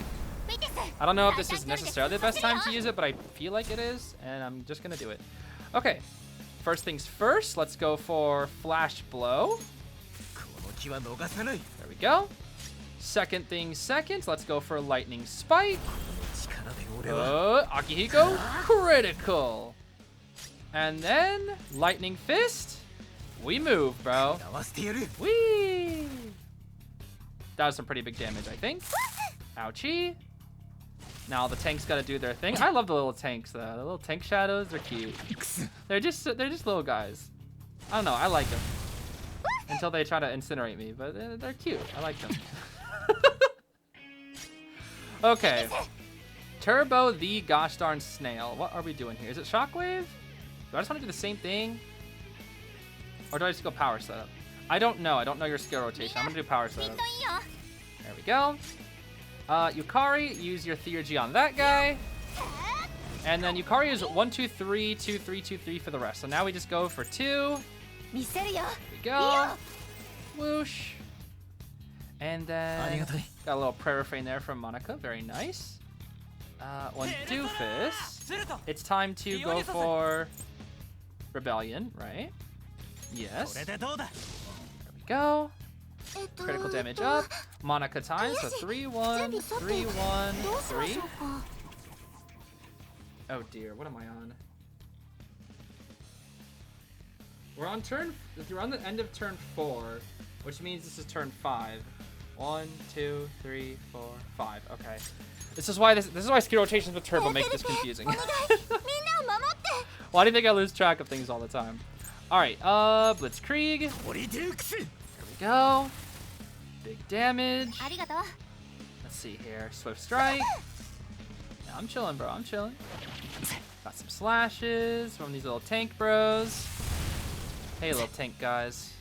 I don't know if this is necessarily the best time to use it, but I feel like it is, and I'm just gonna do it. Okay, first things first, let's go for Flash Blow. There we go. Second thing second, let's go for Lightning Spike. Akihiko, critical. And then Lightning Fist. We move, bro. Whee! That was some pretty big damage, I think. Ouchie. Now the tanks gotta do their thing. I love the little tanks though. The little tank shadows are cute. They're just little guys. I don't know, I like them. Until they try to incinerate me, but they're cute. I like them. Okay. Turbo the gosh darn snail. What are we doing here? Is it shockwave? Do I just want to do the same thing? Or do I just go power setup? I don't know. I don't know your skill rotation. I'm gonna do power setup. There we go. Yukari, use your theurgy on that guy. And then Yukari is 1, 2, 3, 2, 3, 2, 3 for the rest. So now we just go for 2. There we go. Whoosh. And then got a little prayer refrain there from Monica. Very nice. One doofus. It's time to go for Rebellion, right? Yes. There we go. Critical damage up. Monica time, so 3, 1, 3, 1, 3. Oh dear, what am I on? We're on the end of turn 4, which means this is turn 5. 1, 2, 3, 4, 5. Okay. This is why skill rotations with turbo make this confusing. Why do you think I lose track of things all the time? Alright, Blitzkrieg. There we go. Big damage. Let's see here. Swift Strike. Yeah, I'm chilling, bro. I'm chilling. Got some slashes from these little tank bros. Hey, little tank guys.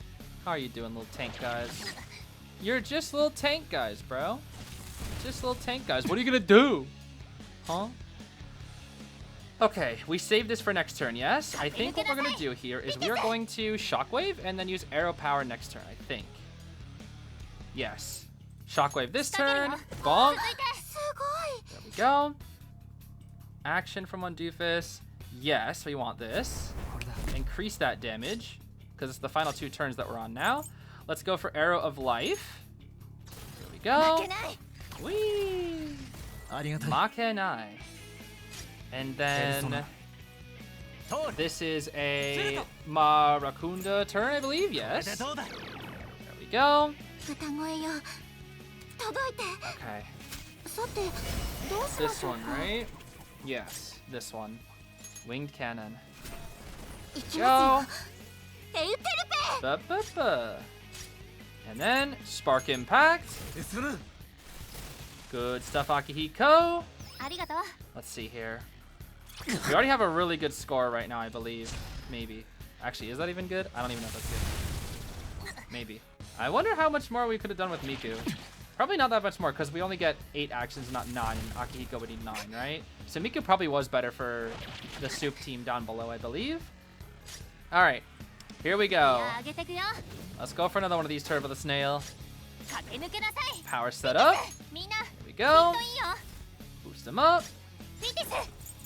How are you doing, little tank guys? You're just little tank guys, bro. Just little tank guys. What are you gonna do? Huh? Okay, we save this for next turn, yes? I think what we're gonna do here is we are going to Shockwave and then use Arrow Power next turn, I think. Yes. Shockwave this turn. Bonk. There we go. Action from one doofus. Yes, we want this. Increase that damage, because it's the final 2 turns that we're on now. Let's go for Arrow of Life. Here we go. Whee! Makenai. And then this is a Marakunda turn, I believe. Yes. There we go. Okay. This one, right? Yes, this one. Winged Cannon. Go. Ba-ba-ba. And then Spark Impact. Good stuff, Akihiko. Let's see here. We already have a really good score right now, I believe. Maybe. Actually, is that even good? I don't even know if that's good. Maybe. I wonder how much more we could have done with Miku. Probably not that much more, because we only get 8 actions, not 9, and Akihiko would need 9, right? So Miku probably was better for the soup team down below, I believe. Alright, here we go. Let's go for another one of these Turbo the Snail. Power set up. Here we go. Boost them up.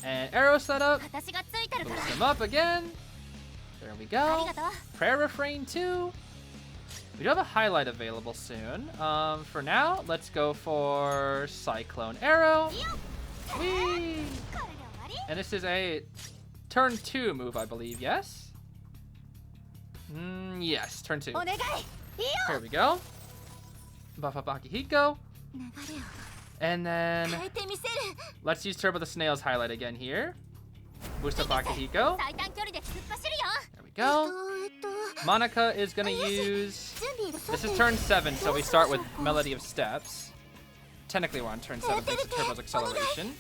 And arrow set up. Boost them up again. There we go. Prayer refrain 2. We do have a highlight available soon. For now, let's go for Cyclone Arrow. Whee! And this is a turn 2 move, I believe, yes? Yes, turn 2. Here we go. Buff up Akihiko. And then let's use Turbo the Snail's highlight again here. Boost up Akihiko. There we go. Monica is gonna use, this is turn 7, so we start with Melody of Steps. Technically we're on turn 7 thanks to Turbo's acceleration.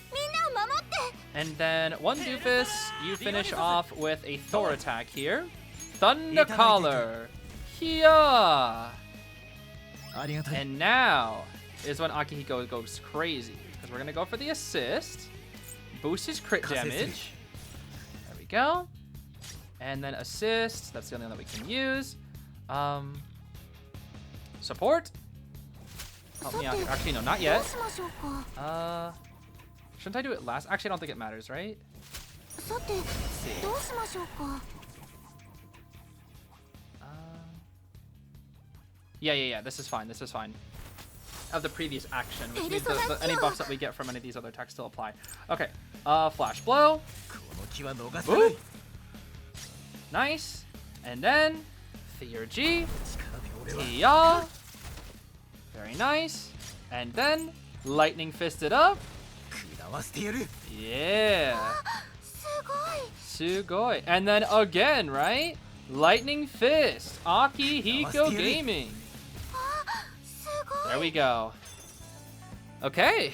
And then one doofus, you finish off with a Thor attack here. Thunder Collar. Hiya! And now is when Akihiko goes crazy, because we're gonna go for the assist. Boost his crit damage. There we go. And then assist. That's the only one that we can use. Support. Help me out here. Actually, no, not yet. Shouldn't I do it last? Actually, I don't think it matters, right? Let's see. Yeah. This is fine. This is fine. of the previous action, which means any buffs that we get from any of these other attacks still apply. Okay, Flash Blow. Boop. Nice. And then Theurgy. Tia. Very nice. And then Lightning Fisted up. Yeah. Sugoi. And then again, right? Lightning Fist. Akihiko Gaming. There we go. Okay.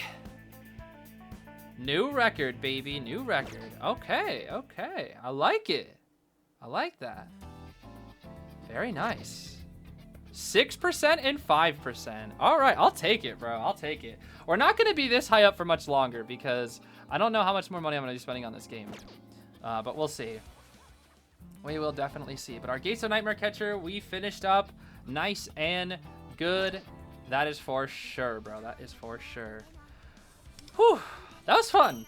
New record, baby. New record. Okay, okay. I like it. I like that. Very nice. 6% and 5%. All right, I'll take it, bro. I'll take it. We're not going to be this high up for much longer because I don't know how much more money I'm going to be spending on this game. But we'll see. We will definitely see. But our Gates of Nightmare Catcher, we finished up nice and good. That is for sure, bro. That is for sure. Whew. That was fun.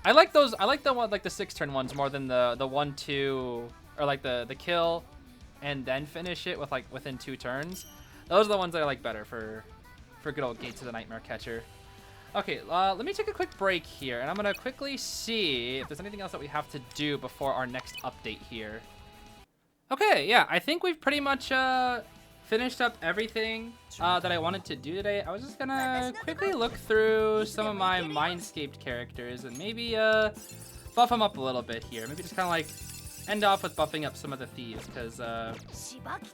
I like those. I like the one, like the 6-turn ones more than the 1-2 or like the kill and then finish it with like within 2 turns. Those are the ones that I like better for good old Gates of the Nightmare Catcher. Okay, let me take a quick break here, and I'm gonna quickly see if there's anything else that we have to do before our next update here. Okay, yeah, I think we've pretty much finished up everything that I wanted to do today. I was just gonna quickly look through some of my Mindscaped characters and maybe buff them up a little bit here. Maybe just kind of like end off with buffing up some of the Thieves, because I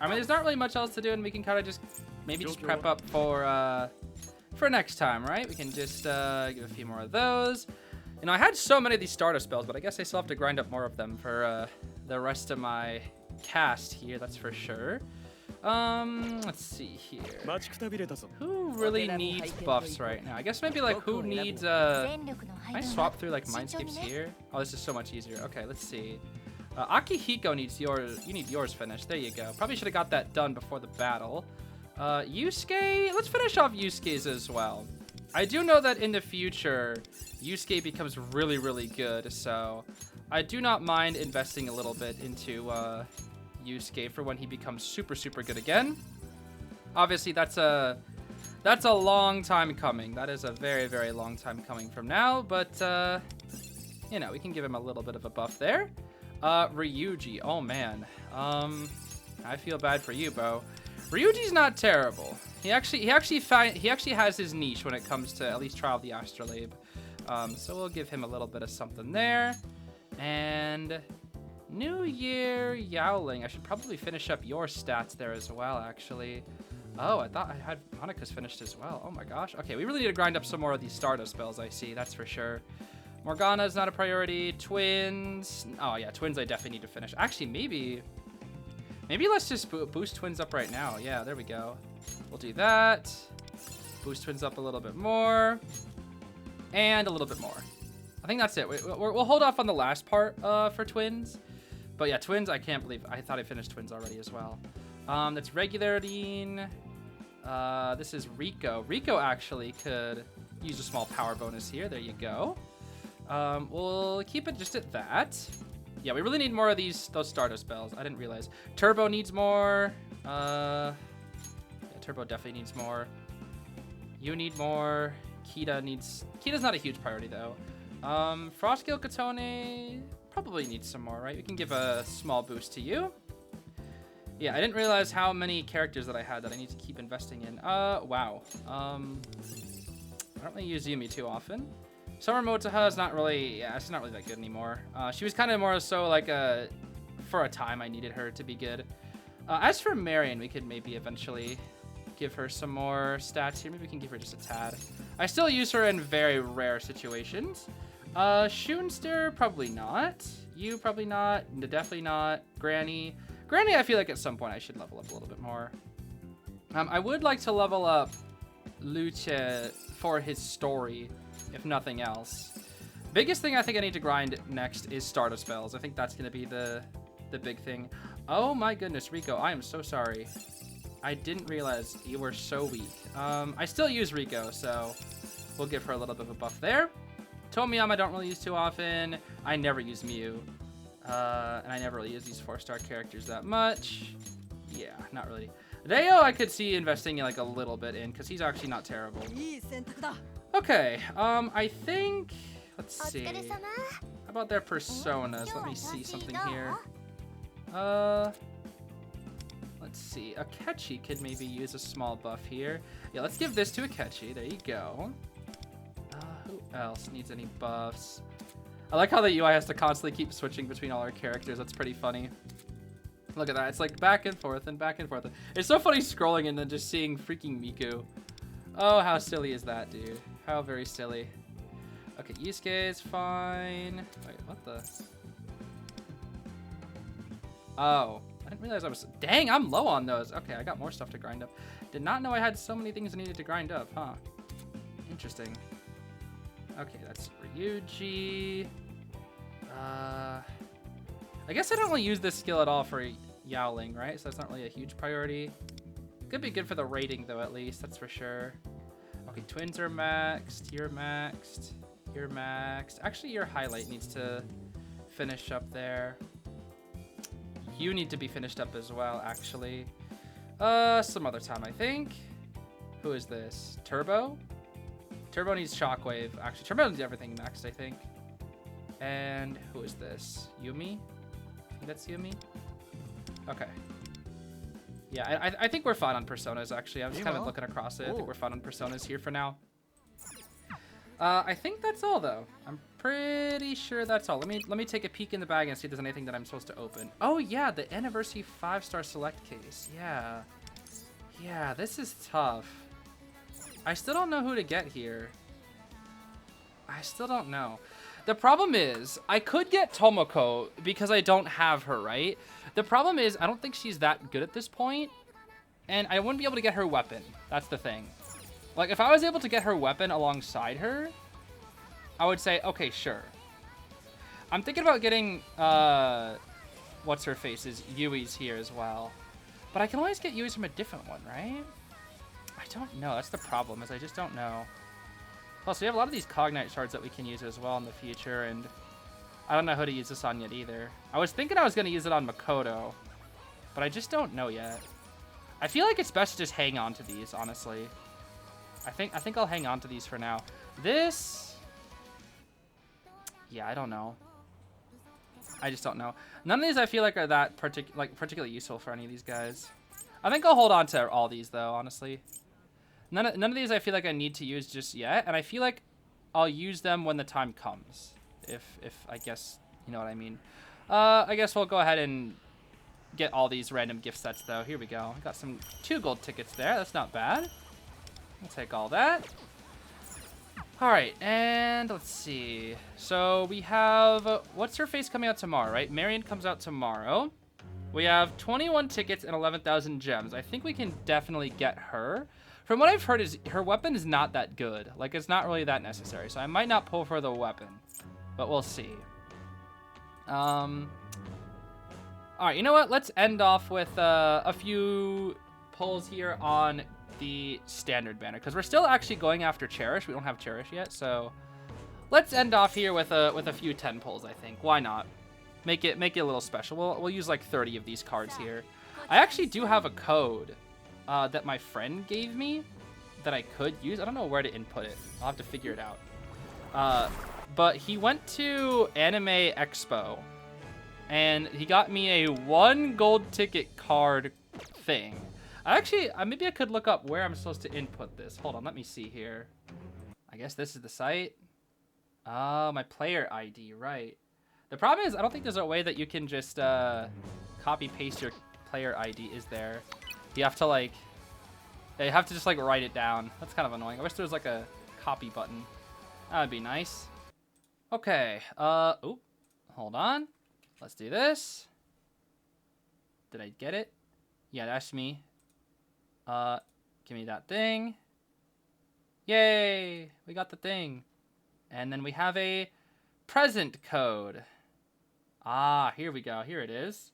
mean, there's not really much else to do, and we can kind of just maybe just prep up for next time, right? We can just give a few more of those. You know, I had so many of these starter spells, but I guess I still have to grind up more of them for the rest of my cast here, that's for sure. Let's see here. Who really needs buffs right now? I guess maybe like who needs I swap through like Mindscapes here? Oh, this is so much easier. Okay, let's see. Akihiko needs yours. You need yours finished. There you go. Probably should have got that done before the battle. Yusuke, let's finish off Yusuke's as well. I do know that in the future, Yusuke becomes really, really good, so I do not mind investing a little bit into Yusuke for when he becomes super, super good again. Obviously, that's a long time coming. That is a very, very long time coming from now, but you know, we can give him a little bit of a buff there. Ryuji, oh man, I feel bad for you, bro. Ryuji's not terrible. He actually has his niche when it comes to at least Trial of the Astrolabe. So we'll give him a little bit of something there. And New Year Yowling. I should probably finish up your stats there as well, actually. Oh, I thought I had Monica's finished as well. Oh my gosh. Okay, we really need to grind up some more of these Stardust spells, I see. That's for sure. Morgana's not a priority. Twins. Oh yeah, Twins I definitely need to finish. Actually, maybe let's just boost Twins up right now. Yeah, there we go. We'll do that. Boost Twins up a little bit more. And a little bit more. I think that's it. We'll hold off on the last part for Twins. But yeah, Twins, I can't believe. I thought I finished Twins already as well. That's Regulardine. This is Riko. Riko actually could use a small power bonus here. There you go. We'll keep it just at that. Yeah, we really need more of those starter spells. I didn't realize. Turbo needs more. Yeah, Turbo definitely needs more. You need more. Kita's not a huge priority though. Frostgale Katone probably needs some more, right? We can give a small boost to you. Yeah, I didn't realize how many characters that I had that I need to keep investing in. Wow. I don't really use Yumi too often. Summer Motaha is not really, yeah, it's not really that good anymore. She was kind of more so like for a time I needed her to be good. As for Marian, we could maybe eventually give her some more stats here. Maybe we can give her just a tad. I still use her in very rare situations. Shoonster, probably not. You, probably not. Definitely not. Granny, I feel like at some point I should level up a little bit more. I would like to level up Luce for his story, if nothing else. Biggest thing I think I need to grind next is starter spells. I think that's going to be the big thing. Oh my goodness, Riko, I am so sorry. I didn't realize you were so weak. I still use Riko, so we'll give her a little bit of a buff there. Tomiyama I don't really use too often. I never use Mew. And I never really use these 4-star characters that much. Yeah, not really. Reo, I could see investing like a little bit in, because he's actually not terrible. Okay, I think, let's see. How about their personas? Let me see something here. Let's see. Akechi could maybe use a small buff here. Yeah, let's give this to Akechi. There you go. Who else needs any buffs? I like how the UI has to constantly keep switching between all our characters. That's pretty funny. Look at that. It's like back and forth and back and forth. It's so funny scrolling and then just seeing freaking Miku. Oh, how silly is that, dude? How very silly. Okay, Yusuke is fine. Wait, what the? Oh, I didn't realize I was... Dang, I'm low on those. Okay, I got more stuff to grind up. Did not know I had so many things I needed to grind up, huh? Interesting. Okay, that's Ryuji. I guess I don't really use this skill at all for Yowling, right? So that's not really a huge priority. Could be good for the rating, though, at least. That's for sure. Okay, twins are maxed. You're maxed. You're maxed. Actually, your highlight needs to finish up there. You need to be finished up as well, actually. Some other time, I think. Who is this? Turbo? Turbo needs Shockwave. Actually, Turbo needs everything maxed, I think. And who is this? Yumi? I think that's Yumi. Okay. Yeah, I think we're fine on personas, actually. I'm just kind of looking across it. I think we're fine on personas here for now. I think that's all, though. I'm pretty sure that's all. Let me take a peek in the bag and see if there's anything that I'm supposed to open. Oh, yeah, the Anniversary 5-star Select case. Yeah. Yeah, this is tough. I still don't know who to get here. I still don't know. The problem is, I could get Tomoko because I don't have her, right? The problem is, I don't think she's that good at this point, and I wouldn't be able to get her weapon. That's the thing. Like, if I was able to get her weapon alongside her, I would say, okay, sure. I'm thinking about getting, what's-her-face's Yui's here as well. But I can always get Yui's from a different one, right? I don't know. That's the problem, is I just don't know. Plus, we have a lot of these Cognite shards that we can use as well in the future, and I don't know who to use this on yet either. I was thinking I was going to use it on Makoto, but I just don't know yet. I feel like it's best to just hang on to these, honestly. I think I'll hang on to these for now. This... Yeah, I don't know. I just don't know. None of these I feel like are that particularly useful for any of these guys. I think I'll hold on to all these, though, honestly. None of these I feel like I need to use just yet, and I feel like I'll use them when the time comes. If I guess, you know what I mean. I guess we'll go ahead and get all these random gift sets, though. Here we go. Got 2 gold tickets there. That's not bad. I'll take all that. All right, and let's see. So we have, what's her face coming out tomorrow, right? Marian comes out tomorrow. We have 21 tickets and 11,000 gems. I think we can definitely get her. From what I've heard, is her weapon is not that good. Like, it's not really that necessary. So I might not pull for the weapon, but we'll see. All right, you know what? Let's end off with a few pulls here on the standard banner, because we're still actually going after Cherish. We don't have Cherish yet, so let's end off here with a few 10 pulls. I think, why not make it a little special. We'll use like 30 of these cards here. I actually do have a code that my friend gave me that I could use. I don't know where to input it. I'll have to figure it out. But he went to Anime Expo and he got me a 1 gold ticket card thing. Actually, maybe I could look up where I'm supposed to input this. Hold on, let me see here. I guess this is the site. Oh, my player ID, right. The problem is, I don't think there's a way that you can just copy paste your player ID, is there? You have to like, you have to just like write it down. That's kind of annoying. I wish there was like a copy button. That would be nice. Okay, oh, hold on. Let's do this. Did I get it? Yeah, that's me. Give me that thing. Yay! We got the thing. And then we have a present code. Ah, here we go. Here it is.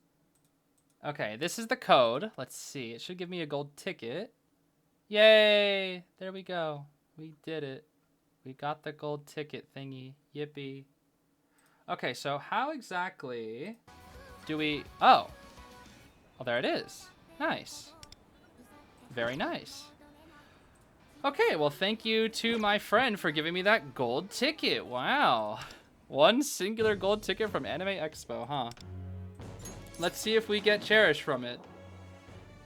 Okay, this is the code. Let's see. It should give me a gold ticket. Yay! There we go. We did it. We got the gold ticket thingy. Yippee. Okay, so how exactly do we... Oh. Oh, there it is. Nice. Very nice. Okay, well, thank you to my friend for giving me that gold ticket. Wow. One singular gold ticket from Anime Expo, huh? Let's see if we get Cherish from it.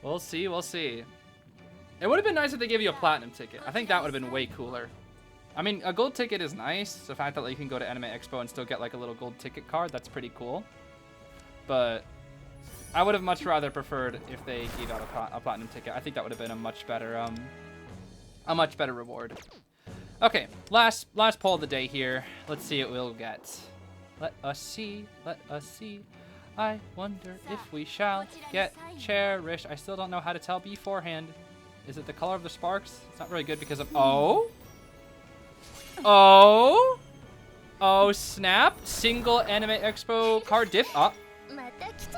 We'll see, we'll see. It would have been nice if they gave you a platinum ticket. I think that would have been way cooler. I mean, a gold ticket is nice. The fact that you can go to Anime Expo and still get like a little gold ticket card, that's pretty cool. But I would have much rather preferred if they gave out a platinum ticket. I think that would have been a much better reward. Okay, last poll of the day here. Let's see what we'll get. Let us see. Let us see. I wonder if we shall get Cherish. I still don't know how to tell beforehand. Is it the color of the sparks? It's not really good because of... Oh? Oh? Oh, snap. Single Anime Expo card diff. Oh.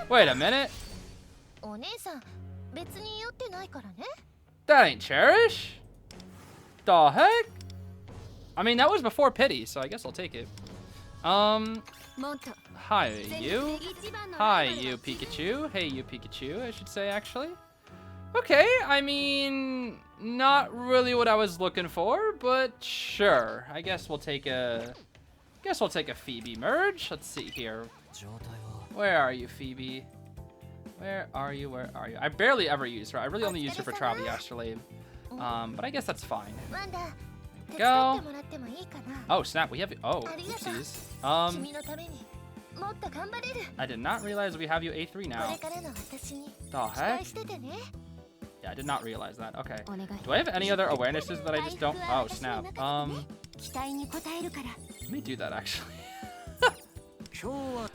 Wait a minute. That ain't Cherish? The heck? I mean, that was before Pity, so I guess I'll take it. Hi, you. Hi, you Pikachu. Hey, you Pikachu, I should say, actually. Okay, I mean, not really what I was looking for, but sure. I guess we'll take a Phoebe merge. Let's see here. Where are you, Phoebe? Where are you? Where are you? I barely ever use her. I really only use her for Travel the Astrolabe. But I guess that's fine. Go. Oh, snap. We have... Oh, oopsies. I did not realize we have you A3 now. The heck? Yeah, I did not realize that. Okay. Do I have any other awarenesses that I just don't... Oh, snap. Let me do that, actually.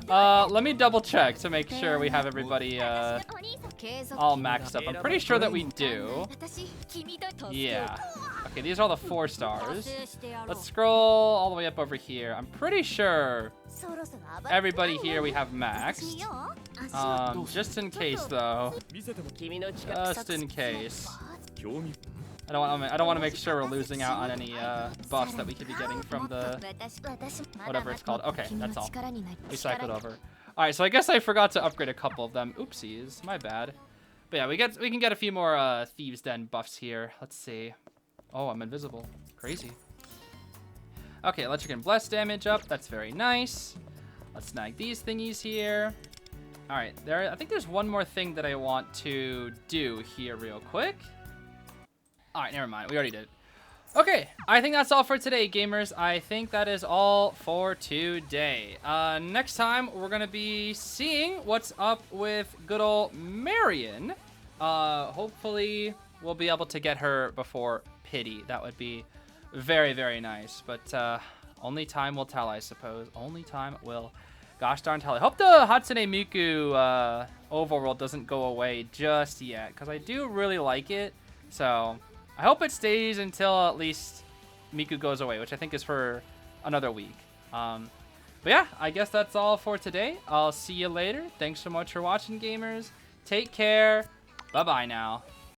Let me double check to make sure we have everybody all maxed up. I'm pretty sure that we do. Yeah. Okay, these are all the 4 stars. Let's scroll all the way up over here. I'm pretty sure everybody here we have maxed. Just in case, though. Just in case. I don't want to make sure we're losing out on any buffs that we could be getting from the whatever it's called. Okay, that's all. We cycled over. All right, so I guess I forgot to upgrade a couple of them. Oopsies, my bad. But yeah, we can get a few more Thieves Den buffs here. Let's see. Oh, I'm invisible. Crazy. Okay, electric and bless damage up. That's very nice. Let's snag these thingies here. All right, I think there's one more thing that I want to do here real quick. All right, never mind. We already did. Okay, I think that's all for today, gamers. I think that is all for today. Next time, we're going to be seeing what's up with good old Marian. Hopefully, we'll be able to get her before Pity. That would be very, very nice. But only time will tell, I suppose. Only time will. Gosh darn tell. I hope the Hatsune Miku overworld doesn't go away just yet, because I do really like it. So I hope it stays until at least Miku goes away, which I think is for another week. But yeah, I guess that's all for today. I'll see you later. Thanks so much for watching, gamers. Take care. Bye-bye now.